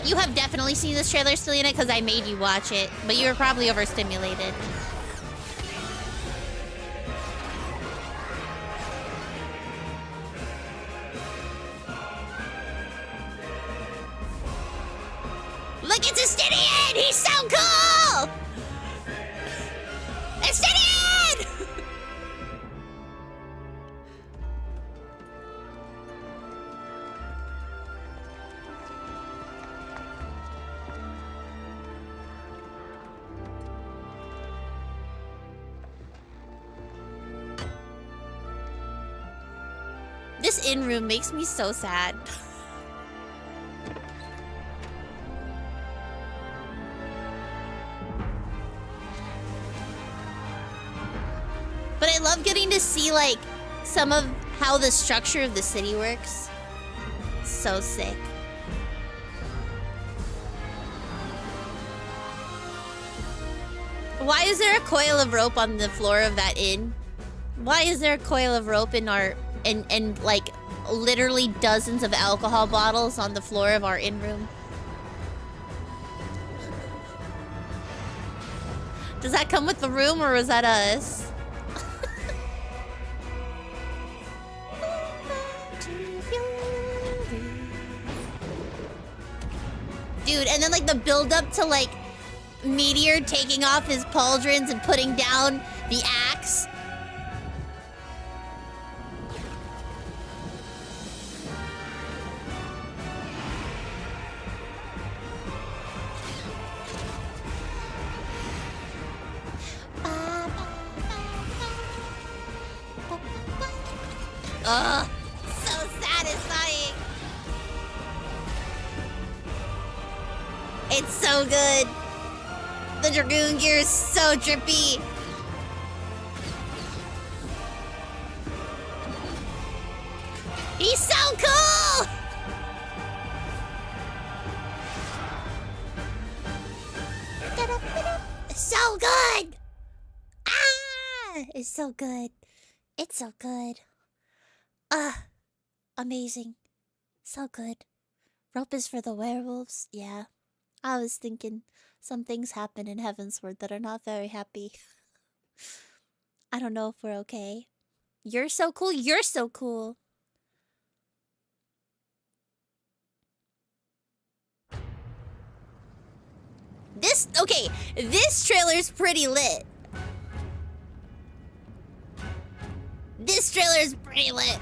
You have definitely seen this trailer, Selena, because I made you watch it, but you were probably overstimulated. Look, it's Estinian! He's so cool! Estinian! This in-room makes me so sad. But I love getting to see, like, some of how the structure of the city works. So sick. Why is there a coil of rope on the floor of that inn? Why is there a coil of rope in our... and like, literally dozens of alcohol bottles on the floor of our inn room? Does that come with the room, or was that us? Dude, and then like the build up to like Meteor taking off his pauldrons and putting down the axe. Ugh, so satisfying. It's so good. The Dragoon gear is so drippy. He's so cool! So good! Ah! It's so good. It's so good. Amazing. So good. Rope is for the werewolves. Yeah. I was thinking some things happen in Heavensward that are not very happy. I don't know if we're okay. You're so cool. You're so cool. This trailer's pretty lit. This trailer's pretty lit.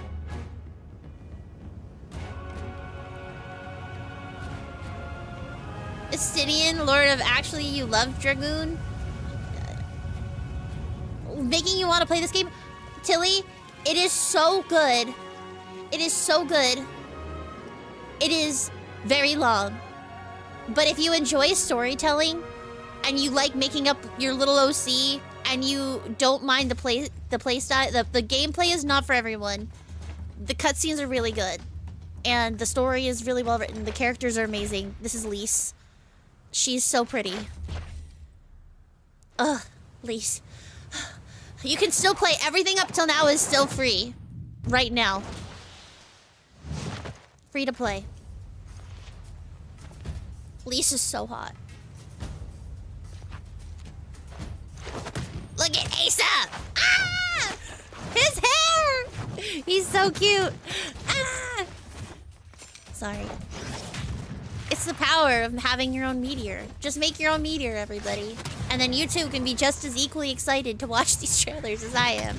Astidian, Lord of Actually You Love Dragoon. Making you want to play this game. Tilly, it is so good. It is so good. It is very long. But if you enjoy storytelling and you like making up your little OC and you don't mind the play style, the gameplay is not for everyone. The cutscenes are really good. And the story is really well written. The characters are amazing. This is Lise. She's so pretty. Ugh, Lise. You can still play. Everything up till now is still free. Right now. Free to play. Lise is so hot. Look at Asa! Ah! His hair! He's so cute. Ah! Sorry. It's the power of having your own meteor. Just make your own meteor, everybody. And then you too can be just as equally excited to watch these trailers as I am.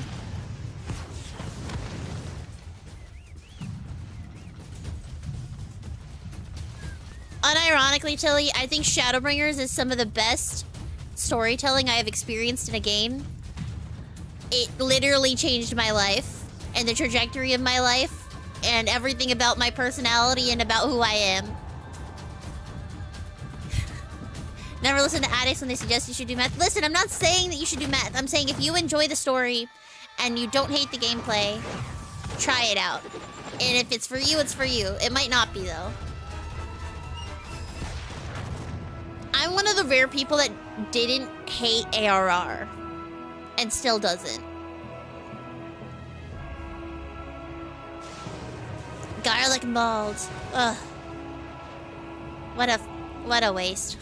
Unironically, Tilly, I think Shadowbringers is some of the best storytelling I have experienced in a game. It literally changed my life and the trajectory of my life and everything about my personality and about who I am. Never listen to addicts when they suggest you should do math. Listen, I'm not saying that you should do math. I'm saying if you enjoy the story and you don't hate the gameplay, try it out. And if it's for you, it's for you. It might not be, though. I'm one of the rare people that didn't hate ARR and still doesn't. Garlic mold. Ugh. What a What a waste.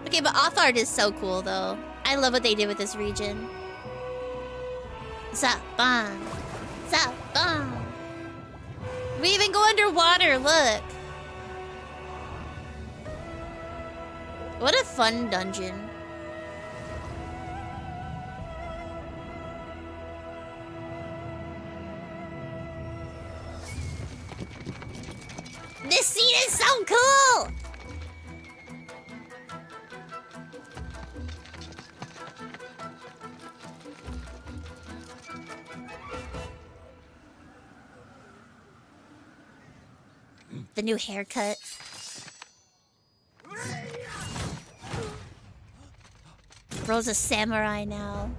Okay, but Othard is so cool, though. I love what they did with this region. Zapban. Zapban. We even go underwater, look. What a fun dungeon. This scene is so cool! The new haircut. Bro's a samurai now.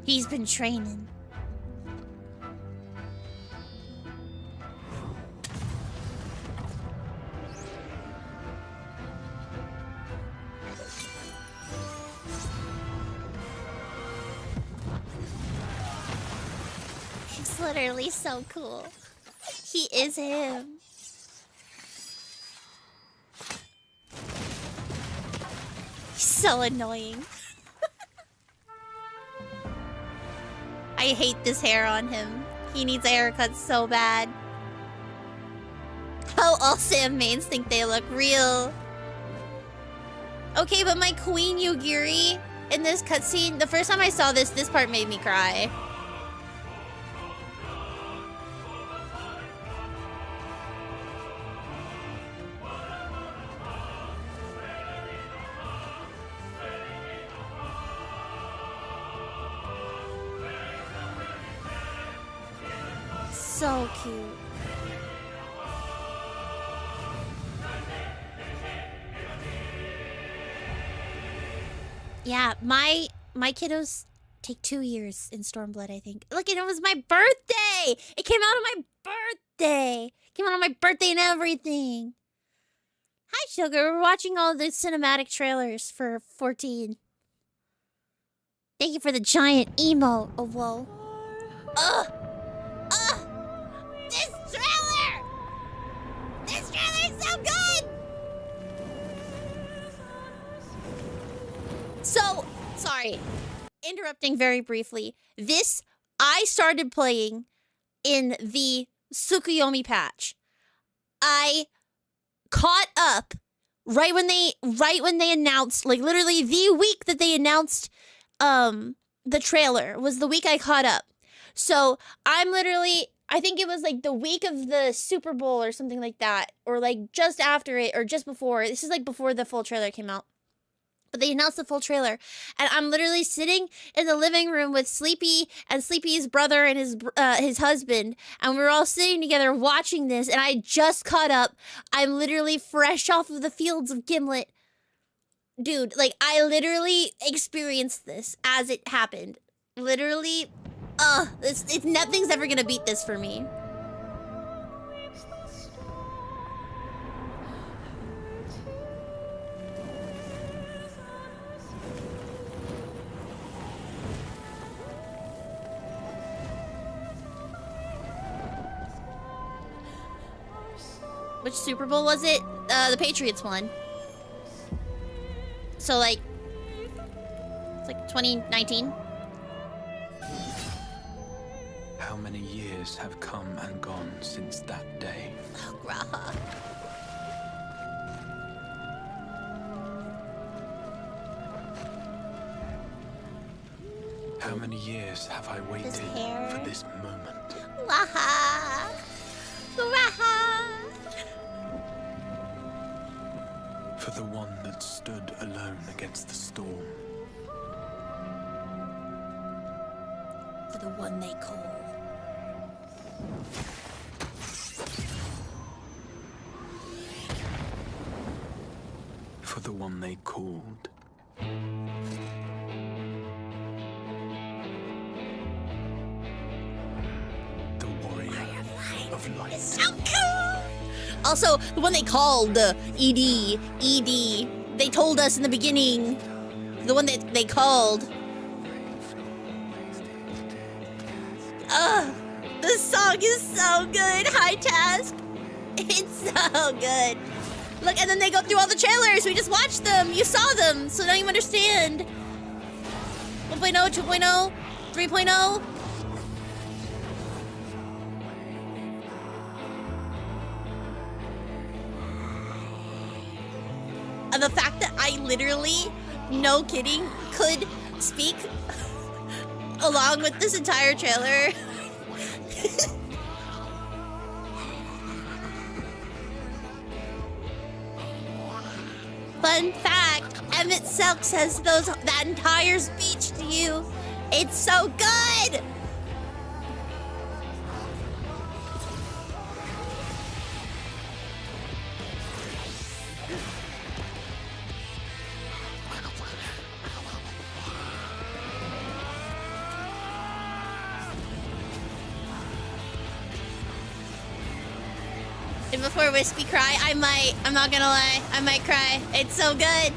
He's been training. He's literally so cool. He is him. He's so annoying. I hate this hair on him. He needs a haircut so bad. How all Sam mains think they look real. Okay, but my Queen Yugiri in this cutscene, the first time I saw this part made me cry. So cute. Yeah, my kiddos take 2 years in Stormblood, I think. Look, and it was my birthday! It came out on my birthday! It came out on my birthday and everything. Hi, Sugar. We're watching all the cinematic trailers for 14. Thank you for the giant emote. Oh, whoa. Ugh! Ugh! This trailer! This trailer is so good! So, sorry. Interrupting very briefly. This, I started playing in the Tsukuyomi patch. I caught up right when they announced, like literally the week that they announced the trailer was the week I caught up. So I'm literally, I think it was like the week of the Super Bowl or something like that, or like just after it or just before. This is like before the full trailer came out. But they announced the full trailer, and I'm literally sitting in the living room with Sleepy and Sleepy's brother and his husband, and we're all sitting together watching this, and I just caught up. I'm literally fresh off of the fields of Gimlet. Dude, like, I literally experienced this as it happened. Literally, nothing's ever gonna beat this for me. Which Super Bowl was it? The Patriots won. So like, it's like 2019. How many years have come and gone since that day? Oh, Graha. How many years have I waited for this moment? Graha. Graha. For the one that stood alone against the storm. For the one they call. For the one they called. The warrior of light. It's so cool! Also, the one they called, ED. They told us in the beginning. The one that they called. Ugh! This song song is so good. High Task. It's so good. Look, and then they go through all the trailers. We just watched them. You saw them, so now you understand. 1.0, 2.0, 3.0. And the fact that I literally, no kidding, could speak along with this entire trailer. Fun fact, Emmett Selk says that entire speech to you. It's so good! And before Wispy cry, I'm not gonna lie, I might cry. It's so good.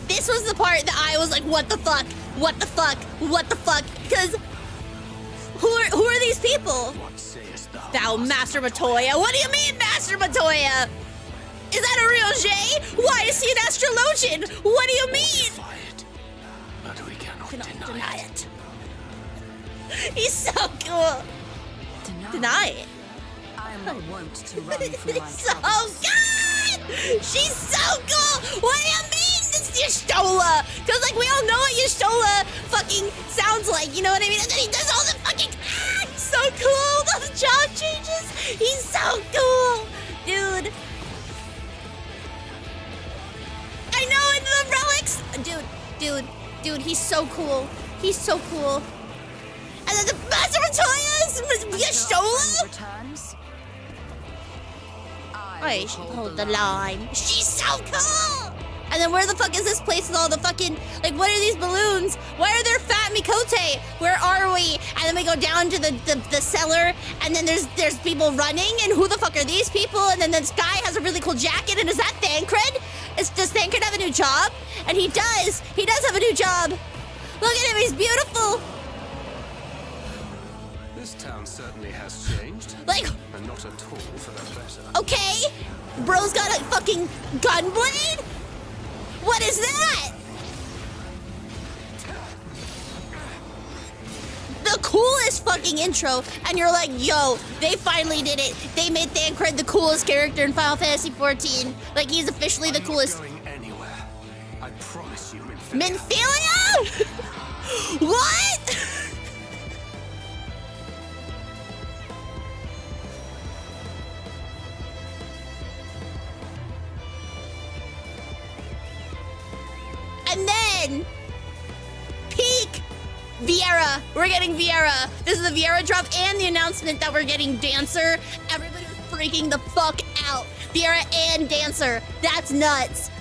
This was the part that I was like, what the fuck? What the fuck? What the fuck? Because who are these people? Thou Master Matoya. What do you mean, Master Matoya? Is that a real Jay? Why is he an astrologian? What do you mean? But we cannot Deny it. He's so cool. Deny it. I'm not wont to run from my It's so troubles. good! She's so cool! What do you mean this Y'shtola? Because, like, we all know what Y'shtola fucking sounds like, you know what I mean? And then he does all the fucking... He's so cool! Those job changes! He's so cool! Dude. I know, and the relics! Dude, he's so cool. He's so cool. And then the Master Matoya is Y'shtola? Returns. I should hold the line. She's so cool! And then where the fuck is this place with all the fucking... Like, what are these balloons? Why are there fat Mikote? Where are we? And then we go down to the cellar, and then there's people running, and who the fuck are these people? And then this guy has a really cool jacket, and is that Thancred? Does Thancred have a new job? And he does! He does have a new job! Look at him, he's beautiful! This town certainly has changed. Like... And not at all for the better. Okay, bro's got a fucking gun blade? What is that? The coolest fucking intro, and you're like, yo, they finally did it. They made Thancred the coolest character in Final Fantasy XIV. Like, he's officially the coolest. I'm not going anywhere. I promise you, Minfilia? What? And then, peak Viera. We're getting Viera. This is the Viera drop and the announcement that we're getting Dancer. Everybody was freaking the fuck out. Viera and Dancer. That's nuts.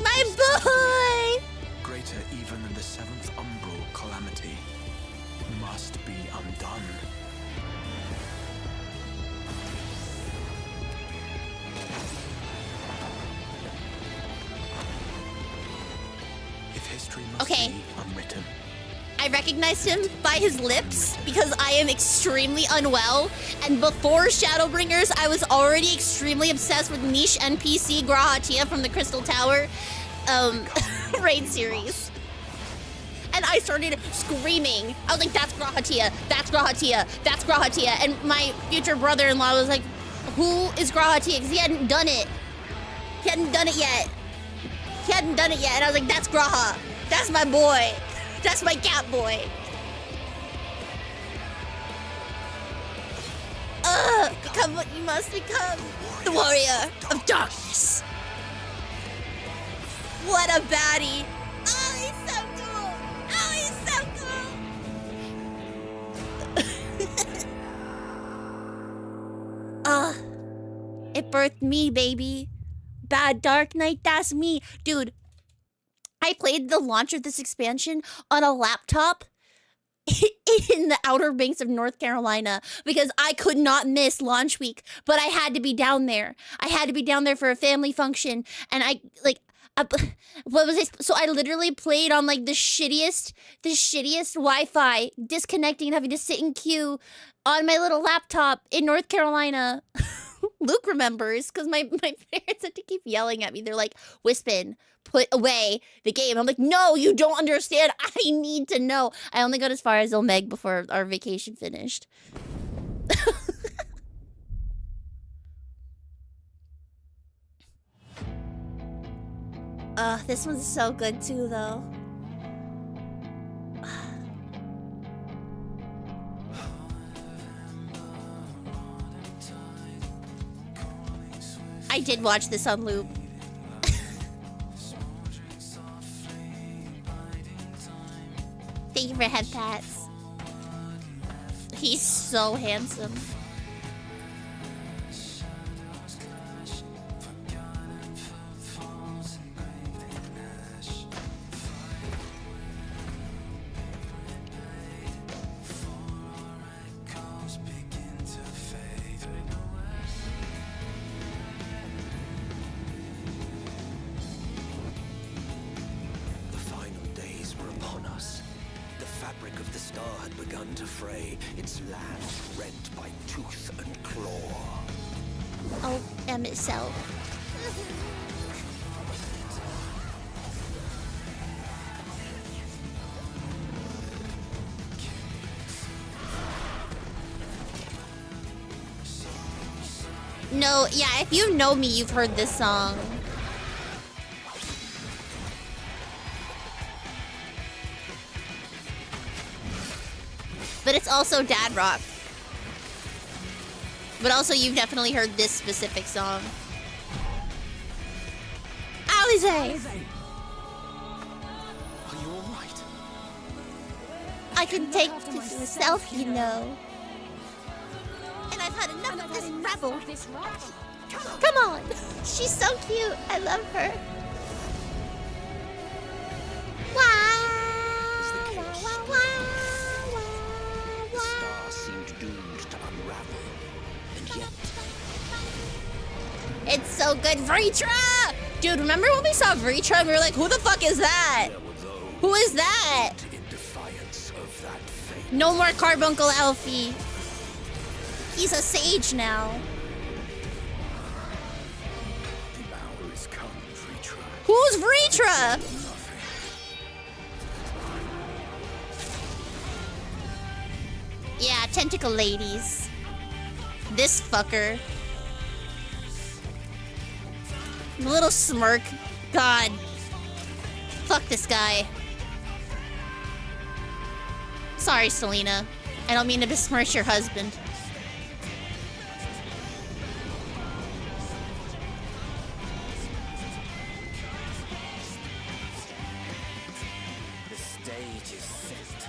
My boy! Greater even than the seventh umbral calamity must be undone. If history must Okay. be unwritten, I recognized him by his lips because I am extremely unwell. And before Shadowbringers, I was already extremely obsessed with niche NPC Grahatia from the Crystal Tower raid series. And I started screaming. I was like, that's Grahatia, that's Grahatia, that's Grahatia. And my future brother-in-law was like, who is Grahatia? Because he hadn't done it. He hadn't done it yet. He hadn't done it yet. And I was like, that's Graha. That's my boy. That's my cat boy. Become what you must become. The warrior of darkness. What a baddie. Oh, he's so cool. Oh, he's so cool. It birthed me, baby. Bad Dark Knight, that's me. Dude, I played the launch of this expansion on a laptop in the Outer Banks of North Carolina because I could not miss launch week, but I had to be down there. I had to be down there for a family function, and what was it? So I literally played on like the shittiest Wi-Fi, disconnecting and having to sit in queue on my little laptop in North Carolina. Luke remembers because my parents had to keep yelling at me. They're like, Wispin, put away the game. I'm like, no, you don't understand. I need to know. I only got as far as Omeg before our vacation finished. This one's so good too, though. I did watch this on loop. Thank you for head pats. He's so handsome. Itself. No, yeah, if you know me, you've heard this song. But it's also dad rock. But also, you've definitely heard this specific song. Alize! Are you alright? I can take to myself, you know. And I've had enough of this rabble. Come on! She's so cute. I love her. Wow! Wow! Wow! The stars seemed doomed to unravel. It's so good, Vritra! Dude, remember when we saw Vritra and we were like, who the fuck is that? Who is that? No more Carbuncle Alfie. He's a sage now. Who's Vritra? Yeah, tentacle ladies. This fucker. The little smirk. God. Fuck this guy. Sorry, Selena. I don't mean to besmirch your husband. The stage is set.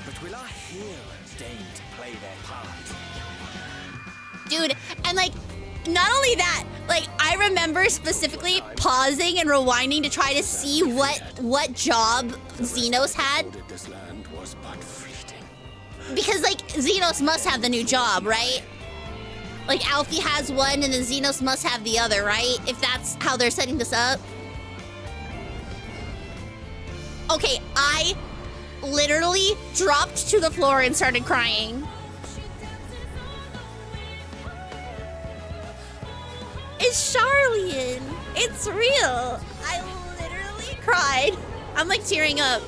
But will our heroes deign to play their part? Dude, and like, not only that, like, I remember specifically pausing and rewinding to try to see what job Xenos had. Because, like, Xenos must have the new job, right? Like, Alfie has one and then Xenos must have the other, right? If that's how they're setting this up. Okay, I literally dropped to the floor and started crying. It's Charlian. It's real. I literally cried. I'm like tearing up.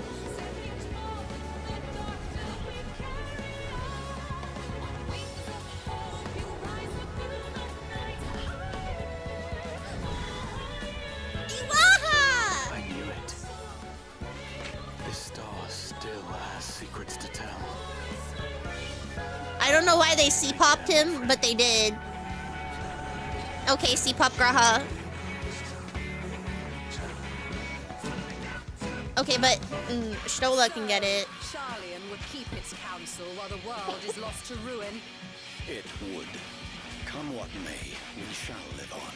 Iwaha! I knew it. This star still has secrets to tell. I don't know why they C-popped him, but they did. Okay, C-pop Graha. Okay, but Stola can get it. Charlian would keep its counsel while the world is lost to ruin. It would. Come what may, we shall live on.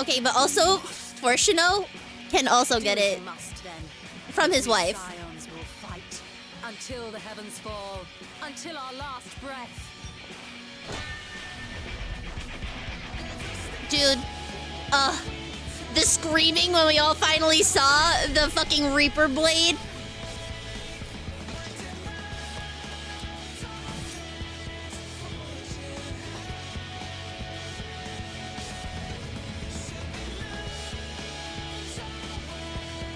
Okay, but also Fortuno can also get it Must then. from his wife. Scions will fight. Until the heavens fall, until our last breath. Dude, the screaming when we all finally saw the fucking Reaper blade.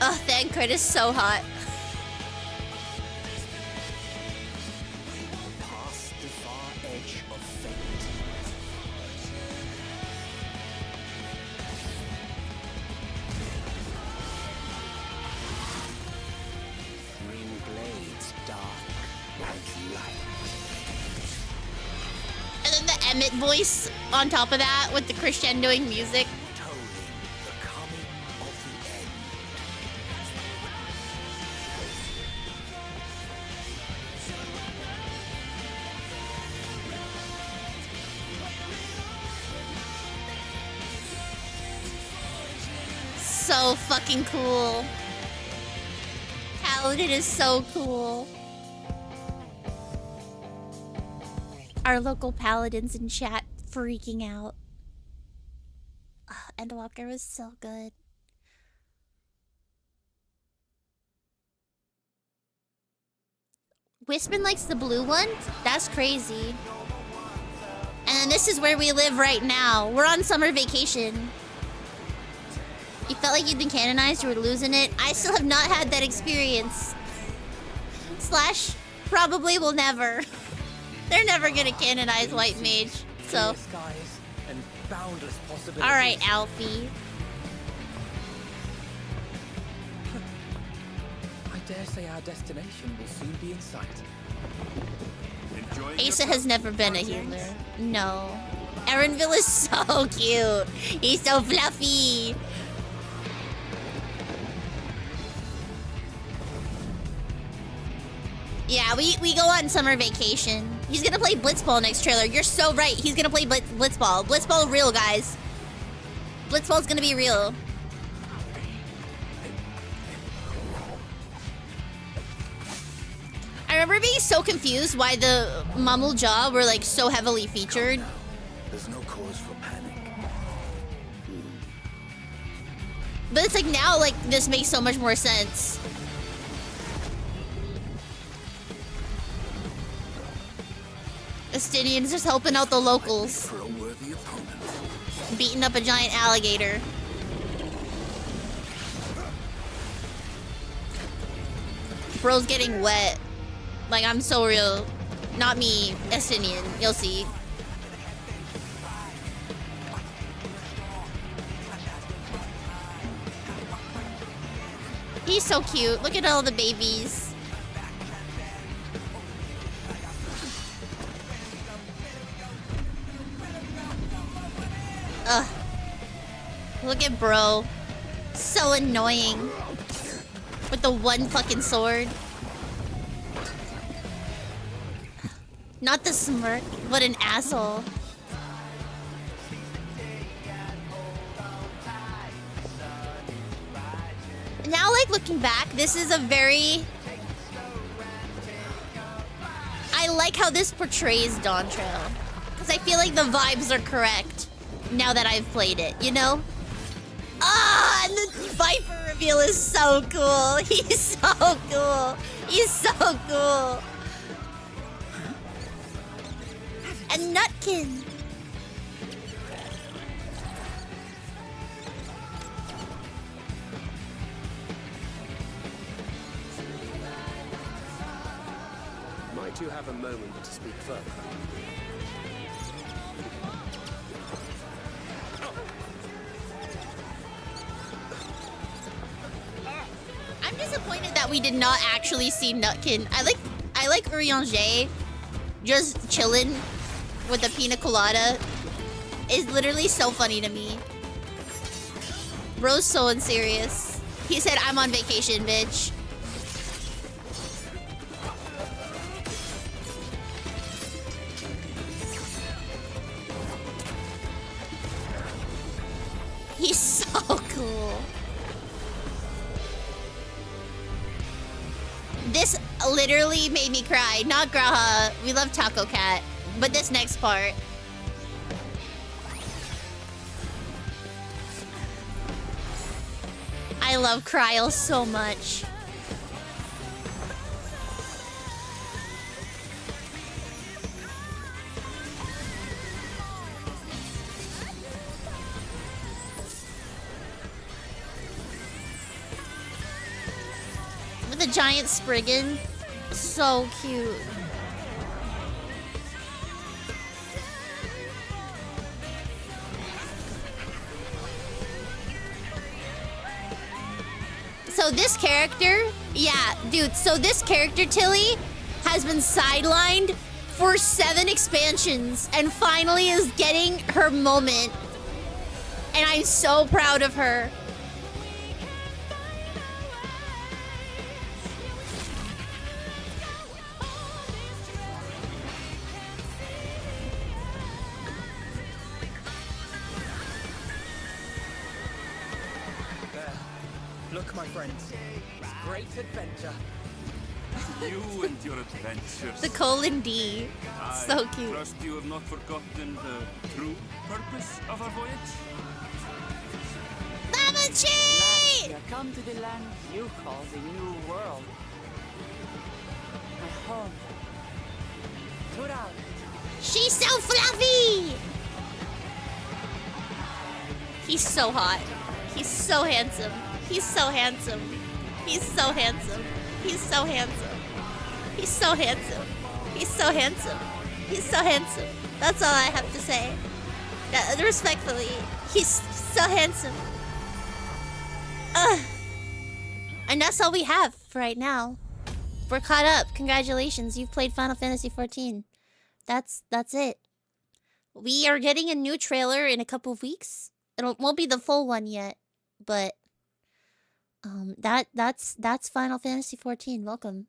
Oh, that crit is so hot. Past the far edge of fate. Green blades dark like light. And then the Emmett voice on top of that with the crescendoing music. Tolling the coming of the end. So fucking cool. Paladin is so cool. Our local paladins in chat freaking out. Endwalker was so good. Wispin likes the blue one? That's crazy. And this is where we live right now. We're on summer vacation. You felt like you'd been canonized, you were losing it. I still have not had that experience. Slash, probably will never. They're never gonna canonize White Mage, so. Skies and boundless possibilities. Alright, Alfie. I dare say our destination will soon be in sight. Asa has never been a healer. No. Erenville is so cute. He's so fluffy. Yeah, we go on summer vacation. He's gonna play Blitzball next trailer. You're so right. He's gonna play Blitzball. Blitzball real, guys. Blitzball's gonna be real. I remember being so confused why the Mumble Jaw were like so heavily featured. There's no cause for panic. But it's like now, like, this makes so much more sense. Estinian's just helping out the locals. For a worthy opponent. Beating up a giant alligator. Bro's getting wet. Like, I'm so real. Not me, Estinian. You'll see. He's so cute. Look at all the babies. Ugh. Look at bro. So annoying. With the one fucking sword. Not the smirk, but an asshole. Now, like, looking back, this is a very... I like how this portrays Dawn Trail. Because I feel like the vibes are correct now that I've played it, you know? Ah, and the Viper reveal is so cool. He's so cool. He's so cool. And Nutkin. Might you have a moment to speak further? I'm disappointed that we did not actually see Nutkin. I like Urianger just chilling with a pina colada. Is literally so funny to me. Bro's so unserious. He said, I'm on vacation, bitch. He's so cool. This literally made me cry. Not Graha. We love Taco Cat. But this next part. I love Kryl so much. With a giant Spriggan. So cute. So this character, yeah, dude, so this character, Tilly, has been sidelined for 7 expansions and finally is getting her moment. And I'm so proud of her. Look, my friends. It's great adventure. You and your adventures. The colon D. So cute. Trust you have not forgotten the true purpose of our voyage? Lamachi! You come to the land you call the New World. My home. Tural. She's so fluffy! He's so hot. He's so handsome. He's so handsome. He's so handsome. He's so handsome. He's so handsome. He's so handsome. He's so handsome. That's all I have to say. Respectfully, he's so handsome. And that's all we have for right now. We're caught up. Congratulations, you've played Final Fantasy XIV. That's it. We are getting a new trailer in a couple of weeks. It won't be the full one yet, but that's Final Fantasy XIV. Welcome.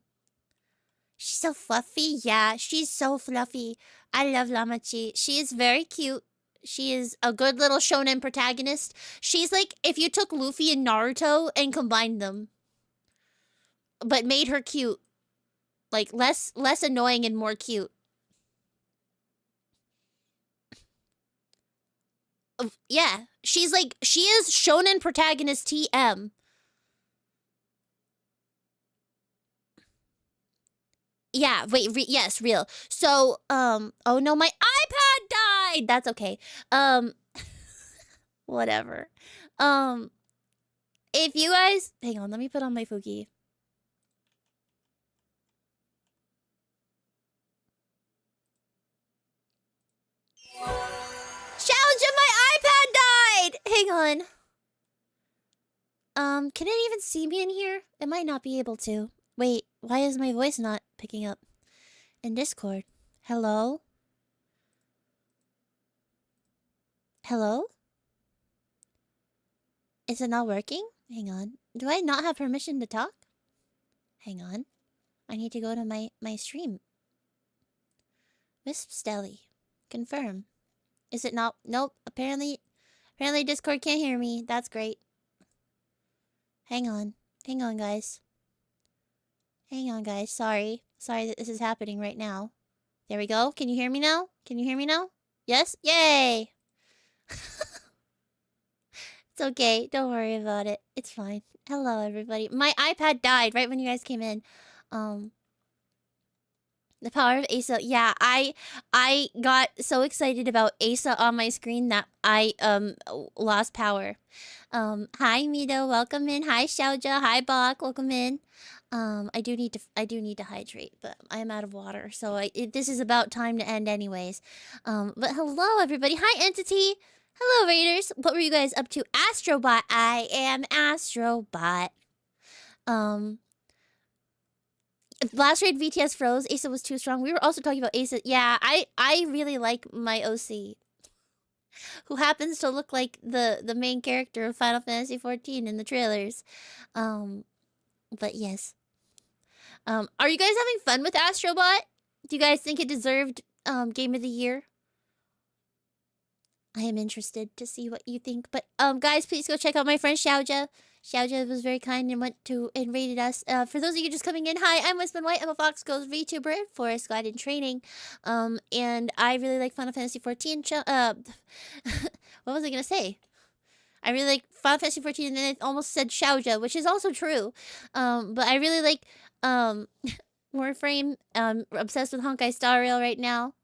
She's so fluffy. Yeah, she's so fluffy. I love Lamachi. She is very cute. She is a good little shonen protagonist. She's like if you took Luffy and Naruto and combined them, but made her cute. Like less annoying and more cute. Yeah, she is shonen protagonist TM. Yeah, wait, yes, real. So, oh no, my iPad died! That's okay. Whatever. If you guys... Hang on, let me put on my Fuki. Challenge, my iPad died! Hang on. Can it even see me in here? It might not be able to. Wait, why is my voice not picking up? In Discord. Hello? Hello? Is it not working? Hang on. Do I not have permission to talk? Hang on. I need to go to my stream. Wisp Stelly. Confirm. Is it not? Nope. Apparently Discord can't hear me. That's great. Hang on. Hang on, guys. Hang on, guys. Sorry that this is happening right now. There we go. Can you hear me now? Can you hear me now? Yes? Yay! It's okay. Don't worry about it. It's fine. Hello, everybody. My iPad died right when you guys came in. The power of Asa. Yeah, I got so excited about Asa on my screen that I lost power. Hi Mido, welcome in. Hi Xiaoja, hi Bok, welcome in. I do need to hydrate, but I am out of water, so this is about time to end anyways. But hello everybody. Hi Entity. Hello Raiders. What were you guys up to? Astrobot. I am Astrobot. Last raid VTS froze. Asa was too strong. We were also talking about Asa. Yeah, I really like my OC, who happens to look like the main character of Final Fantasy XIV in the trailers. But yes. Are you guys having fun with Astrobot? Do you guys think it deserved Game of the Year? I am interested to see what you think. But guys, please go check out my friend Xiaoja. Xiaojia was very kind and went to and rated us. For those of you just coming in, hi, I'm Wisman White. I'm a Fox Girls VTuber and Forest Guide in training. And I really like Final Fantasy 14. What was I gonna say? I really like Final Fantasy 14, and then I almost said Xiaojia, which is also true. But I really like Warframe. Obsessed with Honkai Star Rail right now.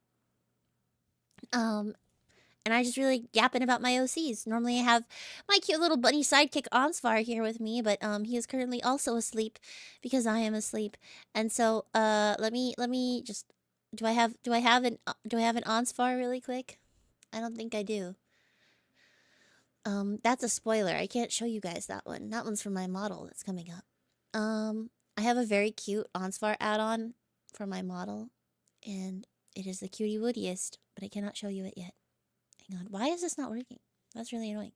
And I just really yapping about my OCs. Normally I have my cute little bunny sidekick Onsvar here with me, but he is currently also asleep because I am asleep. And so let me just do I have an Onsvar really quick? I don't think I do. That's a spoiler. I can't show you guys that one. That one's for my model that's coming up. I have a very cute Onsvar add-on for my model, and it is the cutie woodiest, but I cannot show you it yet. Hang on. Why is this not working? That's really annoying.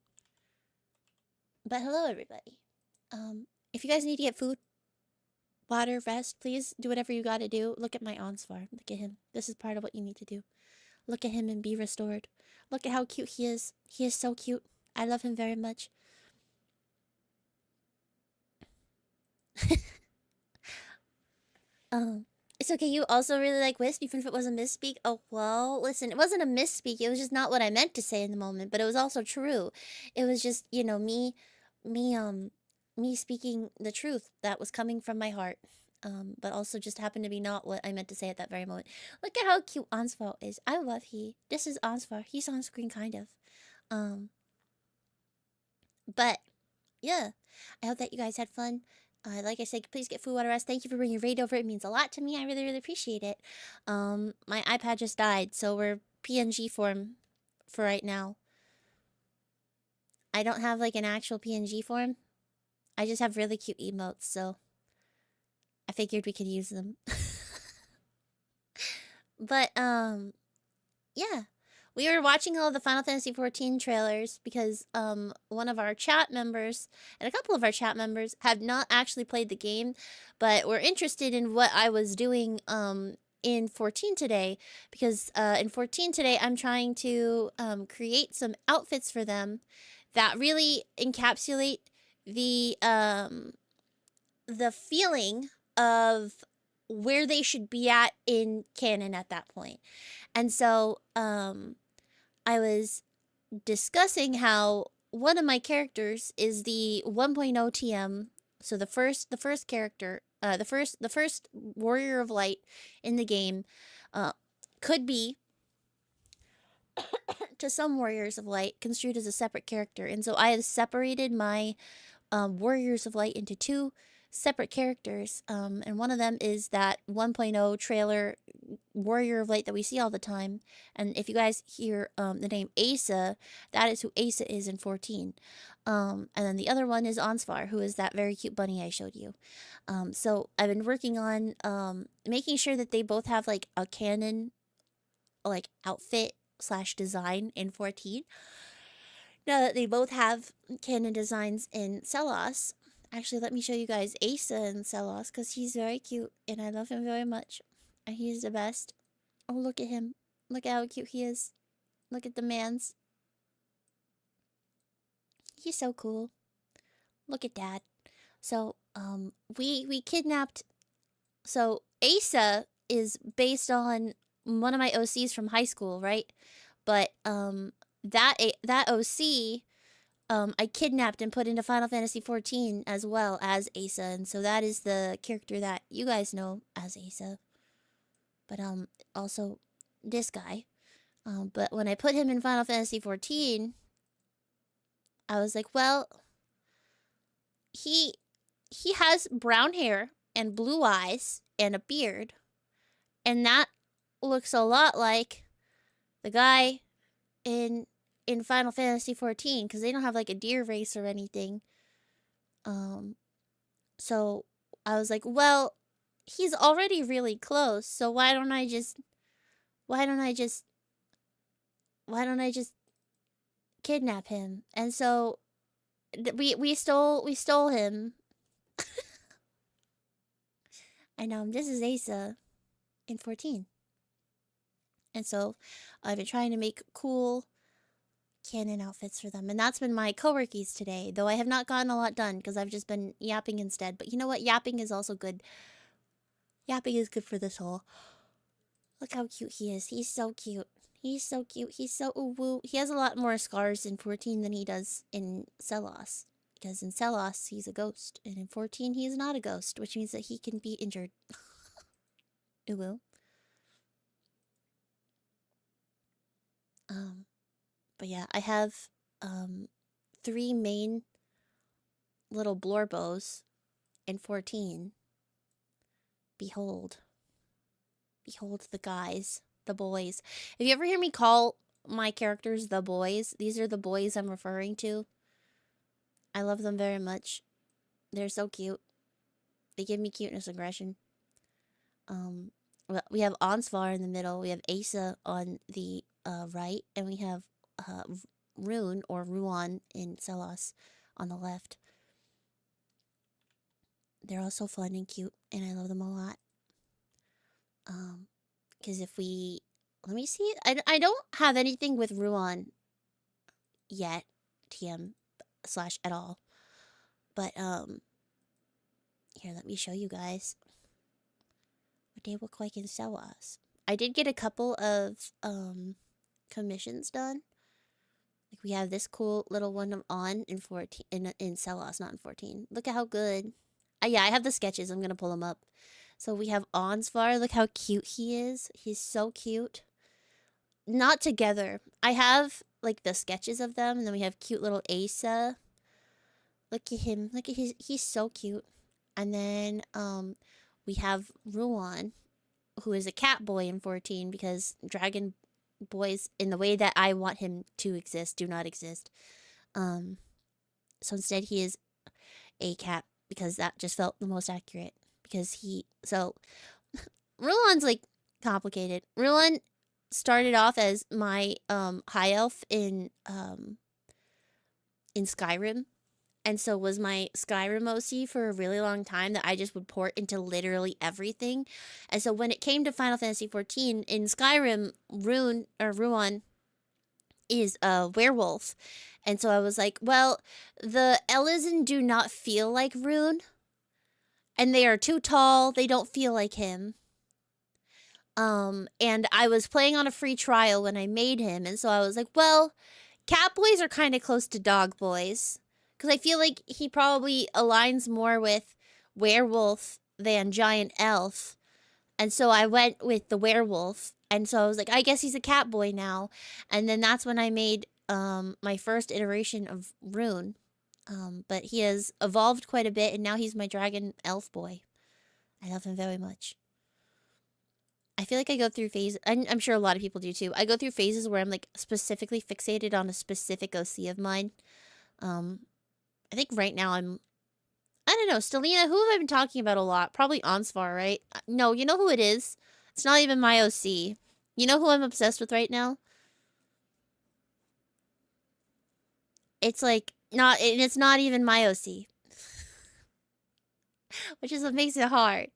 But hello, everybody. If you guys need to get food, water, rest, please do whatever you gotta do. Look at my Onsvar. Look at him. This is part of what you need to do. Look at him and be restored. Look at how cute he is. He is so cute. I love him very much. It's okay, you also really like Wisp, even if it was a misspeak? Oh, well, listen, it wasn't a misspeak. It was just not what I meant to say in the moment, but it was also true. It was just, you know, me speaking the truth that was coming from my heart. But also just happened to be not what I meant to say at that very moment. Look at how cute Onsvar is. I love he. This is Onsvar. He's on screen, kind of. But, yeah. I hope that you guys had fun. Like I said, please get food, water, rest. Thank you for bringing Raid over. It means a lot to me. I really, really appreciate it. My iPad just died, so we're PNG form for right now. I don't have, like, an actual PNG form. I just have really cute emotes, so I figured we could use them. But, yeah. We were watching all the Final Fantasy 14 trailers because one of our chat members and a couple of our chat members have not actually played the game, but were interested in what I was doing in 14 today, because in 14 today I'm trying to create some outfits for them that really encapsulate the feeling of where they should be at in canon at that point. And so I was discussing how one of my characters is the 1.0 TM, so the first character, the first warrior of light in the game, could be to some warriors of light construed as a separate character. And so I have separated my warriors of light into two separate characters, and one of them is that 1.0 trailer warrior of light that we see all the time. And if you guys hear the name Asa, that is who Asa is in 14. And then the other one is Onsvar, who is that very cute bunny I showed you. So I've been working on making sure that they both have like a canon like outfit / design in 14. Now that they both have canon designs in Celos. Actually, let me show you guys Asa in Celos, because he's very cute, and I love him very much. And he's the best. Oh, look at him. Look at how cute he is. Look at the mans. He's so cool. Look at that. So, we kidnapped... So, Asa is based on one of my OCs from high school, right? But, that OC... I kidnapped and put into Final Fantasy 14 as well as Asa, and so that is the character that you guys know as Asa. But also this guy. But when I put him in Final Fantasy 14, I was like, well, he has brown hair and blue eyes and a beard, and that looks a lot like the guy in Final Fantasy 14, because they don't have like a deer race or anything. So I was like, well, he's already really close, so why don't I just kidnap him? And so we stole him. I know, this is Asa in 14. And so I've been trying to make cool, canon outfits for them. And that's been my coworkies today, though I have not gotten a lot done because I've just been yapping instead. But you know what? Yapping is also good. Yapping is good for the soul. Look how cute he is. He's so cute. He's so cute. He's so ooh-woo. He has a lot more scars in 14 than he does in Celos. Because in Celos, he's a ghost. And in 14, he is not a ghost, which means that he can be injured. Ooh-woo. But yeah, I have 3 main little blorbos in 14. Behold. Behold the guys. The boys. If you ever hear me call my characters the boys, these are the boys I'm referring to. I love them very much. They're so cute. They give me cuteness aggression. Well, we have Ansvar in the middle. We have Asa on the right. And we have Rune or Ruan in Celos on the left. They're all so fun and cute. And I love them a lot. Because if we... Let me see. I don't have anything with Ruan yet. TM / at all. But, here, let me show you guys what they look like in Celos. I did get a couple of, commissions done. Like, we have this cool little one on in 14, in Celos, not in 14. Look at how good. Yeah, I have the sketches. I'm gonna pull them up. So we have Ansvar. Look how cute he is. He's so cute. Not together. I have, like, the sketches of them, and then we have cute little Asa. Look at him. Look at he's so cute. And then, we have Ruan, who is a cat boy in 14, because dragon boys, in the way that I want him to exist, do not exist. So instead he is a cat, because that just felt the most accurate. Because so, Ruan's, like, complicated. Ruan started off as my, high elf in Skyrim. And so was my Skyrim OC for a really long time that I just would port into literally everything. And so when it came to Final Fantasy XIV, in Skyrim, Ruan is a werewolf. And so I was like, well, the Elysian do not feel like Rune. And they are too tall. They don't feel like him. And I was playing on a free trial when I made him. And so I was like, well, cat boys are kind of close to dog boys. Because I feel like he probably aligns more with werewolf than giant elf. And so I went with the werewolf. And so I was like, I guess he's a cat boy now. And then that's when I made my first iteration of Rune. But he has evolved quite a bit, and now he's my dragon elf boy. I love him very much. I feel like I go through phases, and I'm sure a lot of people do too. I go through phases where I'm, like, specifically fixated on a specific OC of mine. I think right now I don't know, Stelina, who have I been talking about a lot? Probably Ansvar, right? No, you know who it is? It's not even my OC. You know who I'm obsessed with right now? It's like, it's not even my OC. Which is what makes it hard.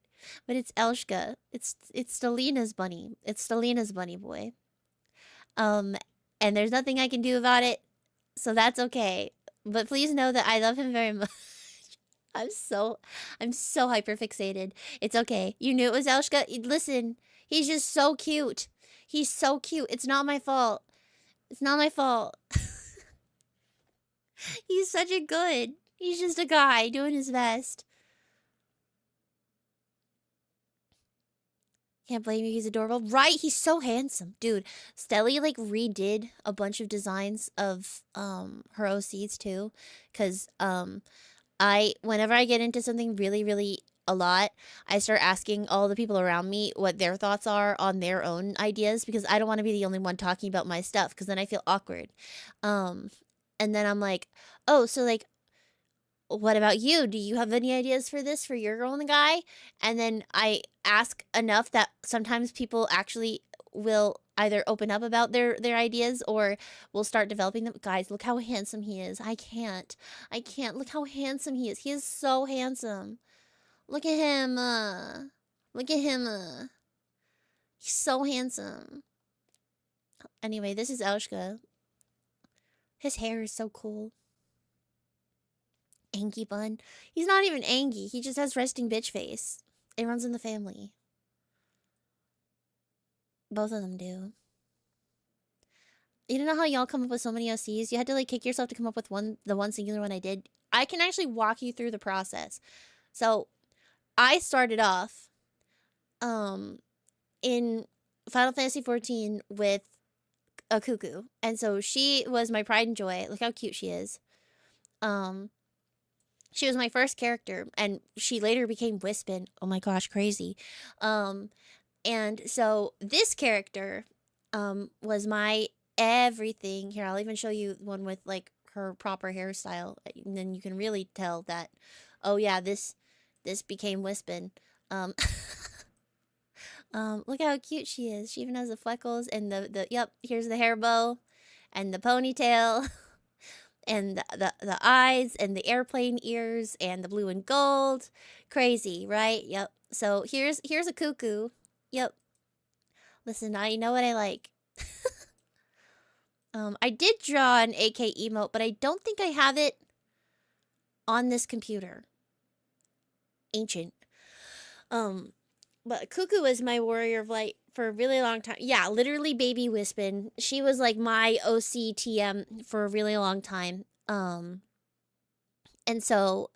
But it's Elshka. It's Stelina's bunny. It's Stelina's bunny boy. And there's nothing I can do about it, so that's okay. But please know that I love him very much. I'm so hyper fixated. It's okay. You knew it was Elshka? Listen, he's just so cute. He's so cute. It's not my fault. It's not my fault. He's such a good. He's just a guy doing his best. Can't blame you, he's adorable. Right, he's so handsome. Dude, Stelly, like, redid a bunch of designs of her OCs too. Because whenever I get into something really, really a lot, I start asking all the people around me what their thoughts are on their own ideas, because I don't want to be the only one talking about my stuff, because then I feel awkward. And then I'm like, oh, so, like, what about you? Do you have any ideas for this for your girl and the guy? And then I ask enough that sometimes people actually will either open up about their ideas or will start developing them. Guys, look how handsome he is. I can't. Look how handsome he is. He is so handsome. Look at him. Look at him. He's so handsome. Anyway, this is Elshka. His hair is so cool. Angie bun. He's not even Angie. He just has resting bitch face. It runs in the family. Both of them do. You don't know how y'all come up with so many OCs? You had to like kick yourself to come up with the one singular one I did. I can actually walk you through the process. So I started off in Final Fantasy 14 with a cuckoo. And so she was my pride and joy. Look how cute she is. She was my first character, and she later became Wispin. Oh my gosh, crazy. And so this character was my everything. Here, I'll even show you one with like her proper hairstyle, and then you can really tell that, oh yeah, this became Wispin. Look how cute she is. She even has the freckles and the yep, here's the hair bow and the ponytail and the eyes and the airplane ears and the blue and gold. Crazy, right? Yep. So here's a cuckoo. Yep. Listen, now you know what I like. I did draw an AK emote, but I don't think I have it on this computer. Ancient. But Cuckoo was my warrior of light for a really long time. Yeah, literally baby Wispin. She was like my OCTM for a really long time. And so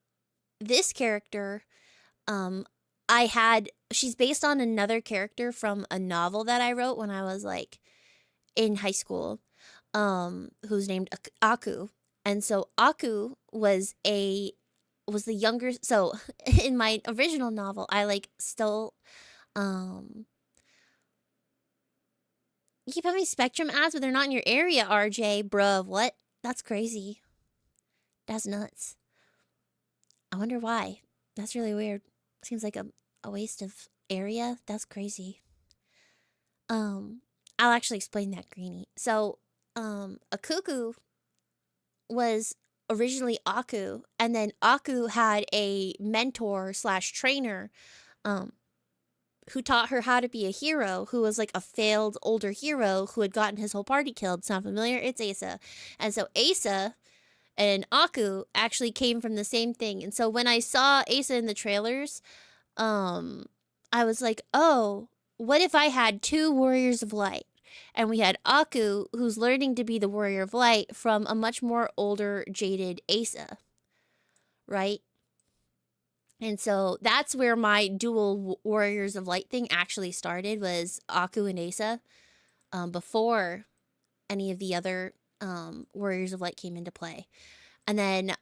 this character, she's based on another character from a novel that I wrote when I was like in high school, who's named Aku. And so Aku was the younger, so in my original novel, I like stole, you keep having Spectrum ads, but they're not in your area, RJ. Bruh, what? That's crazy. That's nuts. I wonder why. That's really weird. Seems like a waste of area. That's crazy. I'll actually explain that, Greenie. So, a cuckoo was originally Aku, and then Aku had a mentor / trainer, who taught her how to be a hero, who was like a failed older hero who had gotten his whole party killed. Sound familiar? It's Asa. And so Asa and Aku actually came from the same thing. And so when I saw Asa in the trailers, I was like, oh, what if I had two warriors of light? And we had Aku, who's learning to be the warrior of light from a much more older, jaded Asa. Right? And so that's where my dual warriors of light thing actually started, was Aku and Asa, before any of the other warriors of light came into play. And then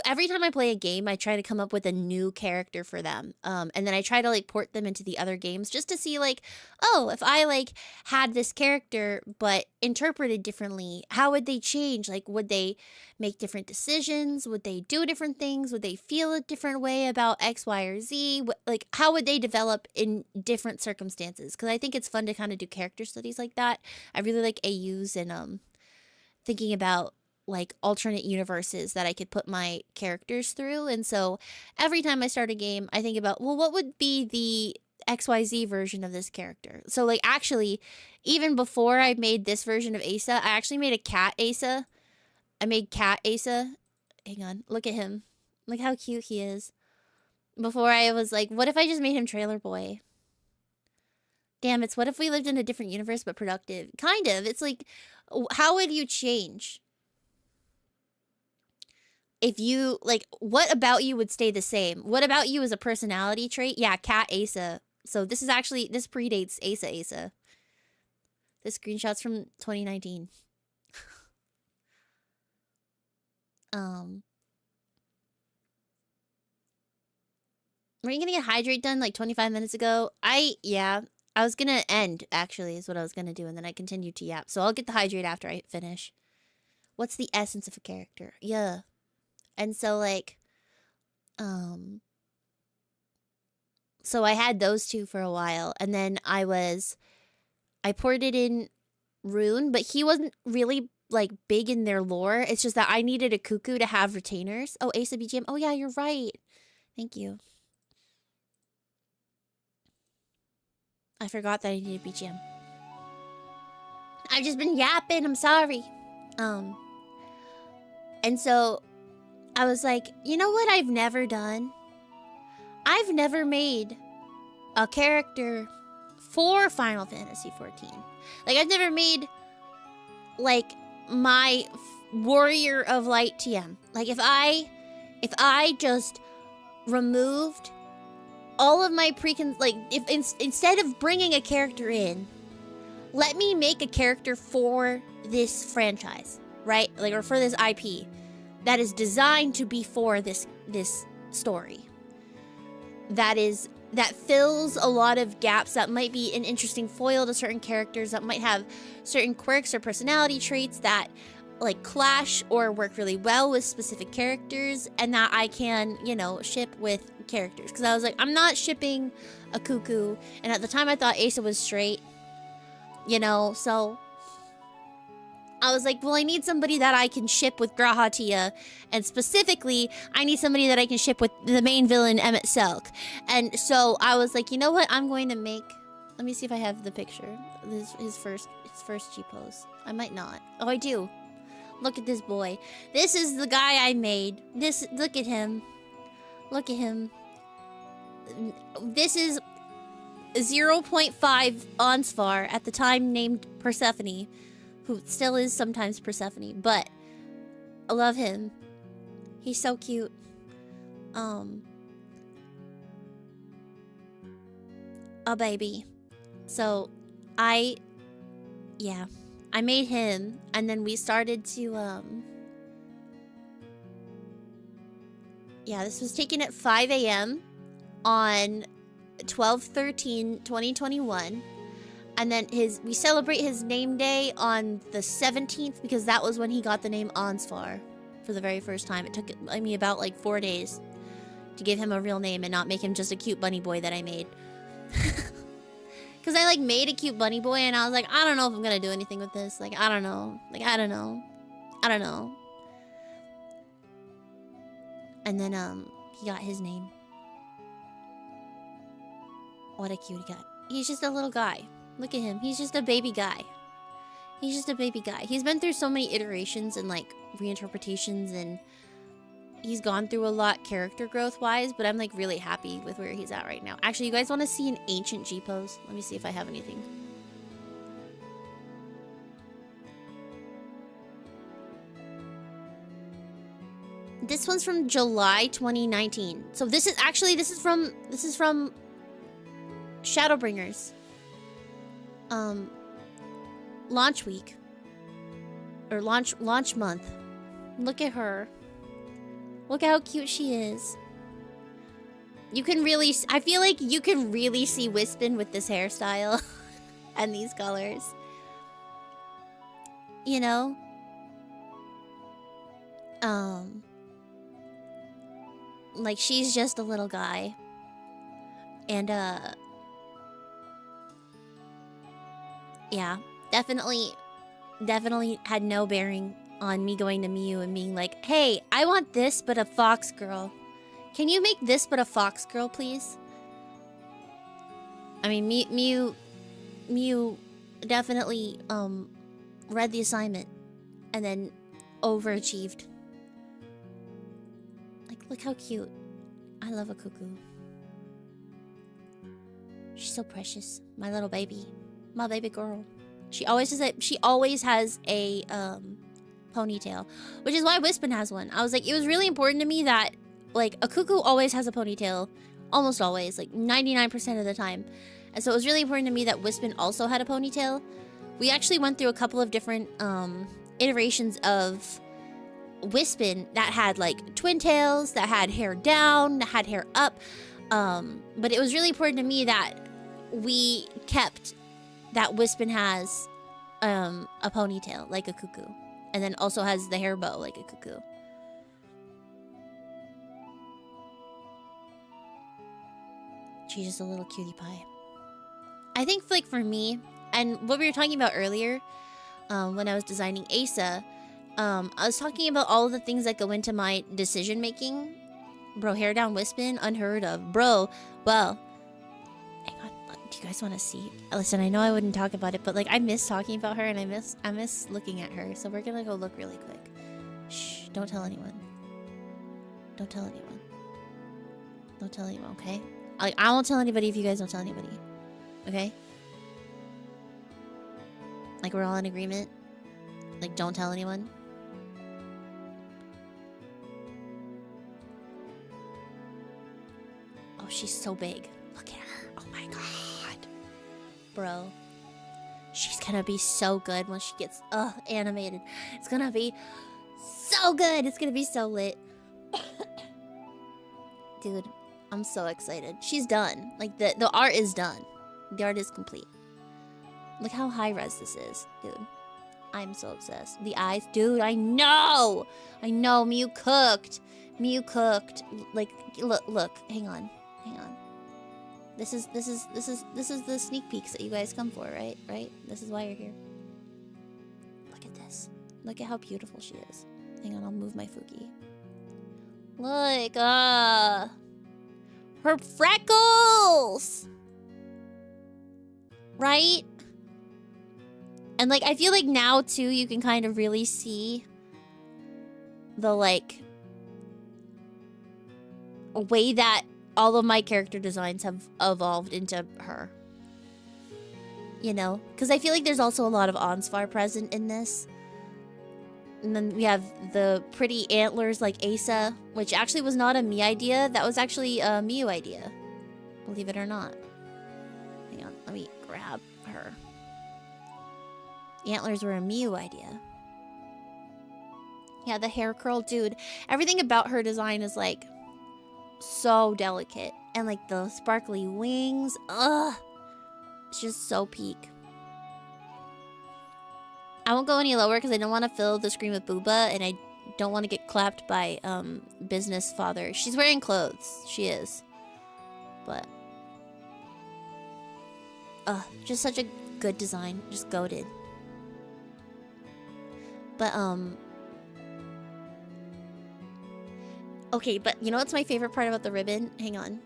every time I play a game, I try to come up with a new character for them. And then I try to like port them into the other games just to see like, oh, if I like had this character but interpreted differently, how would they change? Like, would they make different decisions? Would they do different things? Would they feel a different way about X, Y, or Z? Like, how would they develop in different circumstances? Because I think it's fun to kind of do character studies like that. I really like AUs and thinking about like alternate universes that I could put my characters through. And so every time I start a game, I think about, well, what would be the XYZ version of this character? So like actually, even before I made this version of Asa, I actually made a cat Asa. I made cat Asa. Hang on, look at him. Look how cute he is. Before I was like, what if I just made him Trailer Boy? Damn, it's what if we lived in a different universe but productive? Kind of. It's like, how would you change? If you, like, what about you would stay the same? What about you as a personality trait? Yeah, Cat Asa. So this predates Asa. This screenshot's from 2019. Were you gonna get hydrate done like 25 minutes ago? Yeah. I was gonna end, actually, is what I was gonna do, and then I continued to yap. So I'll get the hydrate after I finish. What's the essence of a character? Yeah. And so, like, so I had those two for a while, and then I ported in Rune, but he wasn't really, like, big in their lore. It's just that I needed a cuckoo to have retainers. Oh, Asa BGM. Oh, yeah, you're right. Thank you. I forgot that I needed BGM. I've just been yapping. I'm sorry. And so I was like, you know what I've never done? I've never made a character for Final Fantasy 14. Like, I've never made, like, my Warrior of Light TM. Like, if I just removed all of my instead of bringing a character in, let me make a character for this franchise, right? Like, or for this IP that is designed to be for this story. That fills a lot of gaps, that might be an interesting foil to certain characters, that might have certain quirks or personality traits that like clash or work really well with specific characters, and that I can, you know, ship with characters. Because I was like, I'm not shipping a Cuckoo, and at the time I thought Asa was straight, you know, so I was like, well, I need somebody that I can ship with Grahatia, and specifically, I need somebody that I can ship with the main villain, Emmett Selk. And so I was like, you know what, I'm going to make... Let me see if I have the picture. His first gpose. I might not. Oh, I do. Look at this boy. This is the guy I made. Look at him. Look at him. This is 0.5 Onsfar, at the time named Persephone, who still is sometimes Persephone, but I love him. He's so cute. A baby. So I made him, and then we started to this was taken at 5 a.m. on 12/13/2021. And then we celebrate his name day on the 17th, because that was when he got the name Onsfar for the very first time. It took me about like 4 days to give him a real name and not make him just a cute bunny boy that I made. Because I like made a cute bunny boy, and I was like, I don't know if I'm gonna do anything with this. Like, I don't know. And then he got his name. What a cutie guy. He's just a little guy. Look at him. He's just a baby guy. He's been through so many iterations and like reinterpretations, and he's gone through a lot character growth wise, but I'm like really happy with where he's at right now. Actually, you guys want to see an ancient gpose? Let me see if I have anything. This one's from July 2019. So this is from Shadowbringers. Launch week. Or launch month. Look at her. Look how cute she is. You can really... I feel like you can really see Wispin with this hairstyle. And these colors. You know? Like, she's just a little guy. And, yeah. Definitely had no bearing on me going to Mew and being like, hey, I want this but a fox girl. Can you make this but a fox girl, please? I mean, Mew definitely read the assignment and then overachieved. Like, look how cute. I love a cuckoo. She's so precious. My little baby. My baby girl. She always has a ponytail, which is why Wispin has one. I was like, it was really important to me that like a cuckoo always has a ponytail, almost always, like 99% of the time. And so it was really important to me that Wispin also had a ponytail. We actually went through a couple of different iterations of Wispin that had like twin tails, that had hair down, that had hair up. But it was really important to me that we kept that Wispin has a ponytail like a cuckoo, and then also has the hair bow like a cuckoo. She's just a little cutie pie. I think like for me, and what we were talking about earlier, when I was designing Asa, I was talking about all of the things that go into my decision making. Bro, hair down Wispin, unheard of. Bro, well, hang on. Do you guys want to see? Listen, I know I wouldn't talk about it, but like I miss talking about her and I miss looking at her. So we're gonna go look really quick. Shh, don't tell anyone. Don't tell anyone. Don't tell anyone, okay? I won't tell anybody if you guys don't tell anybody. Okay? Like we're all in agreement? Like don't tell anyone? Oh, she's so big. Look at her. Oh my god. Bro. She's gonna be so good when she gets animated. It's gonna be so good. It's gonna be so lit. Dude, I'm so excited. She's done. Like the art is done. The art is complete. Look how high res this is, dude. I'm so obsessed. The eyes, dude, I know. I know, Mew cooked. Mew cooked. Like look, hang on. Hang on. This is the sneak peeks that you guys come for, right? Right? This is why you're here. Look at this. Look at how beautiful she is. Hang on, I'll move my Fuki. Look, her freckles! Right? And like, I feel like now too, you can kind of really see the like, way that all of my character designs have evolved into her. You know? Because I feel like there's also a lot of Onsvar present in this. And then we have the pretty antlers like Asa, which actually was not a me idea. That was actually a Mew idea. Believe it or not. Hang on, let me grab her. The antlers were a Mew idea. Yeah, the hair curl, dude. Everything about her design is like so delicate. And like the sparkly wings. Ugh. It's just so peak. I won't go any lower because I don't want to fill the screen with booba, and I don't want to get clapped by business father. She's wearing clothes. She is. But just such a good design. Just goated. But okay, but you know what's my favorite part about the ribbon? Hang on.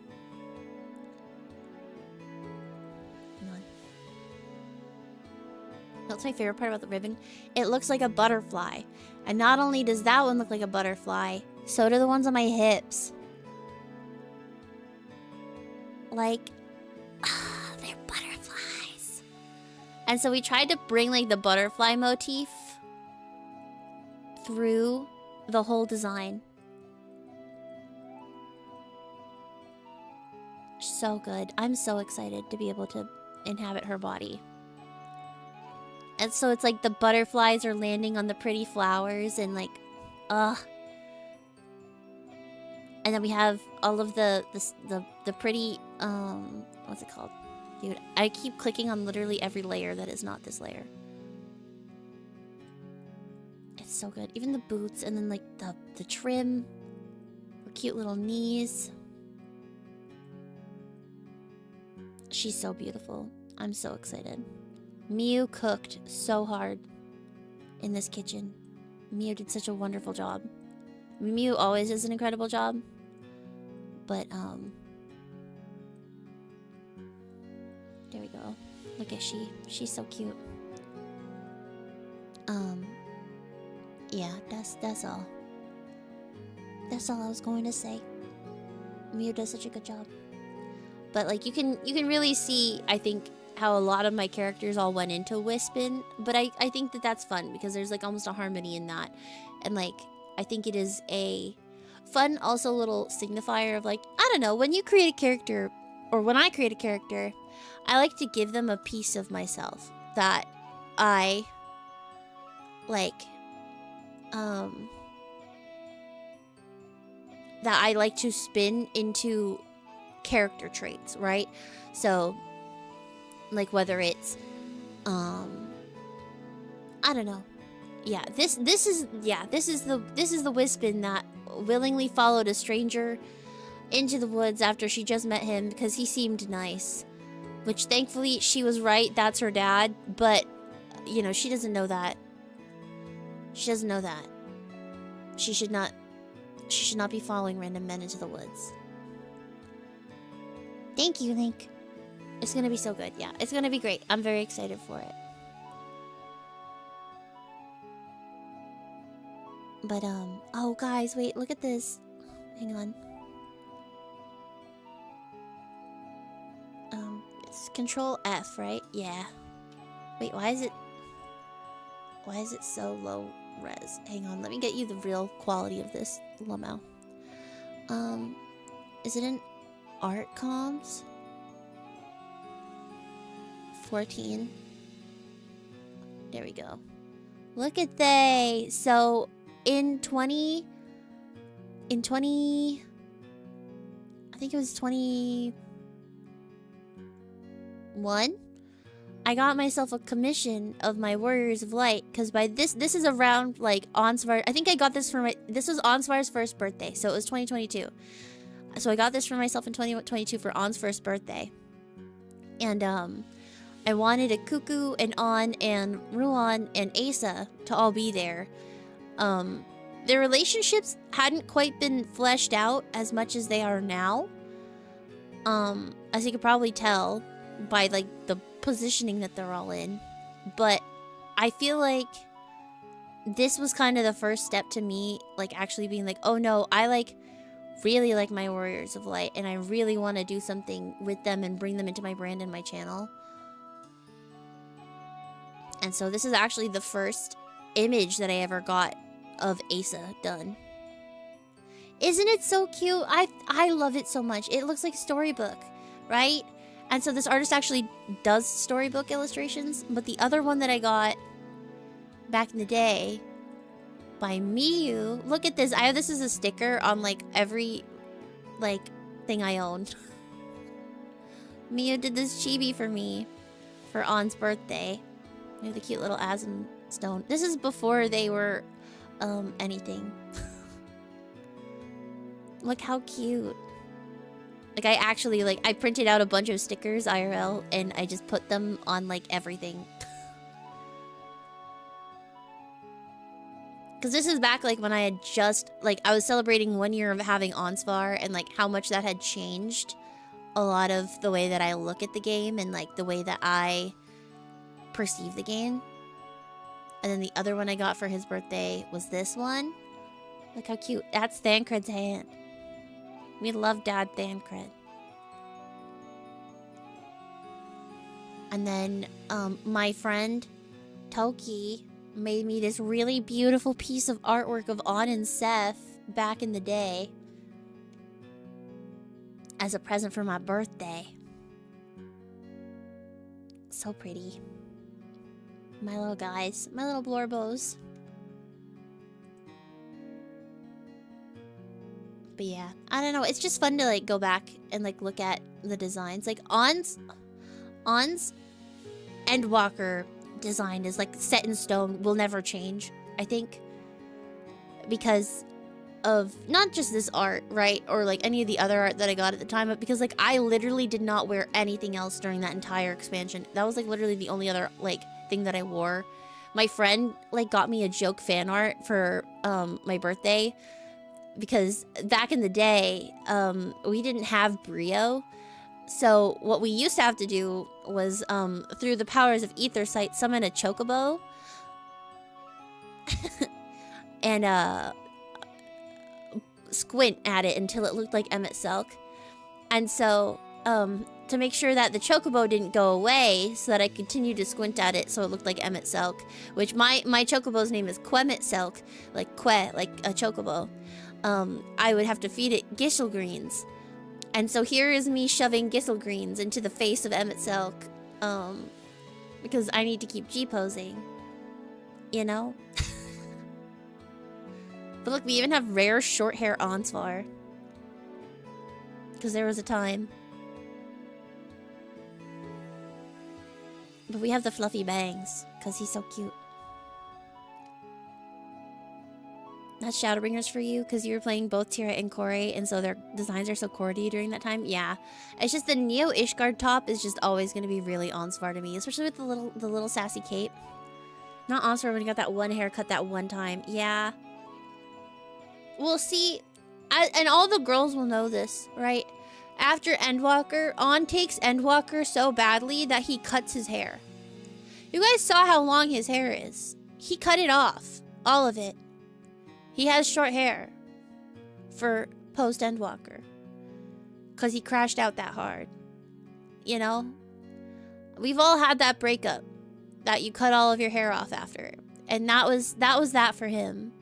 That's my favorite part about the ribbon. It looks like a butterfly. And not only does that one look like a butterfly, so do the ones on my hips. Like, they're butterflies. And so we tried to bring like the butterfly motif through the whole design. So good. I'm so excited to be able to inhabit her body. And so it's like the butterflies are landing on the pretty flowers and like, And then we have all of the pretty, what's it called? Dude, I keep clicking on literally every layer that is not this layer. It's so good. Even the boots and then like the trim. Her cute little knees. She's so beautiful. I'm so excited. Mew cooked so hard in this kitchen. Mew did such a wonderful job. Mew always does an incredible job. But, there we go. Look at she. She's so cute. Yeah, that's all. That's all I was going to say. Mew does such a good job. But, like, you can really see, I think, how a lot of my characters all went into Wispin, but I think that that's fun because there's like almost a harmony in that, and like I think it is a fun also little signifier of like, I don't know, when you create a character or when I create a character, I like to give them a piece of myself that I like that I like to spin into character traits, right? So like whether it's I don't know. Yeah, this is the Wispin that willingly followed a stranger into the woods after she just met him because he seemed nice. Which thankfully she was right, that's her dad, but you know, she doesn't know that. She doesn't know that. She should not be following random men into the woods. Thank you, Link. It's gonna be so good. Yeah, it's gonna be great. I'm very excited for it. But oh guys, wait, look at this. Hang on. It's Control F, right? Yeah. Wait, why is it so low res? Hang on, let me get you the real quality of this lamo. Is it in art comms? 14. There we go. Look at they. So in 20 I think it was 21, I got myself a commission of my Warriors of Light, because by this is around like Ansvar. I think I got this for this was Ansvar's first birthday, so it was 2022. So I got this for myself in 2022 for On's first birthday. And I wanted a Cuckoo and On and Ruan and Asa to all be there. Their relationships hadn't quite been fleshed out as much as they are now. As you could probably tell by like the positioning that they're all in. But I feel like this was kind of the first step to me like actually being like, oh no, I like really like my Warriors of Light and I really want to do something with them and bring them into my brand and my channel. And so this is actually the first image that I ever got of Asa done. Isn't it so cute? I love it so much. It looks like a storybook, right? And so this artist actually does storybook illustrations, but the other one that I got back in the day by Miyu, look at this. I have this as a sticker on like every like thing I own. Miyu did this chibi for me for On's birthday. You know, the cute little Asm stone. This is before they were anything. Look how cute. Like I actually like I printed out a bunch of stickers IRL and I just put them on like everything. Cause this is back like when I had just like I was celebrating 1 year of having Onsvar and like how much that had changed a lot of the way that I look at the game and like the way that I perceive the game. And then the other one I got for his birthday was this one. Look how cute. That's Thancred's hand. We love Dad Thancred. And then my friend Toki made me this really beautiful piece of artwork of On and Seth back in the day as a present for my birthday. So pretty. My little guys, my little blorbos. But yeah, I don't know. It's just fun to like go back and like look at the designs. Like On's Endwalker design is like set in stone, will never change, I think. Because of not just this art, right? Or like any of the other art that I got at the time, but because like I literally did not wear anything else during that entire expansion. That was like literally the only other like thing that I wore. My friend like got me a joke fan art for my birthday. Because back in the day, we didn't have Brio. So what we used to have to do was, through the powers of Ether Sight, summon a Chocobo. And, squint at it until it looked like Emmet Selk. And so, to make sure that the Chocobo didn't go away, so that I continued to squint at it so it looked like Emmet Selk, which my Chocobo's name is Quemmet Selk, like Que, like a Chocobo. I would have to feed it Gishel Greens. And so here is me shoving Gishel Greens into the face of Emmet Selk, because I need to keep G-posing, you know? But look, we even have rare short hair Onsvar. Because there was a time. But we have the fluffy bangs, because he's so cute. That's Shadowbringers for you, because you were playing both Tira and Kore, and so their designs are so core to you during that time. Yeah, it's just the Neo Ishgard top is just always going to be really Onsvar to me, especially with the little sassy cape. Not Onsvar when you got that one haircut that one time. Yeah. Well, see, and all the girls will know this, right? After Endwalker, On takes Endwalker so badly that he cuts his hair. You guys saw how long his hair is. He cut it off. All of it. He has short hair. For post Endwalker. Because he crashed out that hard. You know? We've all had that breakup. That you cut all of your hair off after. And that was that for him.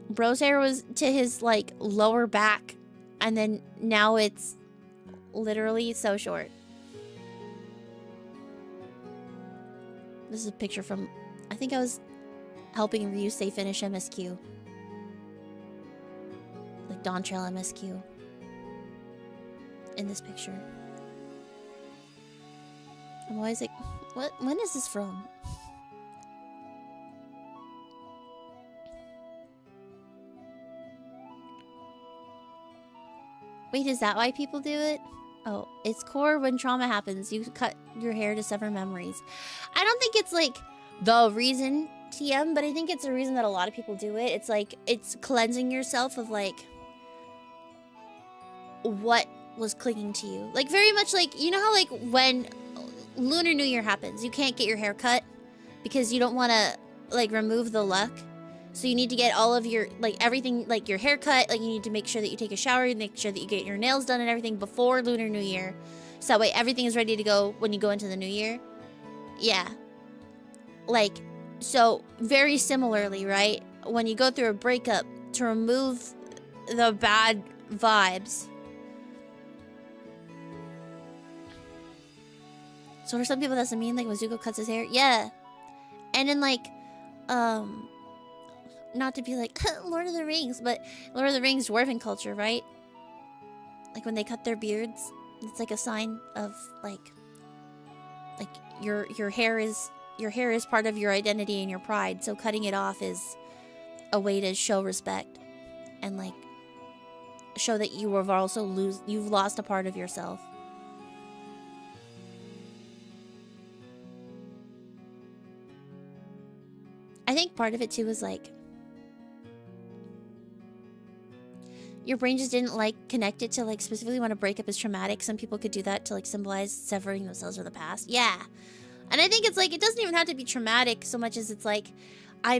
Bro's hair was to his, like, lower back. And then now it's literally so short. This is a picture from... I think I was helping Ryu say finish MSQ. Like Dawn Trail MSQ. In this picture. I'm always like, when is this from? Wait, is that why people do it? Oh, it's core when trauma happens. You cut your hair to sever memories. I don't think it's like the reason, TM, but I think it's a reason that a lot of people do it. It's like, it's cleansing yourself of like what was clinging to you. Like very much like, you know how like when Lunar New Year happens, you can't get your hair cut because you don't want to like remove the luck. So you need to get all of your, like, everything, like, your haircut. Like, you need to make sure that you take a shower. You make sure that you get your nails done and everything before Lunar New Year. So that way everything is ready to go when you go into the new year. Yeah. Like, so, very similarly, right? When you go through a breakup, to remove the bad vibes. So for some people, that's what I mean. Like, when Zuko cuts his hair. Yeah. And then, like, not to be like Lord of the Rings, but Lord of the Rings dwarven culture, right? Like when they cut their beards, it's like a sign of like your hair is part of your identity and your pride. So cutting it off is a way to show respect and like show that you have also you've lost a part of yourself. I think part of it too is like your brain just didn't like connect it to like specifically when a breakup is traumatic. Some people could do that to like symbolize severing themselves from the past. Yeah. And I think it's like, it doesn't even have to be traumatic so much as it's like, I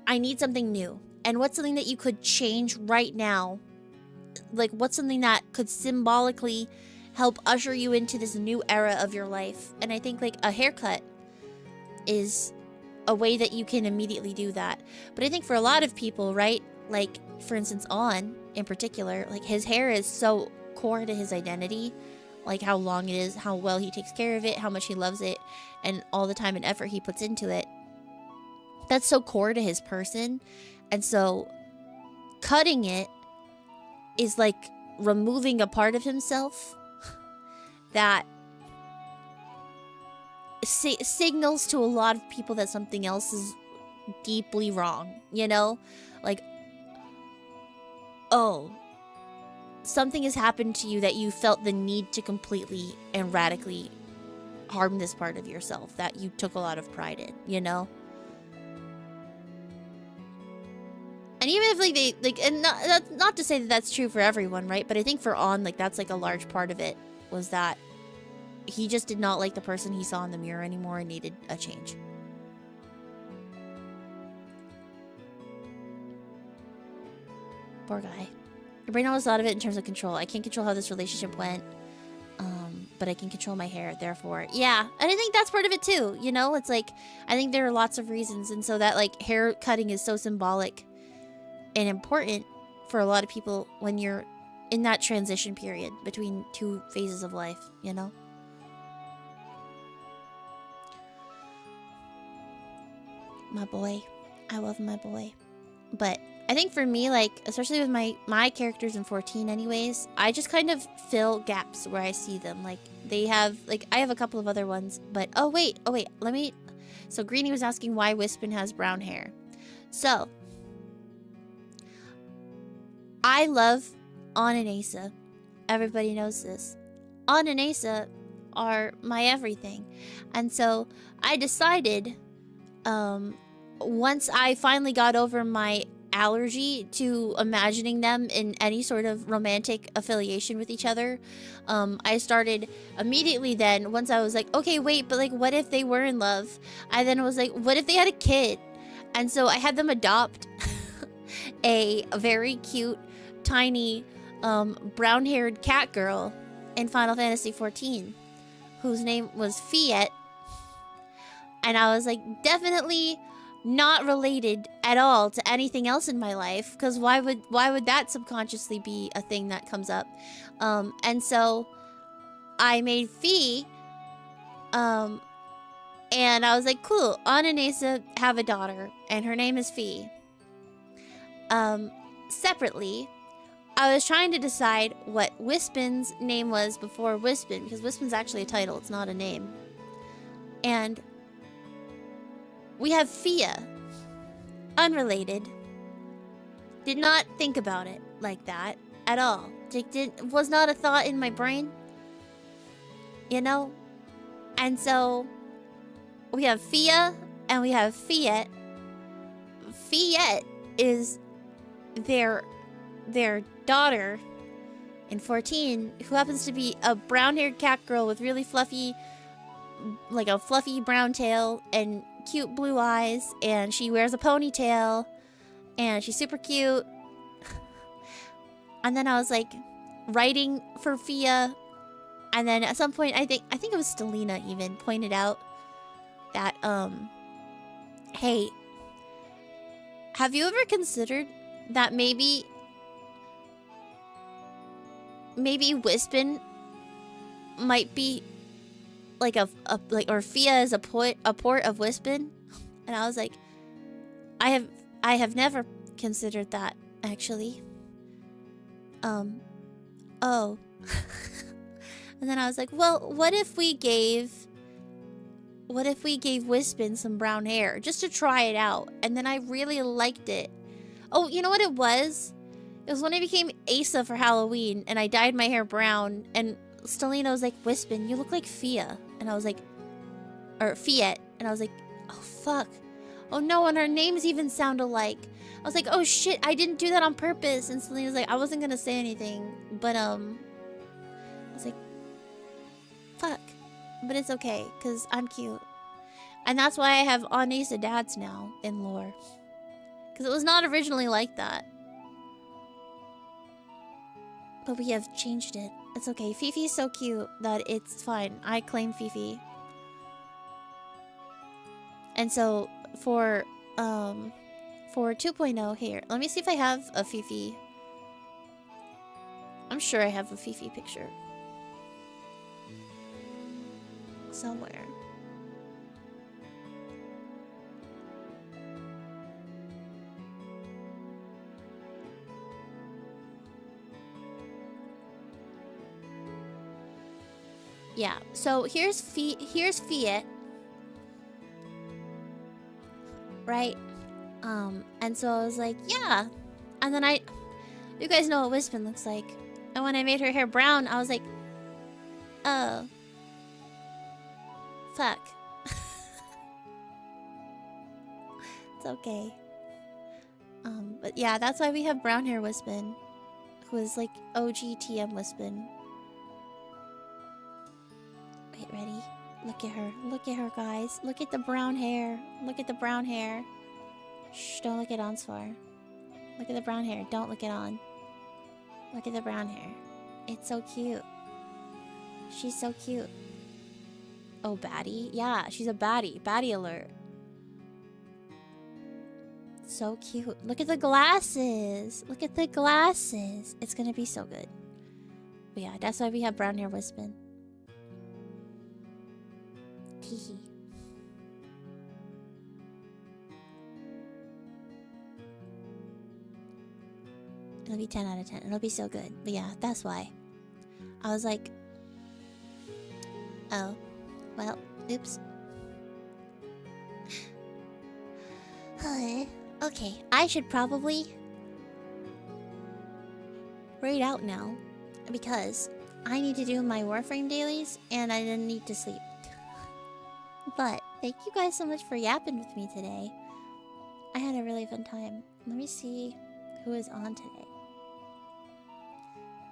need something new. And what's something that you could change right now? Like what's something that could symbolically help usher you into this new era of your life? And I think like a haircut is a way that you can immediately do that. But I think for a lot of people, right? Like, for instance, On, in particular, like, his hair is so core to his identity. Like, how long it is, how well he takes care of it, how much he loves it, and all the time and effort he puts into it. That's so core to his person. And so, cutting it is like removing a part of himself that signals to a lot of people that something else is deeply wrong, you know? Like, oh, something has happened to you that you felt the need to completely and radically harm this part of yourself that you took a lot of pride in, you know? And even if like they like, and not to say that that's true for everyone, right? But I think for On, like that's like a large part of it was that he just did not like the person he saw in the mirror anymore and needed a change. Poor guy. Your brain always thought of it in terms of control. I can't control how this relationship went, but I can control my hair, therefore. Yeah, and I think that's part of it too, you know? It's like, I think there are lots of reasons, and so that, like, hair cutting is so symbolic and important for a lot of people when you're in that transition period between two phases of life, you know? My boy. I love my boy. But I think for me, like, especially with my characters in 14 anyways, I just kind of fill gaps where I see them. Like, they have, like, I have a couple of other ones, but, oh wait, let me, so Greenie was asking why Wispin has brown hair. So, I love On and Asa. Everybody knows this. On and Asa are my everything. And so, I decided, once I finally got over my allergy to imagining them in any sort of romantic affiliation with each other. I started immediately then, once I was like, okay, wait, but like, what if they were in love? I then was like, what if they had a kid? And so I had them adopt a very cute, tiny, brown-haired cat girl in Final Fantasy XIV, whose name was Fiat. And I was like, definitely not related at all to anything else in my life, because why would that subconsciously be a thing that comes up? And so I made Fee, and I was like, cool, Anna and Asa have a daughter, and her name is Fee. Separately, I was trying to decide what Wispin's name was before Wispin, because Wispin's actually a title, it's not a name. And we have Fia. Unrelated. Did not think about it like that at all. Was not a thought in my brain. You know? And so we have Fia and we have Fiat. Fiat is their daughter in 14, who happens to be a brown-haired cat girl with really fluffy, like a fluffy brown tail and cute blue eyes, and she wears a ponytail, and she's super cute. And then I was like writing for Fia, and then at some point I think it was Stelina even pointed out that hey, have you ever considered that maybe Wispin might be like or Fia is a port of Wispin? And I was like, I have never considered that, actually. Oh. And then I was like, well, what if we gave Wispin some brown hair just to try it out? And then I really liked it. Oh, you know what it was? It was when I became Asa for Halloween and I dyed my hair brown, and Stelina was like, Wispin, you look like Fia. And I was like, or Fiat. And I was like, oh, fuck. Oh, no, and our names even sound alike. I was like, oh, shit, I didn't do that on purpose. And Stelina was like, I wasn't gonna say anything. But, I was like, fuck. But it's okay, because I'm cute. And that's why I have Anisa dads now in lore. Because it was not originally like that. But we have changed it. It's okay. Fifi's so cute that it's fine. I claim Fifi. And so for 2.0 here, let me see if I have a Fifi. I'm sure I have a Fifi picture somewhere. Yeah, so here's Fiat. Right? And so I was like, yeah. And then you guys know what Wispin looks like. And when I made her hair brown, I was like, oh. Fuck. It's okay. But yeah, that's why we have brown hair Wispin, who is like OG TM Wispin. Wait, ready? Look at her. Look at her, guys. Look at the brown hair. Look at the brown hair. Shh, don't look at Onsfar. Look at the brown hair. Don't look at On. Look at the brown hair. It's so cute. She's so cute. Oh, baddie? Yeah, she's a baddie. Baddie alert. So cute. Look at the glasses. Look at the glasses. It's gonna be so good. But yeah, that's why we have brown hair Wispin. Teehee. It'll be 10 out of 10. It'll be so good. But yeah, that's why. I was like, oh, well, oops. Okay, I should probably raid out now, because I need to do my Warframe dailies and I didn't need to sleep. But thank you guys so much for yapping with me today. I had a really fun time. Let me see who is on today.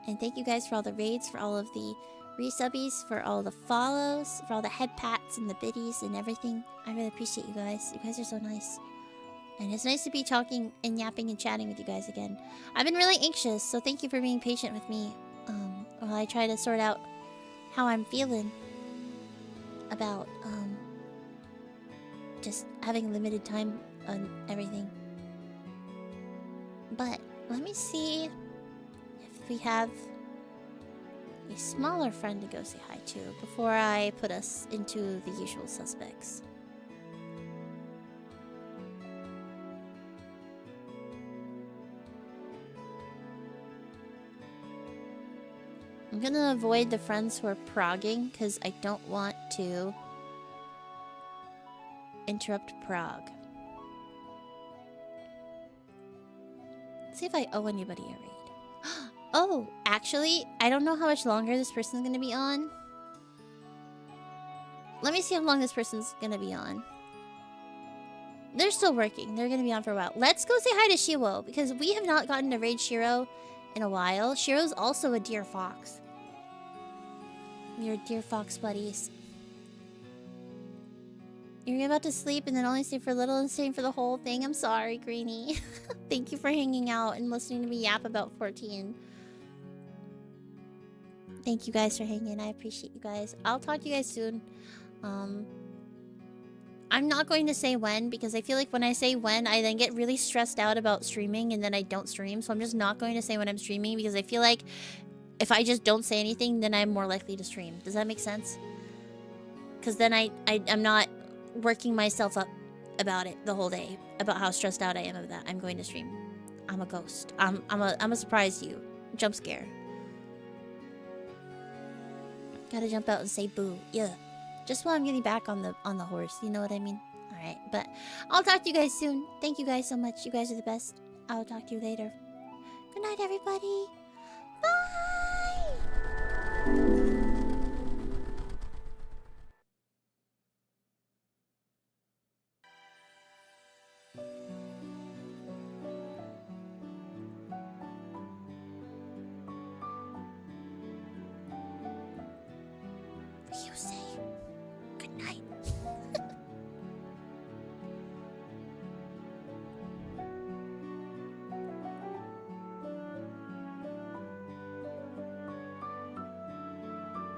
And thank you guys for all the raids, for all of the resubbies, for all the follows, for all the head pats and the biddies and everything. I really appreciate you guys. You guys are so nice. And it's nice to be talking and yapping and chatting with you guys again. I've been really anxious, so thank you for being patient with me while I try to sort out how I'm feeling about just having limited time on everything. But let me see if we have a smaller friend to go say hi to before I put us into the usual suspects. I'm gonna avoid the friends who are progging because I don't want to interrupt prog. Let's see if I owe anybody a raid. Oh, actually, I don't know how much longer this person's gonna be on. Let me see how long this person's gonna be on. They're still working. They're gonna be on for a while. Let's go say hi to Shiro because we have not gotten to raid Shiro in a while. Shiro's also a deer fox. We're deer fox buddies. You're about to sleep and then only stay for a little and staying for the whole thing. I'm sorry, Greenie. Thank you for hanging out and listening to me yap about 14. Thank you guys for hanging. I appreciate you guys. I'll talk to you guys soon. I'm not going to say when because I feel like when I say when, I then get really stressed out about streaming and then I don't stream. So I'm just not going to say when I'm streaming because I feel like if I just don't say anything, then I'm more likely to stream. Does that make sense? Because then I'm not working myself up about it the whole day, about how stressed out I am of that. I'm going to stream. I'm a ghost. I'm a surprise you. Jump scare. Gotta jump out and say boo. Yeah. Just while I'm getting back on the horse. You know what I mean? Alright, but I'll talk to you guys soon. Thank you guys so much. You guys are the best. I'll talk to you later. Good night, everybody. Bye! You say